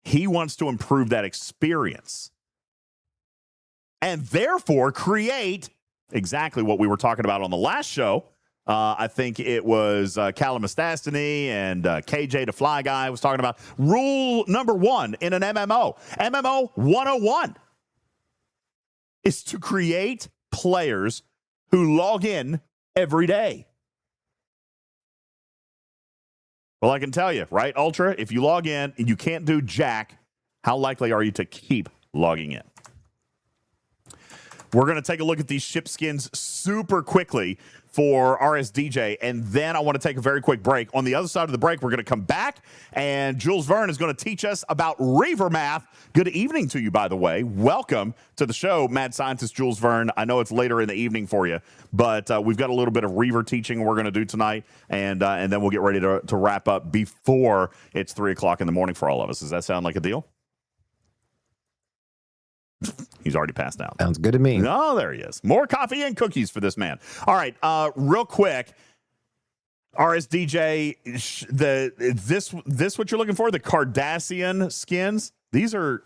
He wants to improve that experience and therefore create exactly what we were talking about on the last show. I think it was Calamastastany and KJ the Fly Guy was talking about rule number 1 in an MMO. MMO 101 is to create players who log in every day. Well, I can tell you, right, Ultra, if you log in and you can't do jack, how likely are you to keep logging in. We're going to take a look at these ship skins super quickly for RSDJ, and then I want to take a very quick break. On the other side of the break, we're going to come back, and Jules Verne is going to teach us about Reaver math. Good evening to you, by the way. Welcome to the show, mad scientist Jules Verne. I know it's later in the evening for you, but we've got a little bit of Reaver teaching we're going to do tonight, and then we'll get ready to wrap up before it's 3 o'clock in the morning for all of us. Does that sound like a deal? He's already passed out. Sounds good to me. Oh, there he is. More coffee and cookies for this man. All right, real quick, RSDJ, this what you're looking for? The Cardassian skins. These are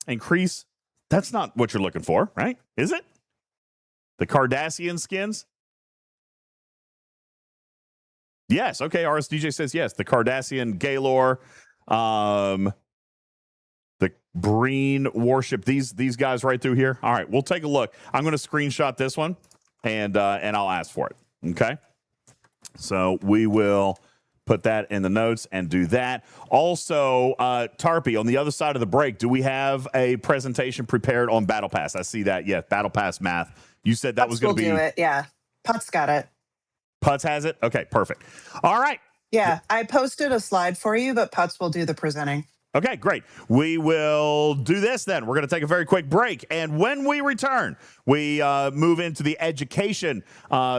increase. That's not what you're looking for, right? Is it? The Cardassian skins? Yes. Okay. RSDJ says yes. The Cardassian Gaylor. The Breen warship, these guys right through here. All right, we'll take a look. I'm going to screenshot this one, and I'll ask for it. Okay, so we will put that in the notes and do that. Also, Tarpy, on the other side of the break, do we have a presentation prepared on Battle Pass? I see that. Yeah, Battle Pass math. You said that was going to be. Do it. Yeah, Putz got it. Putz has it. Okay, perfect. All right. Yeah, I posted a slide for you, but Putz will do the presenting. Okay, great. We will do this then. We're going to take a very quick break. And when we return, we move into the education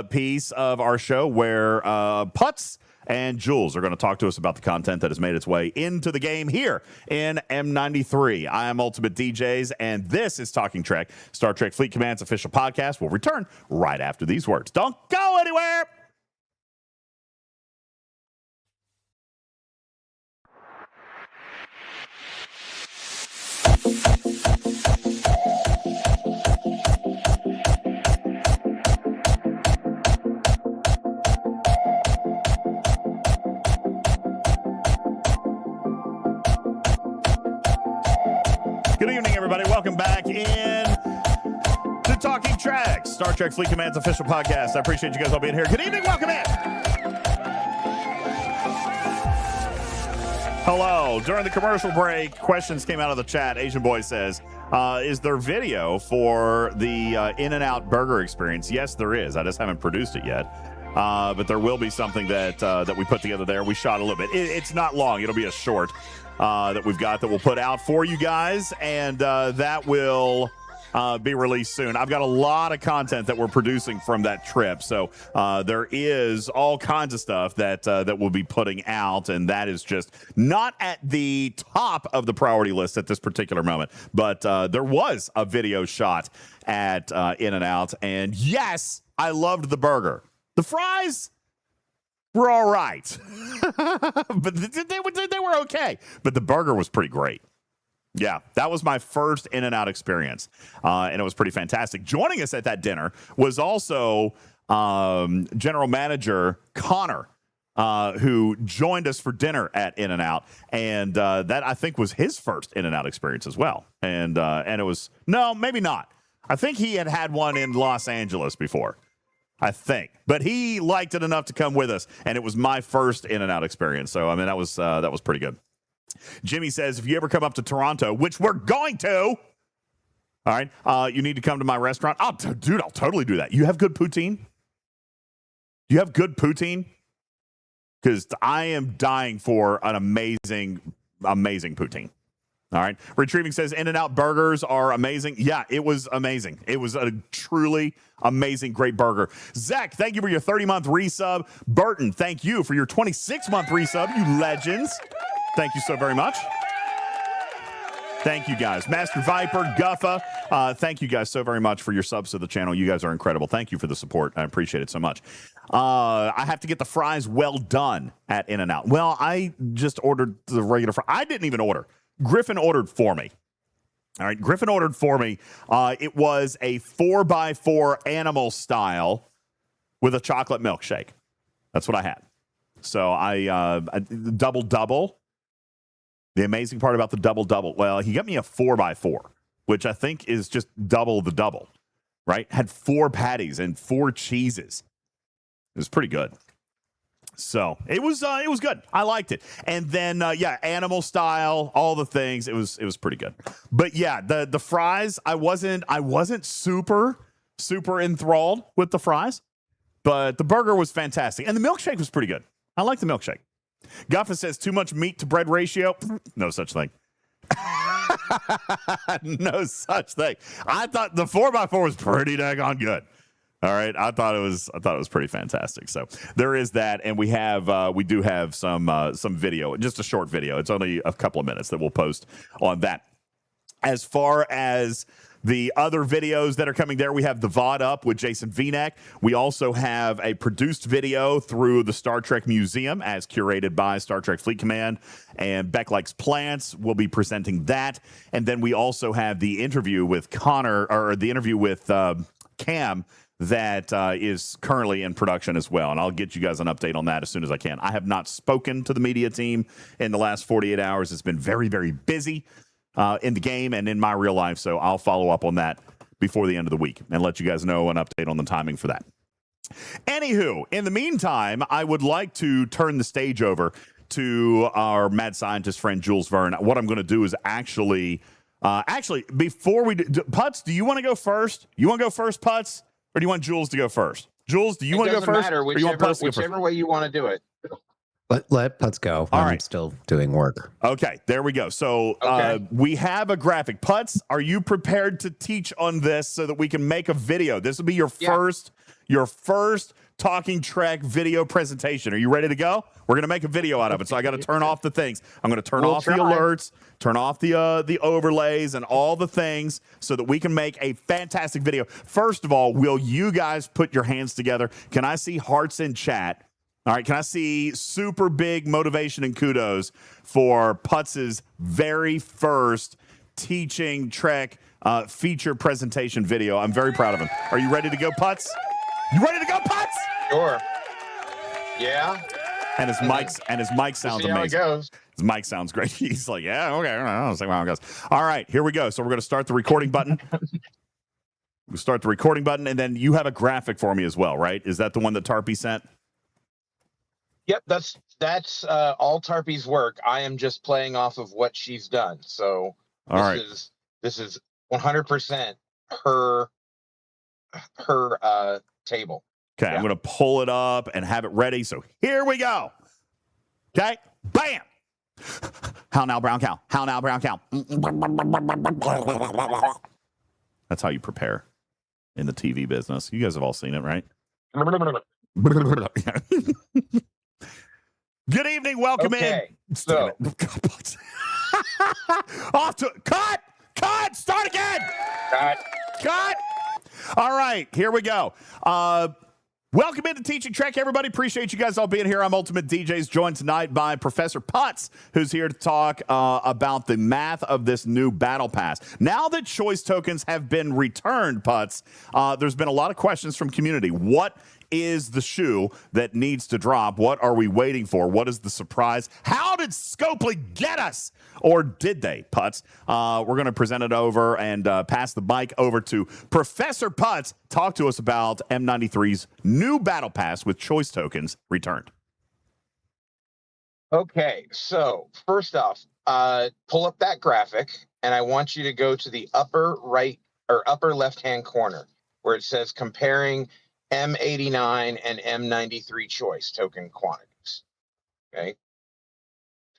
piece of our show where Putz and Jules are going to talk to us about the content that has made its way into the game here in M93. I am UltimatDJz, and this is Talking Trek, Star Trek Fleet Command's official podcast. We'll return right after these words. Don't go anywhere. Good evening, everybody. Welcome back in to Talking Trek, Star Trek Fleet Command's official podcast. I appreciate you guys all being here. Good evening. Welcome in. Hello. During the commercial break, questions came out of the chat. Asian Boy says, is there video for the In-N-Out burger experience? Yes, there is. I just haven't produced it yet. But there will be something that we put together there. We shot a little bit. It's not long. It'll be a short that we've got that we'll put out for you guys, and that will be released soon. I've got a lot of content that we're producing from that trip, so there is all kinds of stuff that we'll be putting out, and that is just not at the top of the priority list at this particular moment. But there was a video shot at In-N-Out, and yes, I loved the burger. The fries were all right, but they were okay. But the burger was pretty great. Yeah, that was my first In-N-Out experience, and it was pretty fantastic. Joining us at that dinner was also General Manager Connor, who joined us for dinner at In-N-Out, and that I think was his first In-N-Out experience as well. And it was, no, maybe not. I think he had one in Los Angeles before. I think, but he liked it enough to come with us, and it was my first In-N-Out experience. So, I mean, that was pretty good. Jimmy says, if you ever come up to Toronto, which we're going to, all right, you need to come to my restaurant. Oh, dude, I'll totally do that. You have good poutine? Do you have good poutine? Because I am dying for an amazing poutine. All right. Retrieving says In-N-Out burgers are amazing. Yeah, it was amazing. It was a truly amazing, great burger. Zach, thank you for your 30-month resub. Burton, thank you for your 26-month resub. You legends. Thank you so very much. Thank you, guys. Master Viper, Guffa, thank you guys so very much for your subs to the channel. You guys are incredible. Thank you for the support. I appreciate it so much. I have to get the fries well done at In-N-Out. Well, I just ordered the regular fries. I didn't even order. Griffin ordered for me. All right, Griffin ordered for me. It was a 4x4 animal style with a chocolate milkshake. That's what I had. So I double. The amazing part about the double, well, he got me a 4x4, which I think is just double the double, right? Had 4 patties and 4 cheeses. It was pretty good. So it was good. I liked it. And then animal style, all the things. It was pretty good. But yeah, the fries, I wasn't super enthralled with the fries, but the burger was fantastic. And the milkshake was pretty good. I like the milkshake. Guffa says too much meat to bread ratio. No such thing. No such thing. I thought the 4x4 was pretty daggone good. All right, I thought it was pretty fantastic. So there is that, and we do have some video, just a short video. It's only a couple of minutes that we'll post on that. As far as the other videos that are coming there, we have the VOD up with Jason Vinek. We also have a produced video through the Star Trek Museum as curated by Star Trek Fleet Command, and Beck Likes Plants will be presenting that. And then we also have the interview with Cam that is currently in production as well. And I'll get you guys an update on that as soon as I can. I have not spoken to the media team in the last 48 hours. It's been very, very busy in the game and in my real life. So I'll follow up on that before the end of the week and let you guys know an update on the timing for that. Anywho, in the meantime, I would like to turn the stage over to our mad scientist friend, Jules Verne. What I'm going to do is actually, before we do, Putz, do you want to go first? You want to go first, Putz? Or do you want Jules to go first? Jules, do you want to go first? Matter, whichever way you want to do it. Let Putz go. All I'm right. still doing work. Okay, there we go. So we have a graphic. Putz, are you prepared to teach on this so that we can make a video? This will be your first Talking Trek video presentation. Are you ready to go? We're going to make a video out of it. So I got to turn off the things. I'm going to turn off the alerts, turn off the overlays and all the things so that we can make a fantastic video. First of all, will you guys put your hands together? Can I see hearts in chat? All right, can I see super big motivation and kudos for Putz's very first teaching Trek feature presentation video? I'm very proud of him. Are you ready to go, Putz? You ready to go, Putz? Sure. Yeah. And his mic sounds amazing. How it goes. His mic sounds great. He's like, yeah, okay, I'll see how it goes. All right, here we go. So we're going to start the recording button. We start the recording button, and then you have a graphic for me as well, right? Is that the one that Tarpy sent? Yep, that's all Tarpy's work. I am just playing off of what she's done. So this is 100% her table. Okay, yeah. I'm going to pull it up and have it ready. So here we go. Okay, bam. How now, brown cow? How now, brown cow? That's how you prepare in the TV business. You guys have all seen it, right? Good evening. Welcome in. So. Off to cut. Start again. Cut. All right, here we go. Welcome into Teaching Trek, everybody. Appreciate you guys all being here. I'm UltimatDJz, joined tonight by Professor Putz, who's here to talk about the math of this new battle pass. Now that choice tokens have been returned, Putz, there's been a lot of questions from community. What is the shoe that needs to drop? What are we waiting for? What is the surprise? How did Scopely get us? Or did they, Putz? We're going to present it over and pass the mic over to Professor Putz. Talk to us about M93's new battle pass with choice tokens returned. Okay, so first off, pull up that graphic, and I want you to go to the upper right or upper left-hand corner where it says comparing M89 and M93 choice token quantities. Okay.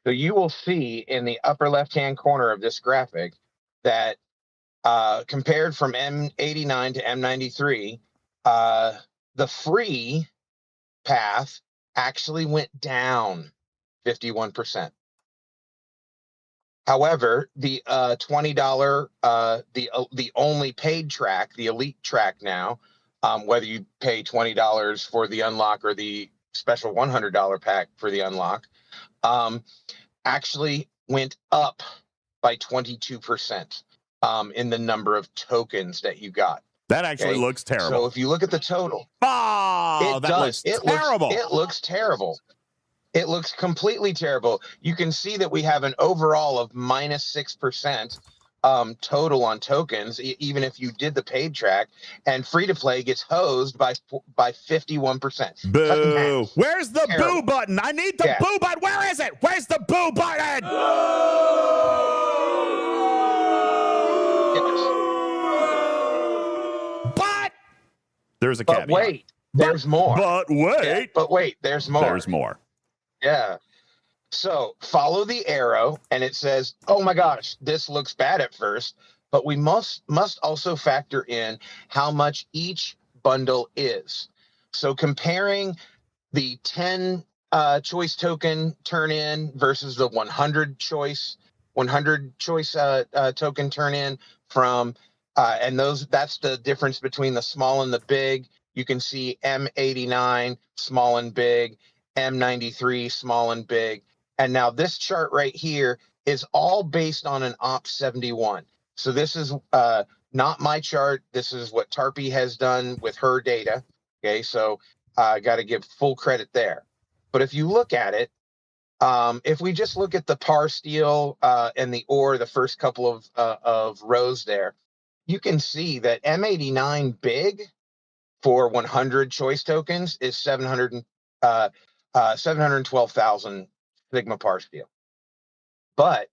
So you will see in the upper left-hand corner of this graphic that compared from M89 to M93, the free path actually went down 51%. However, the $20, the only paid track, the elite track now, whether you pay $20 for the unlock or the special $100 pack for the unlock, actually went up by 22% in the number of tokens that you got. That actually looks terrible. So if you look at the total, looks terrible. It looks terrible. It looks completely terrible. You can see that we have an overall of minus 6% total on tokens, even if you did the paid track, and free to play gets hosed by 51%. Boo. Where's the Terrible. boo button? I need the boo button. Where is it? Where's the boo button? But there's a caveat. But wait, there's more. But wait. Yeah, but wait, there's more. There's more. Yeah. So follow the arrow, and it says, "Oh my gosh, this looks bad at first," but we must also factor in how much each bundle is. So comparing the 10 choice token turn in versus the 100 choice token turn in from and that's the difference between the small and the big. You can see M89 small and big, M93 small and big. And now this chart right here is all based on an Op 71. So this is not my chart. This is what Tarpey has done with her data. Okay, so I got to give full credit there. But if you look at it, if we just look at the par steel and the ore, the first couple of rows there, you can see that M89 big for 100 choice tokens is 712,000 Sigma par steel. But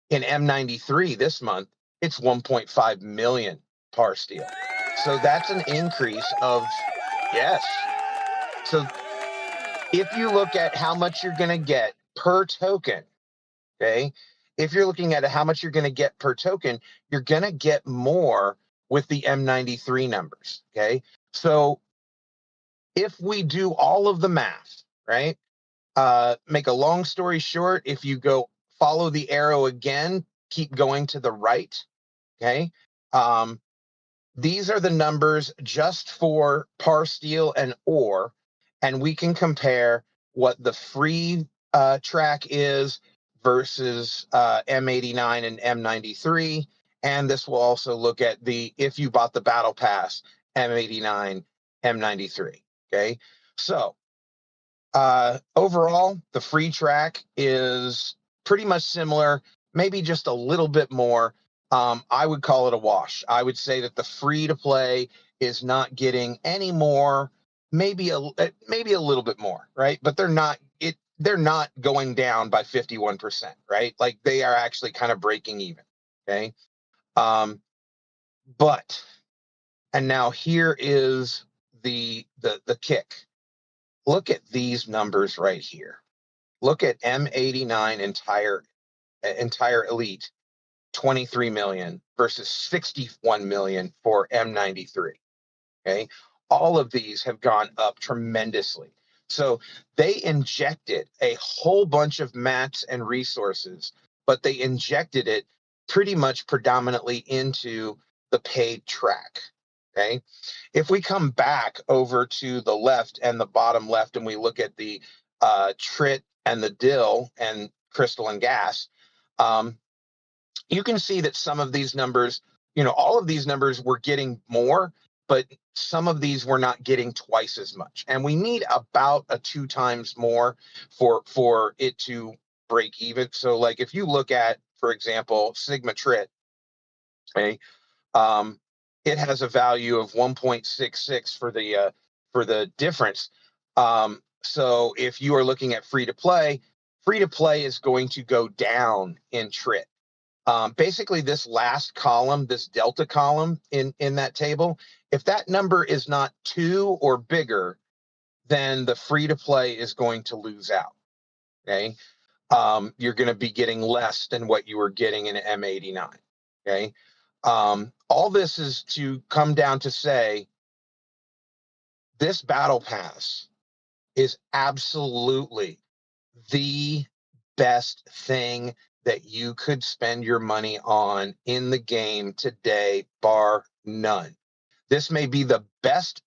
in M93 this month, it's 1.5 million par steel. So that's an increase of, yes. So if you look at how much you're going to get per token, okay, if you're looking at how much you're going to get per token, you're going to get more with the M93 numbers, okay? So if we do all of the math, right, make a long story short, if you go follow the arrow again, keep going to the right, okay? These are the numbers just for par steel and ore, and we can compare what the free track is versus M89 and M93, and this will also look at the if you bought the battle pass M89, M93. Okay, so overall, the free track is pretty much similar, maybe just a little bit more. I would call it a wash. I would say that the free to play is not getting any more, maybe a little bit more, right? But they're not going down by 51%, right? Like they are actually kind of breaking even. Okay. But and now here is the kick. Look at these numbers right here. Look at M89 entire elite, 23 million versus 61 million for M93. Okay. All of these have gone up tremendously. So they injected a whole bunch of mats and resources, but they injected it pretty much predominantly into the paid track. Okay. If we come back over to the left and the bottom left, and we look at the trit and the dill and crystal and gas, you can see that some of these numbers, all of these numbers were getting more, but some of these were not getting twice as much. And we need about a 2 times more for it to break even. So like if you look at, for example, Sigma Trit, okay, it has a value of 1.66 for the difference. So if you are looking at free to play is going to go down in Trit. Basically, this last column, this delta column in that table, if that number is not 2 or bigger, then the free to play is going to lose out. Okay, you're going to be getting less than what you were getting in M89. Okay, all this is to come down to say this battle pass is absolutely the best thing that you could spend your money on in the game today, bar none. This may be the best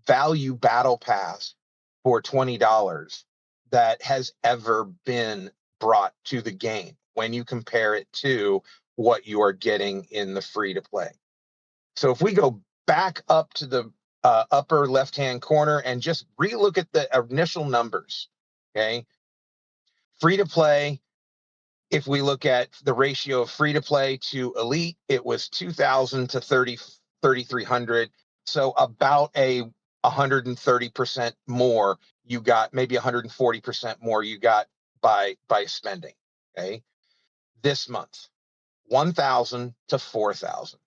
value battle pass for $20 that has ever been brought to the game when you compare it to what you are getting in the free to play. So if we go back up to the upper left-hand corner and just relook at the initial numbers, okay? Free to play If we look at the ratio of free to play to elite, it was 2,000 to 3,300. So about a 130% more you got, maybe 140% more you got by spending. Okay. This month, 1,000 to 4,000.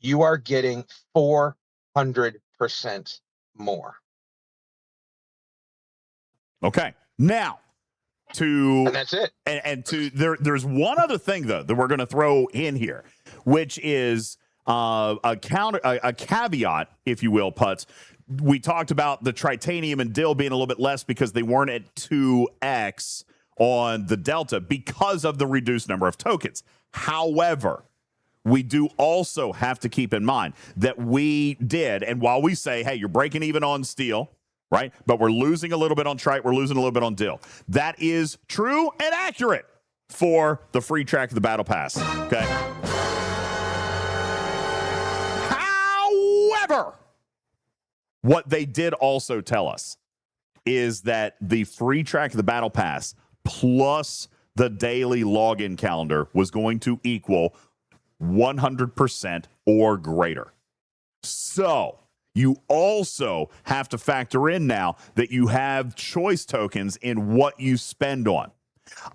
You are getting 400% more. Okay. Now, And that's it. And there's one other thing though that we're going to throw in here, which is a caveat, if you will, Putz. We talked about the Tritanium and Dill being a little bit less because they weren't at 2x on the Delta because of the reduced number of tokens. However, we do also have to keep in mind that we did, and while we say, hey, you're breaking even on steel, right? But we're losing a little bit on Trite. We're losing a little bit on Dill. That is true and accurate for the free track of the Battle Pass. Okay. However, what they did also tell us is that the free track of the Battle Pass plus the daily login calendar was going to equal 100% or greater. So you also have to factor in now that you have choice tokens in what you spend on.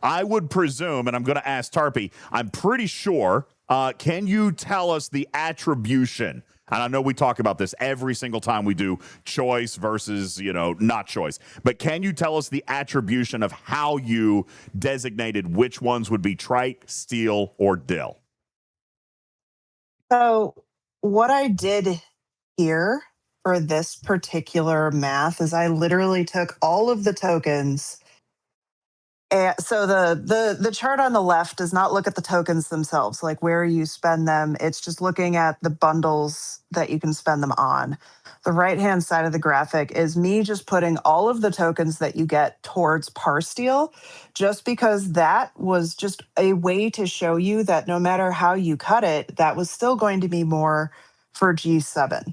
I would presume, and I'm going to ask Tarpy, I'm pretty sure, can you tell us the attribution? And I know we talk about this every single time we do choice versus, not choice. But can you tell us the attribution of how you designated which ones would be Trite, Steel, or Dill? So what I did here for this particular math is I literally took all of the tokens. And so the chart on the left does not look at the tokens themselves, like where you spend them. It's just looking at the bundles that you can spend them on. The right-hand side of the graphic is me just putting all of the tokens that you get towards par steel, just because that was just a way to show you that no matter how you cut it, that was still going to be more for G7.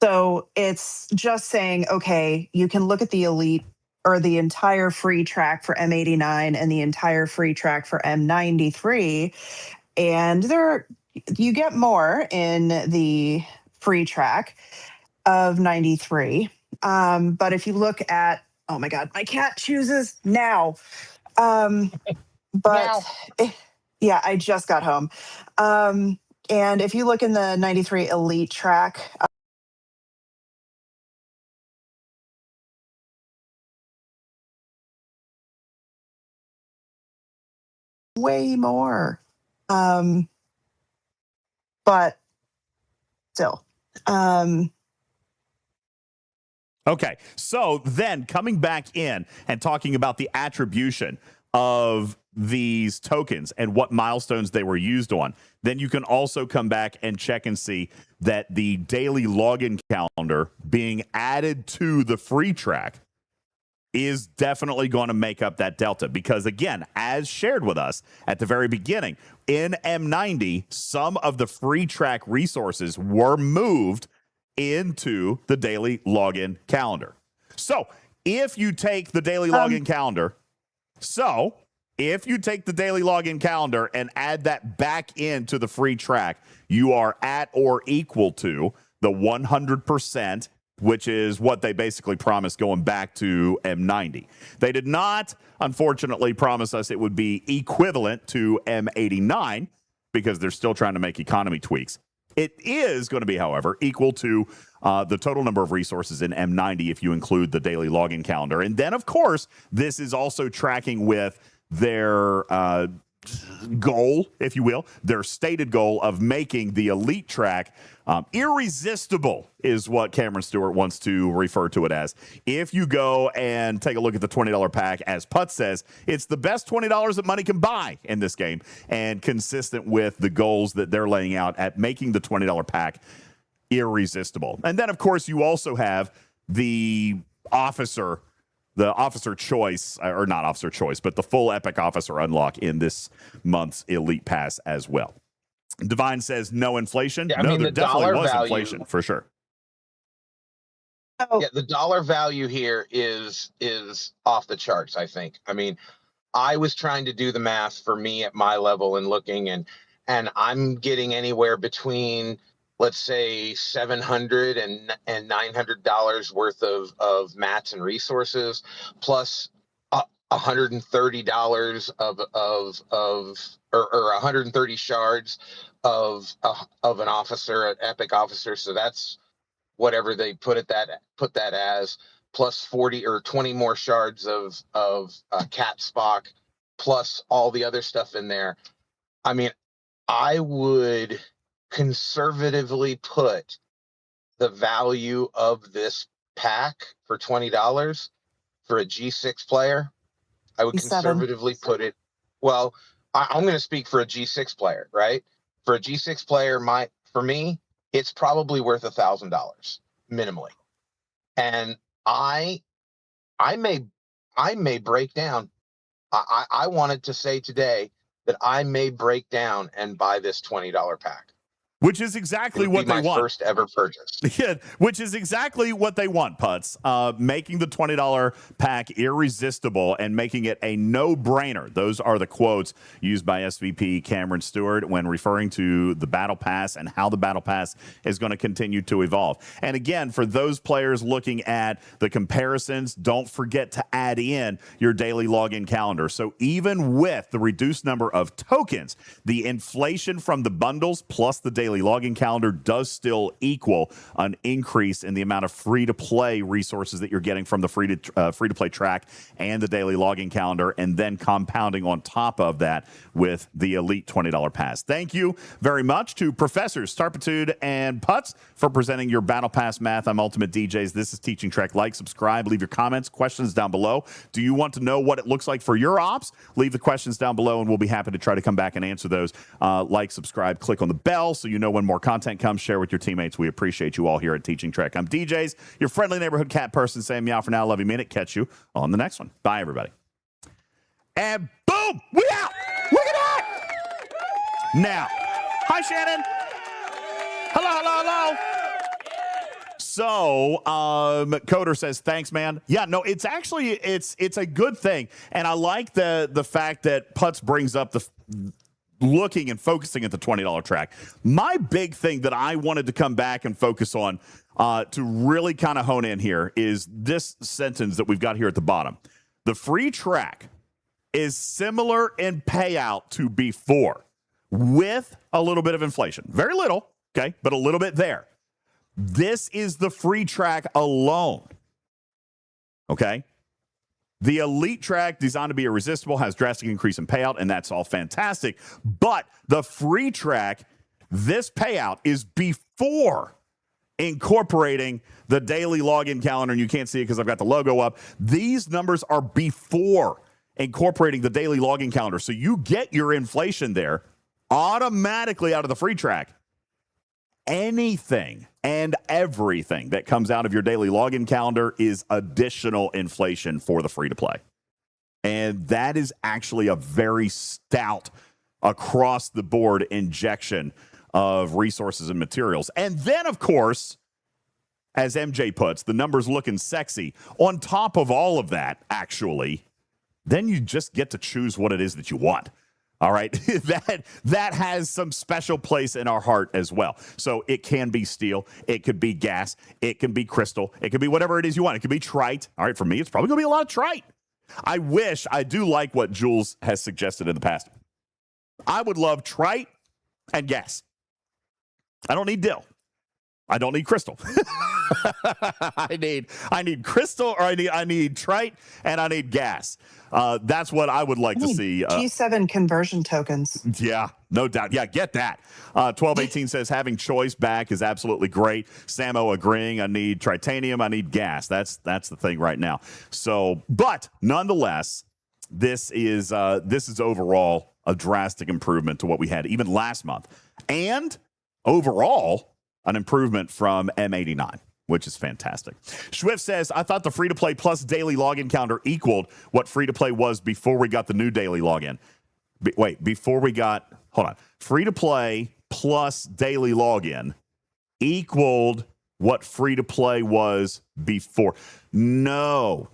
So it's just saying, okay, you can look at the elite or the entire free track for M89 and the entire free track for M93. And you get more in the free track of 93. But if you look at, oh my God, my cat chooses now. Yeah, I just got home. And if you look in the 93 elite track, way more. But still. Okay, so then coming back in and talking about the attribution of these tokens and what milestones they were used on, then you can also come back and check and see that the daily login calendar being added to the free track is definitely going to make up that delta. Because again, as shared with us at the very beginning, in M90, some of the free track resources were moved into the daily login calendar. So if you take the daily login calendar, and add that back into the free track, you are at or equal to the 100%, which is what they basically promised going back to M90. They did not, unfortunately, promise us it would be equivalent to M89 because they're still trying to make economy tweaks. It is going to be, however, equal to the total number of resources in M90 if you include the daily login calendar. And then, of course, this is also tracking with their goal, if you will, their stated goal of making the elite track irresistible is what Cameron Stewart wants to refer to it as. If you go and take a look at the $20 pack, as Putz says, it's the best $20 that money can buy in this game, and consistent with the goals that they're laying out at making the $20 pack irresistible. And then, of course, you also have the officer choice, or not officer choice, but the full epic officer unlock in this month's elite pass as well. Divine says no inflation. Yeah, no, the there definitely dollar was value, inflation for sure. Oh, Yeah, the dollar value here is off the charts, I think. I mean, I was trying to do the math for me at my level and looking, and I'm getting anywhere between, let's say, $700 and $900 worth of mats and resources, plus $130 or 130 shards of an officer, an epic officer. So that's whatever they put that as, plus 40 or 20 more shards of Cat Spock, plus all the other stuff in there. I mean, I would conservatively put the value of this pack for $20 for a G6 player. I would G7. conservatively put it. Well, I'm going to speak for a G6 player, right? For a G6 player, for me, it's probably worth $1,000 minimally. And I may break down. I wanted to say today that I may break down and buy this $20 pack. Which is exactly what they want. My first ever purchase. Yeah, which is exactly what they want, Putz. Making the $20 pack irresistible and making it a no-brainer. Those are the quotes used by SVP Cameron Stewart when referring to the Battle Pass and how the Battle Pass is going to continue to evolve. And again, for those players looking at the comparisons, don't forget to add in your daily login calendar. So even with the reduced number of tokens, the inflation from the bundles plus the daily login calendar does still equal an increase in the amount of free-to-play resources that you're getting from the free-to-play track and the daily login calendar, and then compounding on top of that with the elite $20 pass. Thank you very much to Professors Tarpitude and Putz for presenting your Battle Pass math. I'm UltimatDJz. This is Teaching Trek. Like, subscribe, leave your comments, questions down below. Do you want to know what it looks like for your ops? Leave the questions down below, and we'll be happy to try to come back and answer those. Like, subscribe, click on the bell so you know when more content comes. Share with your teammates. We appreciate you all here at Teaching Trek. I'm DJz, your friendly neighborhood cat person, saying meow for now. Love you, minute. Catch you on the next one. Bye, everybody. And boom, we out. Look at that. Now, hi, Shannon. Hello. So, Coder says, thanks, man. Yeah, no, it's actually, it's a good thing. And I like the fact that Putz brings up the looking and focusing at the $20 track. My big thing that I wanted to come back and focus on to really kind of hone in here is this sentence that we've got here at the bottom. The free track is similar in payout to before with a little bit of inflation. Very little, okay, but a little bit there. This is the free track alone, okay? The elite track, designed to be irresistible, has drastic increase in payout, and that's all fantastic. But the free track, this payout is before incorporating the daily login calendar, and you can't see it because I've got the logo up. These numbers are before incorporating the daily login calendar. So you get your inflation there automatically out of the free track. Anything and everything that comes out of your daily login calendar is additional inflation for the free-to-play. And that is actually a very stout across-the-board injection of resources and materials. And then, of course, as MJ puts, the numbers looking sexy. On top of all of that, actually, then you just get to choose what it is that you want. All right, that has some special place in our heart as well. So it can be steel, it could be gas, it can be crystal, it could be whatever it is you want. It could be trite. All right, for me, it's probably going to be a lot of trite. I do like what Jules has suggested in the past. I would love trite and gas. I don't need dill. I don't need crystal. I need crystal, or I need trite, and I need gas. That's what I would like to see. G7 conversion tokens. Yeah, no doubt. Yeah, get that. 1218 says having choice back is absolutely great. Samo agreeing. I need tritanium. I need gas. That's the thing right now. So, but nonetheless, this is overall a drastic improvement to what we had even last month, and overall an improvement from M89, which is fantastic. Schwift says, I thought the free-to-play plus daily login calendar equaled what free-to-play was before we got the new daily login. Free-to-play plus daily login equaled what free-to-play was before. No.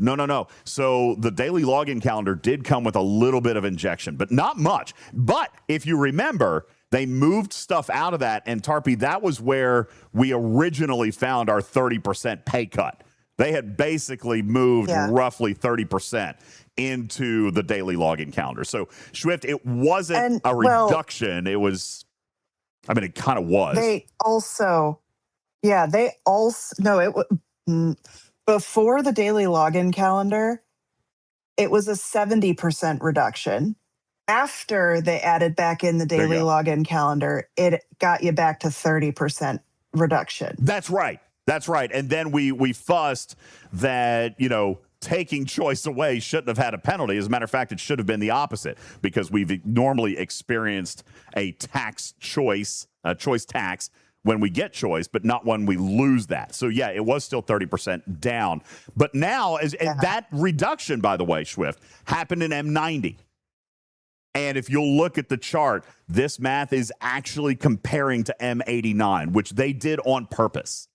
So the daily login calendar did come with a little bit of injection, but not much. But if you remember, they moved stuff out of that, and Tarpy, that was where we originally found our 30% pay cut. They had basically moved roughly 30% into the daily login calendar. So, Swift, it wasn't a reduction. It was, I mean, it kind of was. Before the daily login calendar, it was a 70% reduction. After they added back in the daily login calendar, it got you back to 30% reduction. That's right. And then we fussed that, taking choice away shouldn't have had a penalty. As a matter of fact, it should have been the opposite, because we've normally experienced a choice tax when we get choice, but not when we lose that. So yeah, it was still 30% down. But now, that reduction, by the way, Swift, happened in M90. And if you'll look at the chart, this math is actually comparing to M89, which they did on purpose.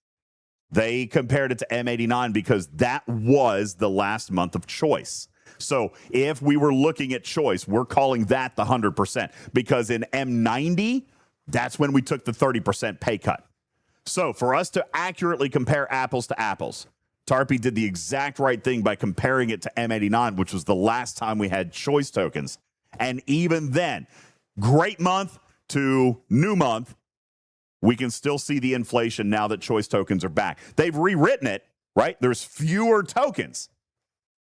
They compared it to M89 because that was the last month of choice. So if we were looking at choice, we're calling that the 100%, because in M90, that's when we took the 30% pay cut. So for us to accurately compare apples to apples, Tarpy did the exact right thing by comparing it to M89, which was the last time we had choice tokens. And even then, great month to new month, we can still see the inflation now that choice tokens are back. They've rewritten it, right? There's fewer tokens,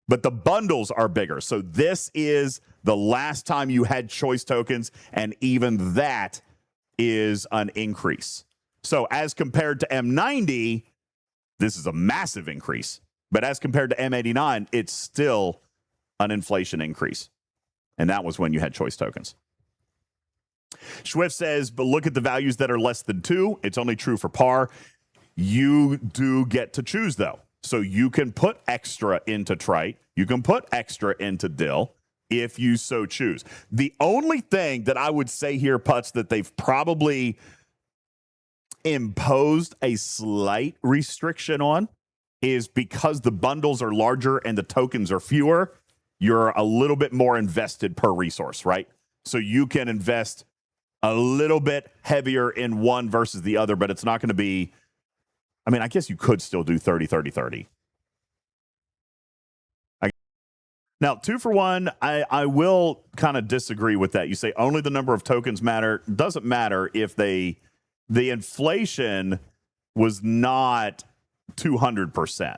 but the bundles are bigger. So this is the last time you had choice tokens, and even that is an increase. So as compared to M90, this is a massive increase. But as compared to M89, it's still an inflation increase. And that was when you had choice tokens. Swift says, but look at the values that are less than 2. It's only true for par. You do get to choose, though. So you can put extra into trite. You can put extra into dill if you so choose. The only thing that I would say here, Putz, that they've probably imposed a slight restriction on is because the bundles are larger and the tokens are fewer, you're a little bit more invested per resource, right? So you can invest a little bit heavier in one versus the other, but it's not going to be, I mean, I guess you could still do 30-30-30. Now, 2 for 1, I will kind of disagree with that. You say only the number of tokens matter. Doesn't matter if the inflation was not 200%.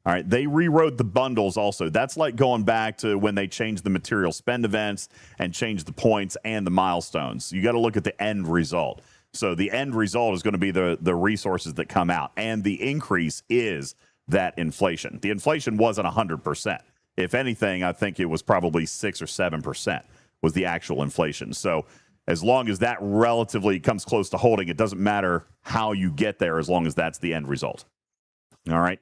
All right, they rewrote the bundles also. That's like going back to when they changed the material spend events and changed the points and the milestones. You got to look at the end result. So the end result is going to be the resources that come out, and the increase is that inflation. The inflation wasn't 100%. If anything, I think it was probably 6 or 7% was the actual inflation. So as long as that relatively comes close to holding, it doesn't matter how you get there as long as that's the end result. All right.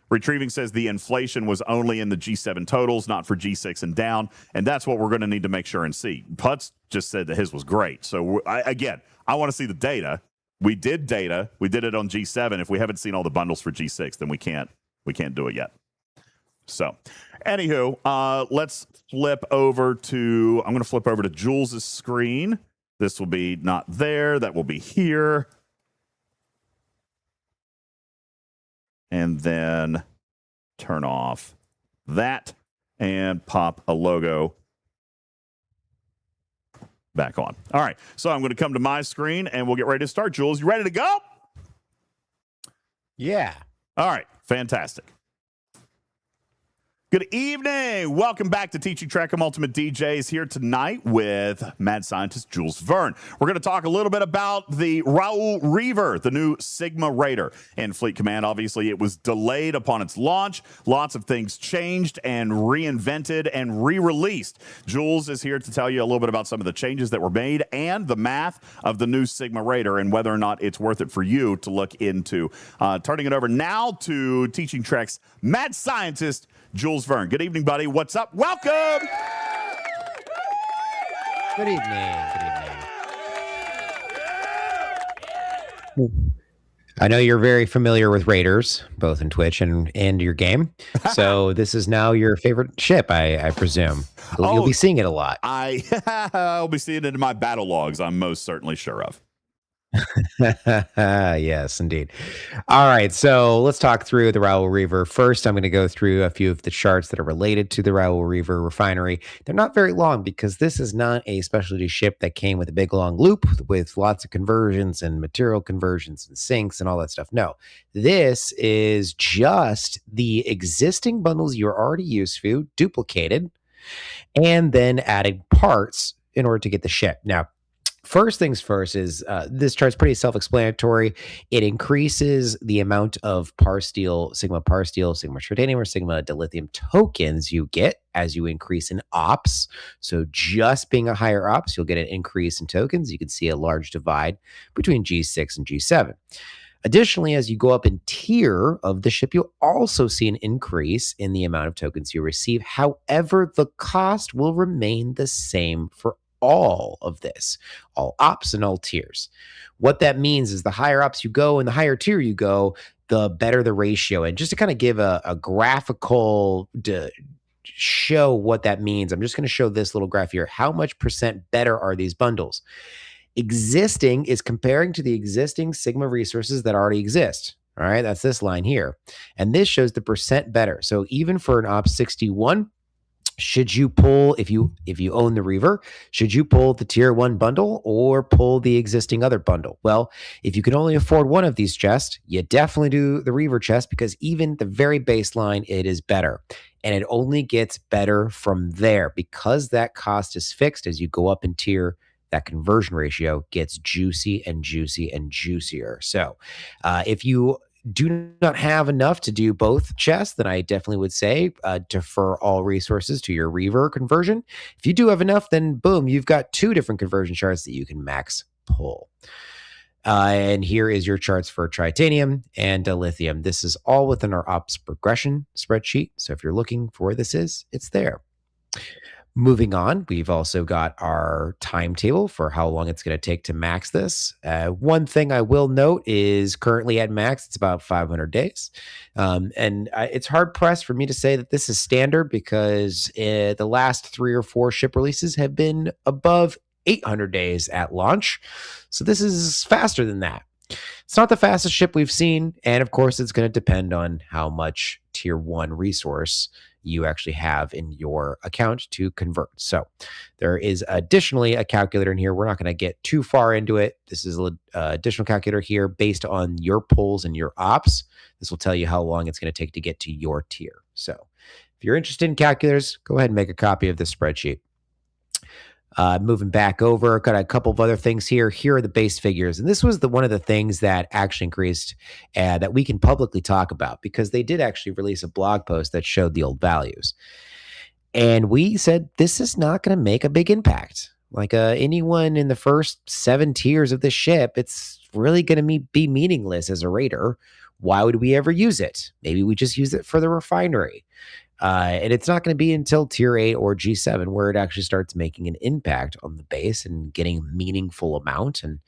Retrieving says the inflation was only in the G7 totals, not for G6 and down, and that's what we're going to need to make sure and see. Putz just said that his was great. So, I want to see the data. We did data. We did it on G7. If we haven't seen all the bundles for G6, then we can't do it yet. So, anywho, let's flip over to, I'm going to flip over to Jules' screen. This will be not there. That will be here. And then turn off that and pop a logo back on. All right. So I'm going to come to my screen and we'll get ready to start. Jules, you ready to go? Yeah. All right. Fantastic. Good evening. Welcome back to Teaching Track. UltimatDJz here tonight with mad scientist Jules Verne. We're going to talk a little bit about the Raoul Reaver, the new Sigma Raider in Fleet Command. Obviously, it was delayed upon its launch. Lots of things changed and reinvented and re-released. Jules is here to tell you a little bit about some of the changes that were made and the math of the new Sigma Raider and whether or not it's worth it for you to look into. Turning it over now to Teaching Track's mad scientist, Jules Verne. Good evening, buddy. What's up? Welcome. Good evening. Good evening. I know you're very familiar with Raiders, both in Twitch and your game. So this is now your favorite ship, I presume. You'll be seeing it a lot. I'll be seeing it in my battle logs, I'm most certainly sure of. Yes, indeed. All right, so let's talk through the Raoul Reaver. First, I'm going to go through a few of the charts that are related to the Raoul Reaver refinery. They're not very long because this is not a specialty ship that came with a big long loop with lots of conversions and material conversions and sinks and all that stuff. No, this is just the existing bundles you're already used to, duplicated, and then added parts in order to get the ship. Now, first things first is this chart's pretty self-explanatory. It increases the amount of Sigma Tritanium, or Sigma dilithium tokens you get as you increase in ops. So just being a higher ops, you'll get an increase in tokens. You can see a large divide between G6 and G7. Additionally, as you go up in tier of the ship, you'll also see an increase in the amount of tokens you receive. However, the cost will remain the same for all of this, all ops and all tiers. What that means is the higher ops you go and the higher tier you go, the better the ratio. And just to kind of give a graphical show what that means, I'm just going to show this little graph here. How much percent better are these bundles? Existing is comparing to the existing Sigma resources that already exist. All right, that's this line here. And this shows the percent better. So even for an Ops 61, should you pull, if you own the Reaver, should you pull the tier 1 bundle or pull the existing other bundle? Well, if you can only afford one of these chests, you definitely do the Reaver chest, because even the very baseline, it is better. And it only gets better from there because that cost is fixed. As you go up in tier, that conversion ratio gets juicy and juicy and juicier. So if you do not have enough to do both chests, then I definitely would say defer all resources to your Reaver conversion. If you do have enough, then boom, you've got 2 different conversion charts that you can max pull. And here is your charts for Tritanium and lithium. This is all within our ops progression spreadsheet. So if you're looking for where this is, it's there. Moving on, we've also got our timetable for how long it's going to take to max this. One thing I will note is currently at max, it's about 500 days. It's hard pressed for me to say that this is standard because the last 3 or 4 ship releases have been above 800 days at launch. So this is faster than that. It's not the fastest ship we've seen. And of course, it's going to depend on how much tier 1 resource you actually have in your account to convert. So there is additionally a calculator in here. We're not going to get too far into it. This is an additional calculator here based on your pulls and your ops. This will tell you how long it's going to take to get to your tier. So if you're interested in calculators, go ahead and make a copy of this spreadsheet. Moving back over, got a couple of other things here. Here are the base figures. And this was one of the things that actually increased that we can publicly talk about, because they did actually release a blog post that showed the old values. And we said, this is not going to make a big impact. Like anyone in the first 7 tiers of this ship, it's really going to be meaningless as a raider. Why would we ever use it? Maybe we just use it for the refinery. And it's not going to be until tier 8 or G7 where it actually starts making an impact on the base and getting a meaningful amount. And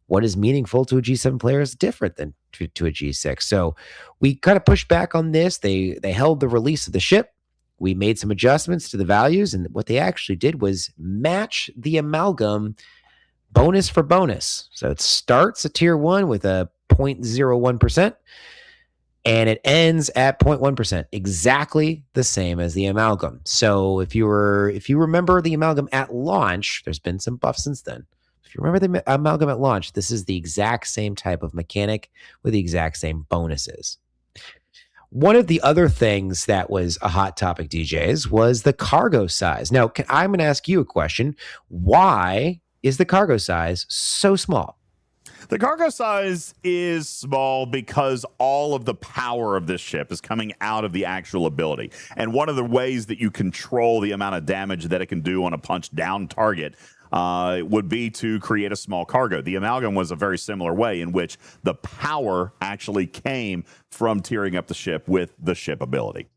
what is meaningful to a G7 player is different than to a G6. So we kind of pushed back on this. They held the release of the ship. We made some adjustments to the values. And what they actually did was match the Amalgam bonus for bonus. So it starts at tier 1 with a 0.01%. And it ends at 0.1%, exactly the same as the Amalgam. So if you remember the Amalgam at launch, there's been some buff since then. If you remember the Amalgam at launch, this is the exact same type of mechanic with the exact same bonuses. One of the other things that was a hot topic, DJs, was the cargo size. Now, I'm going to ask you a question. Why is the cargo size so small? The cargo size is small because all of the power of this ship is coming out of the actual ability. And one of the ways that you control the amount of damage that it can do on a punch down target would be to create a small cargo. The Amalgam was a very similar way in which the power actually came from tiering up the ship with the ship ability.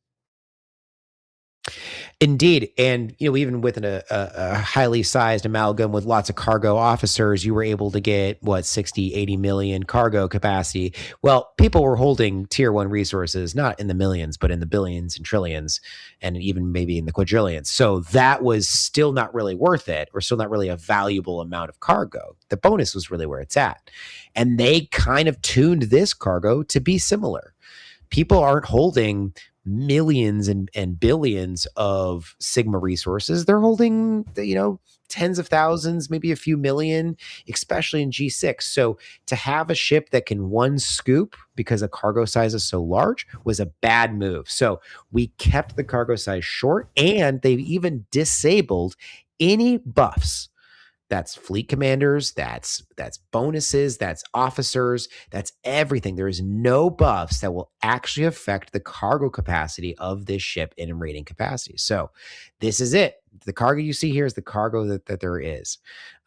Indeed. And, even with a highly sized amalgam with lots of cargo officers, you were able to get 60, 80 million cargo capacity. Well, people were holding tier 1 resources, not in the millions, but in the billions and trillions, and even maybe in the quadrillions. So that was still not really worth it, or still not really a valuable amount of cargo. The bonus was really where it's at. And they kind of tuned this cargo to be similar. People aren't holding millions and billions of Sigma resources. They're holding, tens of thousands, maybe a few million, especially in G6. So to have a ship that can one scoop because a cargo size is so large was a bad move. So we kept the cargo size short, and they've even disabled any buffs. That's fleet commanders, that's bonuses, that's officers, that's everything. There is no buffs that will actually affect the cargo capacity of this ship in rating capacity. So this is it. The cargo you see here is the cargo that there is.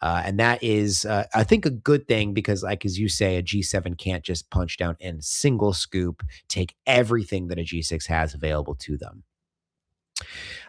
And that is, I think, a good thing, because as you say, a G7 can't just punch down and single scoop, take everything that a G6 has available to them.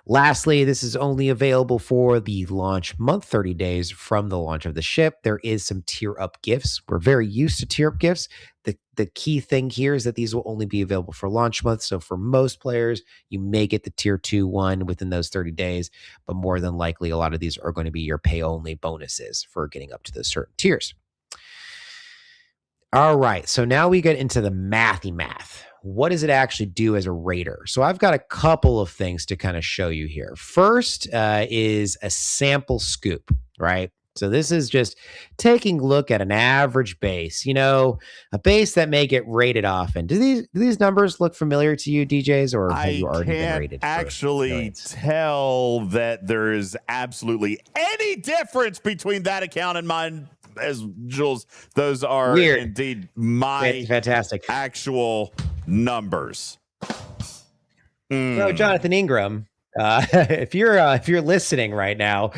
Lastly, this is only available for the launch month, 30 days from the launch of the ship. There is some tier up gifts. We're very used to tier up gifts. The key thing here is that these will only be available for launch month. So for most players, you may get the tier 2 one within those 30 days, but more than likely, a lot of these are going to be your pay only bonuses for getting up to those certain tiers. All right, so now we get into the mathy math. What does it actually do as a rater? So I've got a couple of things to kind of show you here. First is a sample scoop, right? So this is just taking a look at an average base, a base that may get rated often. Do these numbers look familiar to you, DJs, or have you already been rated? I can't actually tell that there is absolutely any difference between that account and mine. As Jules, those are weird. Indeed my fantastic actual numbers. So Jonathan Ingram, if you're listening right now,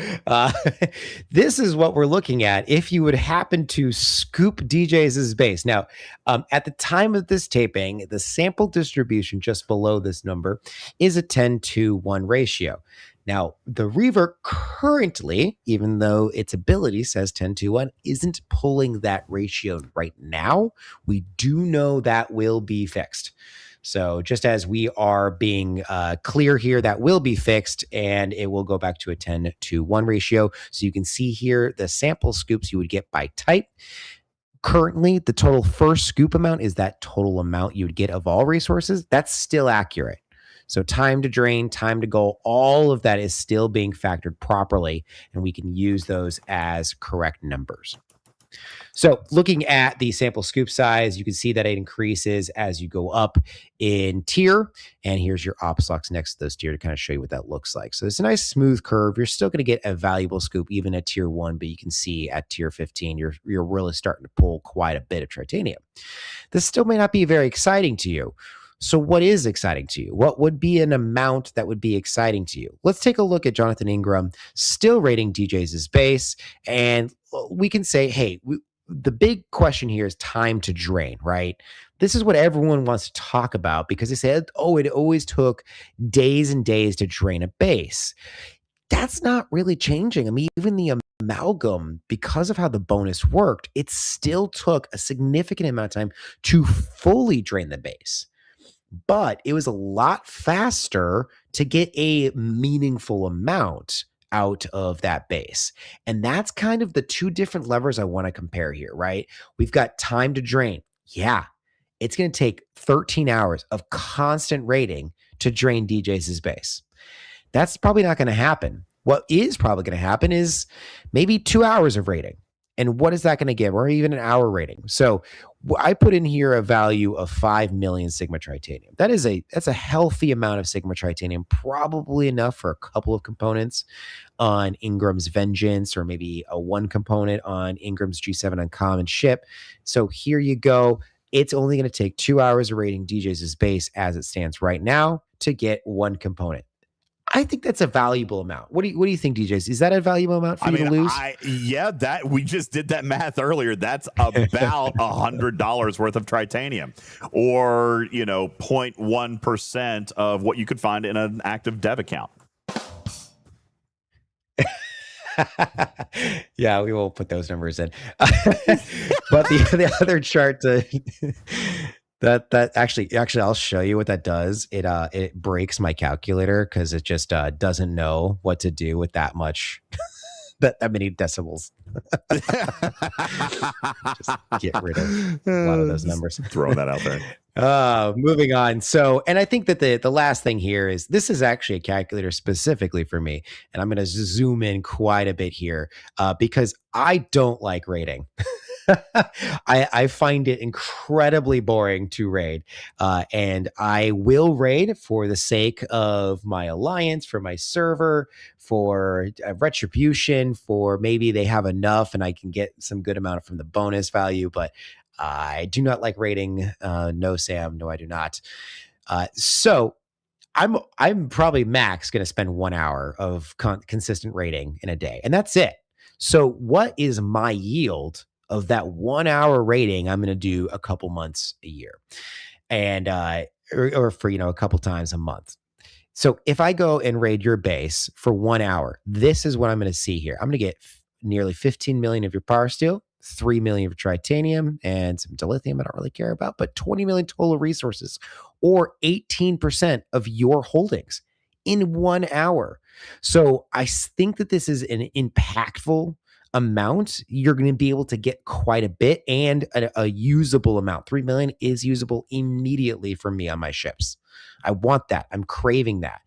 this is what we're looking at if you would happen to scoop DJz's base. Now, at the time of this taping, the sample distribution just below this number is a 10-to-1 ratio. Now, the Reaver currently, even though its ability says 10-to-1, isn't pulling that ratio right now. We do know that will be fixed. So just as we are being clear here, that will be fixed, and it will go back to a 10-to-1 ratio. So you can see here the sample scoops you would get by type. Currently, the total first scoop amount is that total amount you would get of all resources. That's still accurate. So time to drain, time to goal, all of that is still being factored properly, and we can use those as correct numbers. So looking at the sample scoop size, you can see that it increases as you go up in tier. And here's your ops locks next to those tier to kind of show you what that looks like. So it's a nice smooth curve. You're still going to get a valuable scoop even at tier 1, but you can see at tier 15, you're really starting to pull quite a bit of Tritanium. This still may not be very exciting to you. So what is exciting to you? What would be an amount that would be exciting to you? Let's take a look at Jonathan Ingram still rating DJz's base, and we can say, hey, the big question here is time to drain, right? This is what everyone wants to talk about because they said, oh, it always took days and days to drain a base. That's not really changing. I mean, even the Amalgam, because of how the bonus worked, it still took a significant amount of time to fully drain the base. But it was a lot faster to get a meaningful amount out of that base. And that's kind of the two different levers I want to compare here, right? We've got time to drain. Yeah, it's going to take 13 hours of constant rating to drain DJz's base. That's probably not going to happen. What is probably going to happen is maybe 2 hours of rating. And what is that going to give? Or even an hour rating. So I put in here a value of 5 million Sigma Tritanium. That's a healthy amount of Sigma Tritanium, probably enough for a couple of components on Ingram's Vengeance, or maybe a one component on Ingram's G7 Uncommon ship. So here you go. It's only going to take 2 hours of rating DJz's base as it stands right now to get one component. I think that's a valuable amount. What do you think, DJz? Is that a valuable amount for you to lose? That we just did that math earlier. That's about $100 worth of Tritanium, or 0.1% of what you could find in an active dev account. Yeah, we will put those numbers in. But the other chart that actually I'll show you what that does. It breaks my calculator because it just doesn't know what to do with that much that many decibels. Just get rid of a lot of those numbers. Throwing that out there. Moving on. So, and I think that the last thing here is this is actually a calculator specifically for me. And I'm going to zoom in quite a bit here because I don't like rating. I find it incredibly boring to raid. And I will raid for the sake of my alliance, for my server, for retribution, for maybe they have enough and I can get some good amount from the bonus value. But I do not like raiding. No, Sam. No, I do not. So I'm probably max going to spend 1 hour of consistent raiding in a day. And that's it. So what is my yield of that 1 hour rating? I'm going to do a couple months a year and, or for, a couple times a month. So if I go and raid your base for 1 hour, this is what I'm going to see here. I'm going to get nearly 15 million of your power steel, 3 million of tritanium, and some dilithium I don't really care about, but 20 million total resources, or 18% of your holdings in 1 hour. So I think that this is an impactful amount. You're going to be able to get quite a bit and a usable amount. 3 million is usable immediately for me on my ships. I want that. I'm craving that.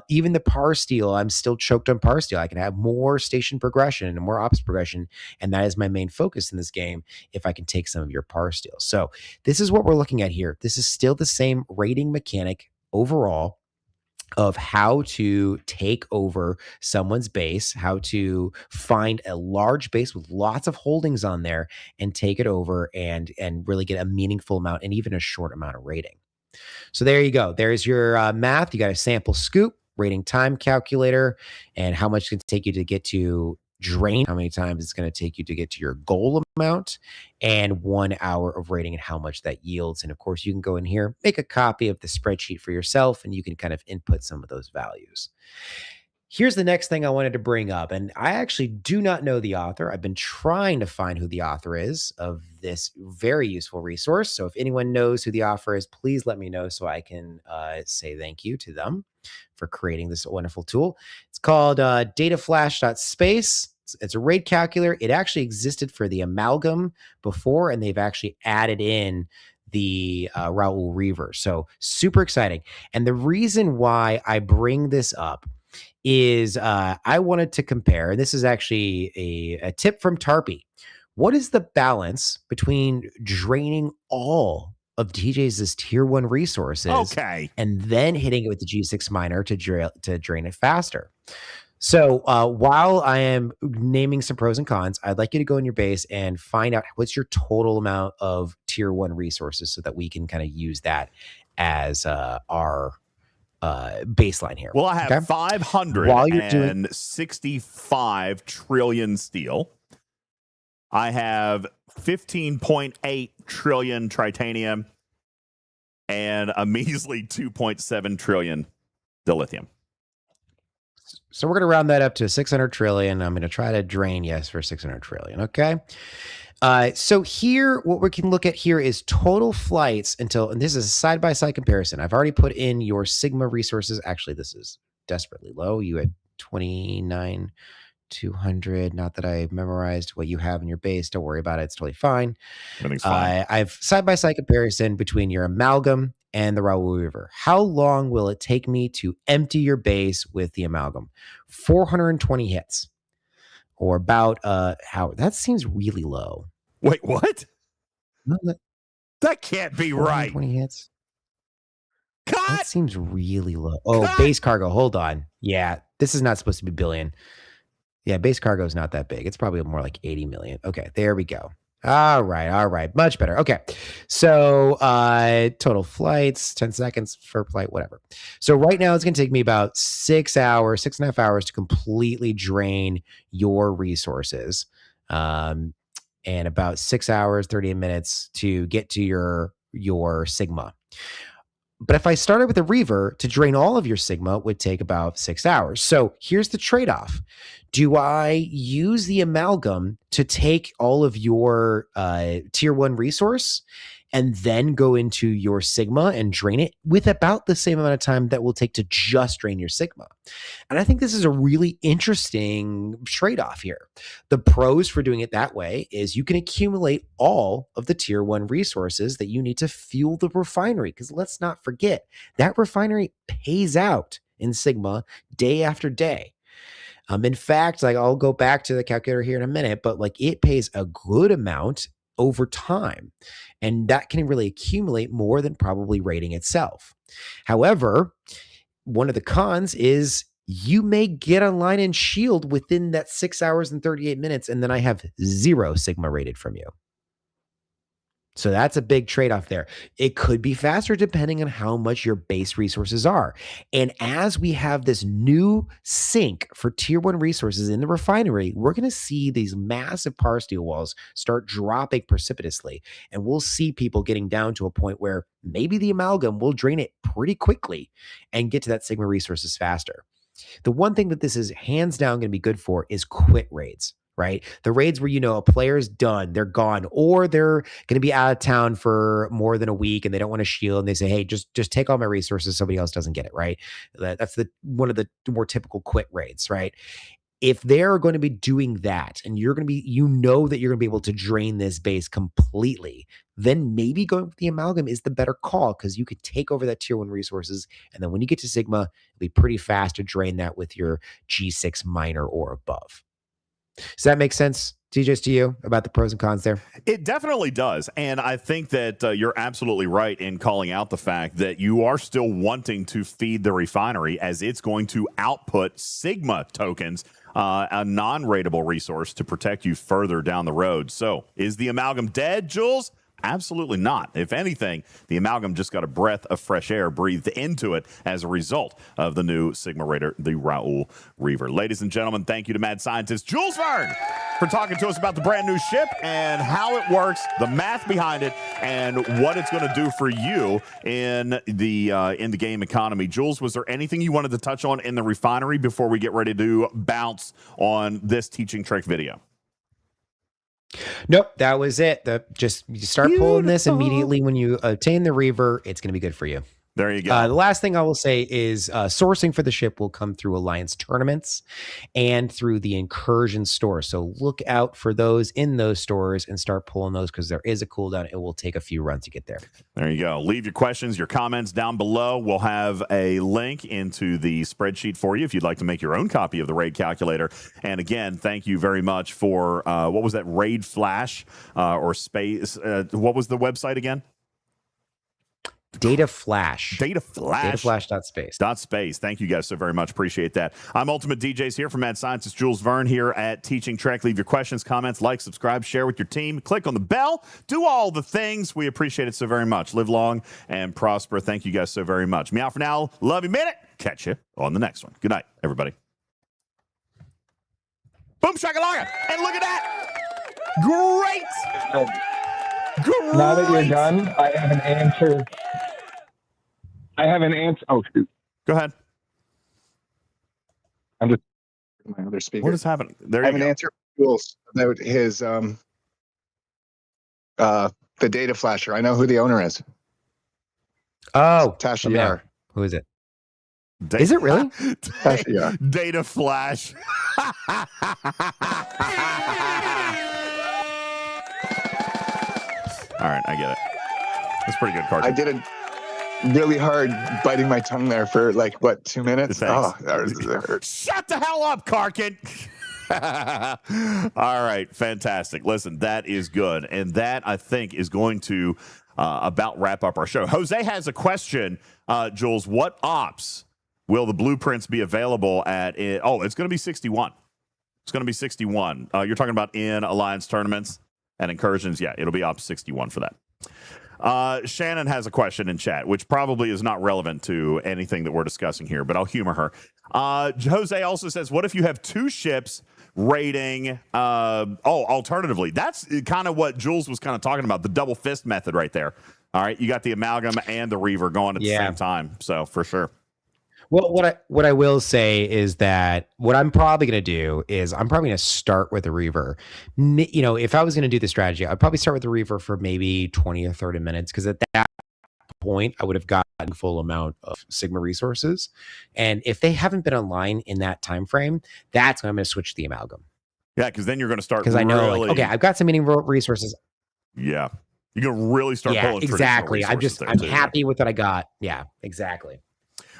Even the power steel, I'm still choked on power steel. I can have more station progression and more ops progression. And that is my main focus in this game if I can take some of your power steel. So this is what we're looking at here. This is still the same rating mechanic overall of how to take over someone's base, how to find a large base with lots of holdings on there and take it over and really get a meaningful amount and even a short amount of rating. So there you go. There's your math. You got a sample scoop, rating time calculator, and how much it's going to take you to get to drain, how many times it's going to take you to get to your goal amount, and 1 hour of rating and how much that yields. And of course, you can go in here, make a copy of the spreadsheet for yourself, and you can kind of input some of those values. Here's the next thing I wanted to bring up, and I actually do not know the author. I've been trying to find who the author is of this very useful resource. So if anyone knows who the author is, please let me know so I can say thank you to them for creating this wonderful tool. It's called dataflash.space. It's a raid calculator. It actually existed for the Amalgam before, and they've actually added in the Raoul Reaver. So super exciting. And the reason why I bring this up is I wanted to compare. This is actually a tip from Tarpy. What is the balance between draining all of DJ's tier 1 resources and then hitting it with the G6 miner to drain it faster? So while I am naming some pros and cons, I'd like you to go in your base and find out what's your total amount of tier 1 resources so that we can kind of use that as our baseline here. Well, I have 565 trillion steel. I have 15.8 trillion tritanium and a measly 2.7 trillion dilithium. So we're going to round that up to 600 trillion. I'm going to try to drain yes for 600 trillion. Okay. So here, what we can look at here is total flights until, and this is a side-by-side comparison. I've already put in your Sigma resources. Actually, this is desperately low. You had 29,200. Not that I memorized what you have in your base. Don't worry about it. It's totally fine. Everything's fine. I've side-by-side comparison between your Amalgam and the Raoul Reaver. How long will it take me to empty your base with the Amalgam? 420 hits. Or about how that seems really low. Wait, what? No, that can't be right. 20 hits. Cut! That seems really low. Oh, cut! Base cargo. Hold on. Yeah, this is not supposed to be billion. Yeah, base cargo is not that big. It's probably more like 80 million. Okay, there we go. All right. Much better. Okay. So total flights, 10 seconds for flight, whatever. So right now it's going to take me about 6 hours, 6.5 hours to completely drain your resources. And about 6 hours, 38 minutes to get to your Sigma. But if I started with a Reaver, to drain all of your Sigma would take about 6 hours. So here's the trade-off. Do I use the Amalgam to take all of your tier 1 resource and then go into your Sigma and drain it with about the same amount of time that will take to just drain your Sigma? And I think this is a really interesting trade-off here. The pros for doing it that way is you can accumulate all of the tier 1 resources that you need to fuel the refinery. Because let's not forget, that refinery pays out in Sigma day after day. In fact, like, I'll go back to the calculator here in a minute, but like, it pays a good amount over time, and that can really accumulate more than probably rating itself. However, one of the cons is you may get online and shield within that 6 hours and 38 minutes, and then I have 0 Sigma rated from you. So that's a big trade-off there. It could be faster depending on how much your base resources are. And as we have this new sink for tier 1 resources in the refinery, we're going to see these massive power steal walls start dropping precipitously. And we'll see people getting down to a point where maybe the Amalgam will drain it pretty quickly and get to that Sigma resources faster. The one thing that this is hands down going to be good for is quit raids. Right? The raids where, a player's done, they're gone, or they're going to be out of town for more than a week and they don't want to shield, and they say, hey, just take all my resources. Somebody else doesn't get it. Right. That's one of the more typical quit raids. Right. If they're going to be doing that and you're going to be, that you're going to be able to drain this base completely, then maybe going with the Amalgam is the better call, because you could take over that tier 1 resources. And then when you get to Sigma, it'll be pretty fast to drain that with your G6 minor or above. Does that make sense, DJs, to you about the pros and cons there? It definitely does. And I think that you're absolutely right in calling out the fact that you are still wanting to feed the refinery, as it's going to output Sigma tokens, a non-rateable resource to protect you further down the road. So is the Amalgam dead, Jules? Absolutely not. If anything, the Amalgam just got a breath of fresh air breathed into it as a result of the new Sigma Raider, the Raoul Reaver. Ladies and gentlemen, thank you to mad scientist Jules Verne for talking to us about the brand new ship and how it works, the math behind it, and what it's going to do for you in the game economy. Jules, was there anything you wanted to touch on in the refinery before we get ready to bounce on this teaching trick video? Nope, that was it. You start pulling this immediately when you obtain the Reaver. It's going to be good for you. There you go. The last thing I will say is sourcing for the ship will come through Alliance tournaments and through the Incursion store. So look out for those in those stores and start pulling those, because there is a cooldown. It will take a few runs to get there. There you go. Leave your questions, your comments down below. We'll have a link into the spreadsheet for you if you'd like to make your own copy of the raid calculator. And again, thank you very much for what was that, Raid Flash or Space? What was the website again? Data Flash. Dataflash.space. .space. Thank you guys so very much. Appreciate that. I'm UltimatDJz here from Mad Scientist Jules Verne here at Teaching Trek. Leave your questions, comments, like, subscribe, share with your team. Click on the bell. Do all the things. We appreciate it so very much. Live long and prosper. Thank you guys so very much. Me out for now. Love you, minute. Catch you on the next one. Good night, everybody. Boom shakalaka. And look at that. Great. Great. Now that you're done, I have an answer. Oh, shoot. Go ahead. I'm just my other speaker. What is happening? There I you have go. an answer about his the data flasher. I know who the owner is. Oh, Tasha yeah. Yar. Who is it? Is it really? Tasha Yar. Data Flash. All right, I get it. That's a pretty good card. I did it really hard, biting my tongue there for 2 minutes. Thanks. Oh, that hurt. Shut the hell up, Karkin. All right, fantastic. Listen, that is good. And that, I think, is going to about wrap up our show. Jose has a question. Jules, what ops will the blueprints be available at? It's going to be 61. It's going to be 61. You're talking about in Alliance tournaments and incursions. Yeah, it'll be ops 61 for that. Shannon has a question in chat, which probably is not relevant to anything that we're discussing here, but I'll humor her. Jose also says, what if you have two ships rating. Alternatively, that's kind of what Jules was kind of talking about, the double fist method right there. All right, you got the Amalgam and the Reaver going at the same time, so for sure. Well, what I will say is that what I'm probably going to do is I'm probably going to start with the Reaver. You know, if I was going to do the strategy, I'd probably start with the Reaver for maybe 20 or 30 minutes, because at that point I would have gotten full amount of Sigma resources, and if they haven't been online in that time frame, that's when I'm going to switch to the Amalgam. Yeah, because then you're going to start, because I know, like, okay, I've got some meaning resources. Yeah, you're going to really start pulling. Exactly. I'm happy with what I got. Yeah, exactly.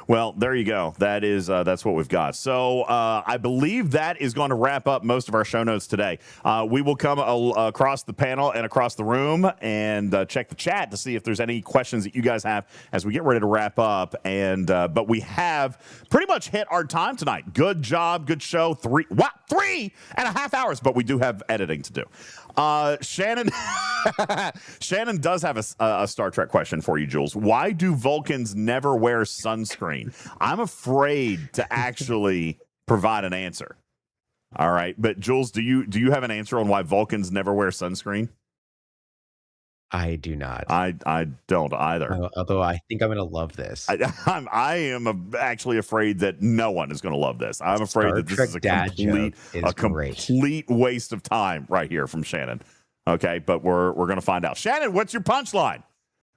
Well, there you go. That is that's what we've got. So I believe that is going to wrap up most of our show notes today. We will come across the panel and across the room and check the chat to see if there's any questions that you guys have as we get ready to wrap up. And but we have pretty much hit our time tonight. Good job, good show. 3.5 hours, but we do have editing to do. Shannon Shannon does have a Star Trek question for you, Jules. Why do Vulcans never wear sunscreen? I'm afraid to actually provide an answer. All right, but Jules, do you have an answer on why Vulcans never wear sunscreen? I do not. I don't either. Although I think I'm going to love this. I am actually afraid that no one is going to love this. I'm afraid that this is a complete waste of time right here from Shannon. Okay, but we're going to find out. Shannon, what's your punchline?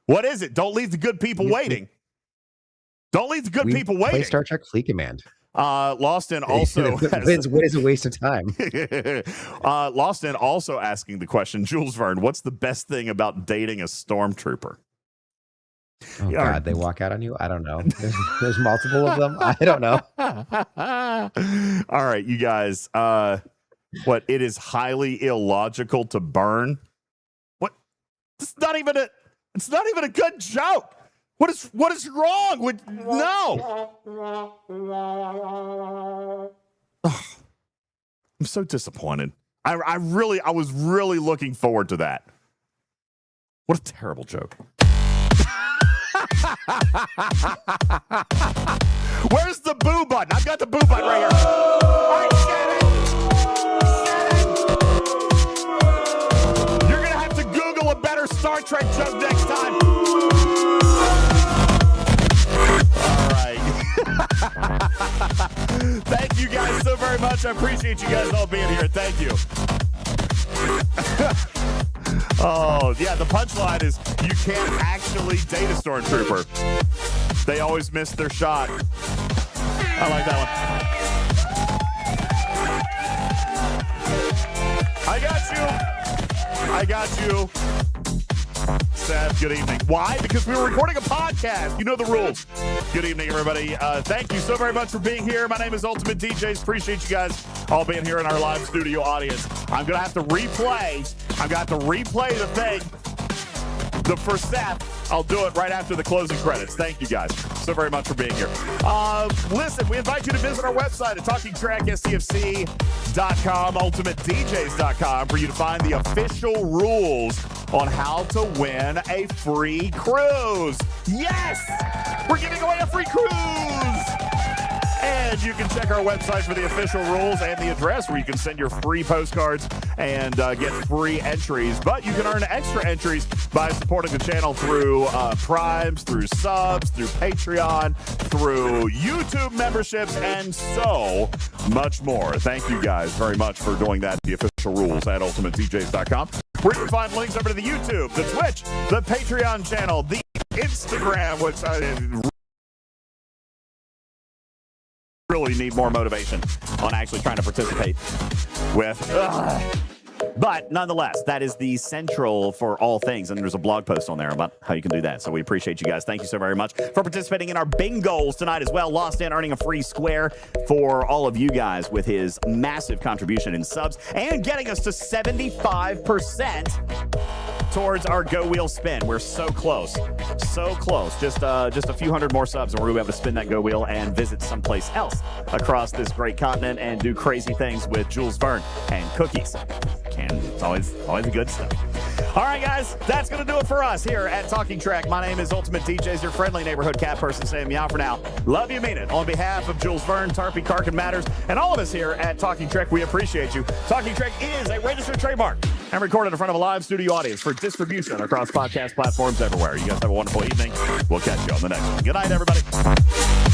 What is it? Don't leave the good people waiting. Don't leave the good people waiting. Play Star Trek Fleet Command. Lost in also what is a waste of time. Lost in also asking the question, Jules Verne, what's the best thing about dating a stormtrooper? Oh God, they walk out on you? I don't know. There's multiple of them. I don't know. All right, you guys. What? It is highly illogical to burn. What? It's not even a good joke. What is wrong with no? I'm so disappointed. I was really looking forward to that. What a terrible joke. Where's the boo button? I've got the boo button right here. I get it. You're gonna have to Google a better Star Trek joke next time. Thank you guys so very much. I appreciate you guys all being here. Thank you. Oh, yeah, the punchline is you can't actually date a stormtrooper. They always miss their shot. I like that one. I got you. Seth, good evening. Why? Because we were recording a podcast. You know the rules. Good evening, everybody. Thank you so very much for being here. My name is UltimatDJz. Appreciate you guys all being here in our live studio audience. I'm going to have to replay the thing. For Seth. I'll do it right after the closing credits. Thank you guys so very much for being here. Listen, we invite you to visit our website at TalkingTrackSTFC.com, UltimatDJz.com for you to find the official rules on how to win a free cruise. Yes! We're giving away a free cruise! And you can check our website for the official rules and the address where you can send your free postcards and get free entries. But you can earn extra entries by supporting the channel through Primes, through subs, through Patreon, through YouTube memberships, and so much more. Thank you guys very much for doing that. The official rules at UltimatDJz.com. Where you can find links over to the YouTube, the Twitch, the Patreon channel, the Instagram, which I really need more motivation on actually trying to participate with. But nonetheless, that is the central for all things. And there's a blog post on there about how you can do that. So we appreciate you guys. Thank you so very much for participating in our bingos tonight as well. Lost in earning a free square for all of you guys with his massive contribution in subs and getting us to 75% towards our Go Wheel spin. We're so close. So close. Just a few hundred more subs and we're going to be able to spin that Go Wheel and visit someplace else across this great continent and do crazy things with Jules Verne and cookies. And it's always the good stuff. All right, guys, that's going to do it for us here at Talking Trek. My name is UltimatDJz, your friendly neighborhood cat person saying meow for now. Love you, mean it. On behalf of Jules Verne, Tarpey, Karkin Matters, and all of us here at Talking Trek, we appreciate you. Talking Trek is a registered trademark and recorded in front of a live studio audience for distribution across podcast platforms everywhere. You guys have a wonderful evening. We'll catch you on the next one. Good night, everybody.